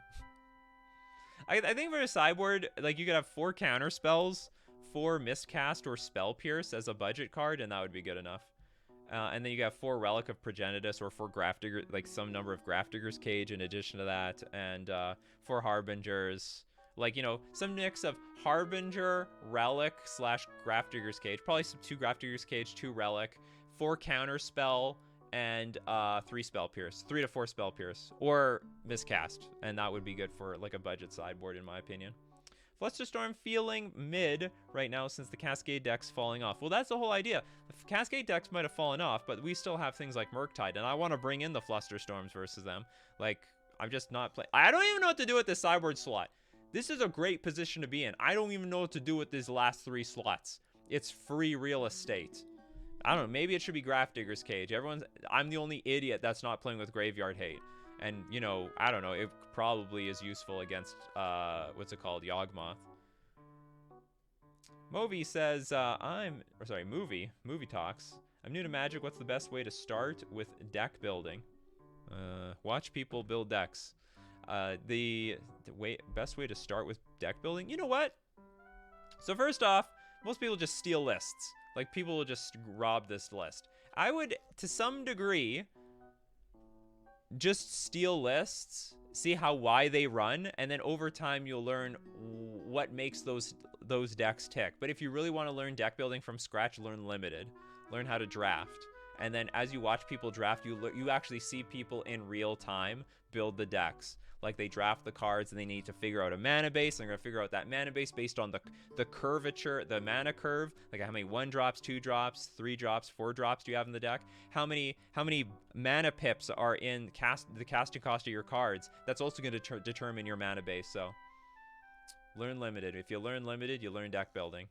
I think for a sideboard, like, you could have 4 counter spells, 4 Miscast or Spell Pierce as a budget card, and that would be good enough. And then you got 4 Relic of Progenitus or 4 Grafdigger, like some number of Grafdigger's Cage in addition to that, and 4 Harbingers. Like, you know, some mix of Harbinger, Relic / Grafdigger's Cage. Probably some 2 Grafdigger's Cage, 2 Relic, 4 Counter Spell, and 3 Spell Pierce. 3 to 4 Spell Pierce. Or Miscast. And that would be good for, like, a budget sideboard, in my opinion. Flusterstorm feeling mid right now since the Cascade deck's falling off. Well, that's the whole idea. The Cascade decks might have fallen off, but we still have things like Murktide, and I want to bring in the Flusterstorms versus them. Like, I'm just not playing. I don't even know what to do with this sideboard slot. This is a great position to be in. I don't even know what to do with these last 3 slots. It's free real estate. I don't know. Maybe it should be Grafdigger's Cage. I'm the only idiot that's not playing with Graveyard Hate. And, you know, I don't know. It probably is useful against, what's it called? Yawgmoth. Movie says, Movie Talks. I'm new to Magic. What's the best way to start with deck building? Watch people build decks. Best way to start with deck building? You know what? So first off, most people just steal lists. Like, people will just rob this list. I would, to some degree, just steal lists, see why they run, and then over time you'll learn what makes those decks tick. But if you really want to learn deck building from scratch, learn Limited. Learn how to draft. And then as you watch people draft, you actually see people in real time build the decks. Like, they draft the cards and they need to figure out a mana base. They're going to figure out that mana base based on the curvature, the mana curve. Like, how many 1-drops, 2-drops, 3-drops, 4-drops do you have in the deck? How many mana pips are in the casting cost of your cards? That's also going to determine your mana base. So, learn limited. If you learn limited, you learn deck building.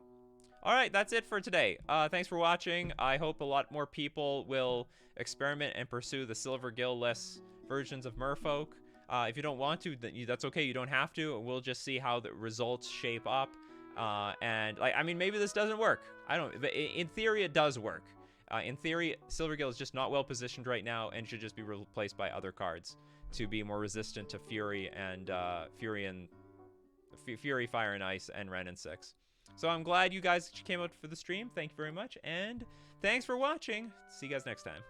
All right, that's it for today. Thanks for watching. I hope a lot more people will experiment and pursue the Silvergill-less versions of Merfolk. If you don't want to, that's okay. You don't have to. We'll just see how the results shape up. And like, I mean, maybe this doesn't work. I don't. But in theory, it does work. In theory, Silvergill is just not well positioned right now and should just be replaced by other cards to be more resistant to Fury, Fire and Ice, and Ren and 6. So I'm glad you guys came out for the stream. Thank you very much, and thanks for watching. See you guys next time.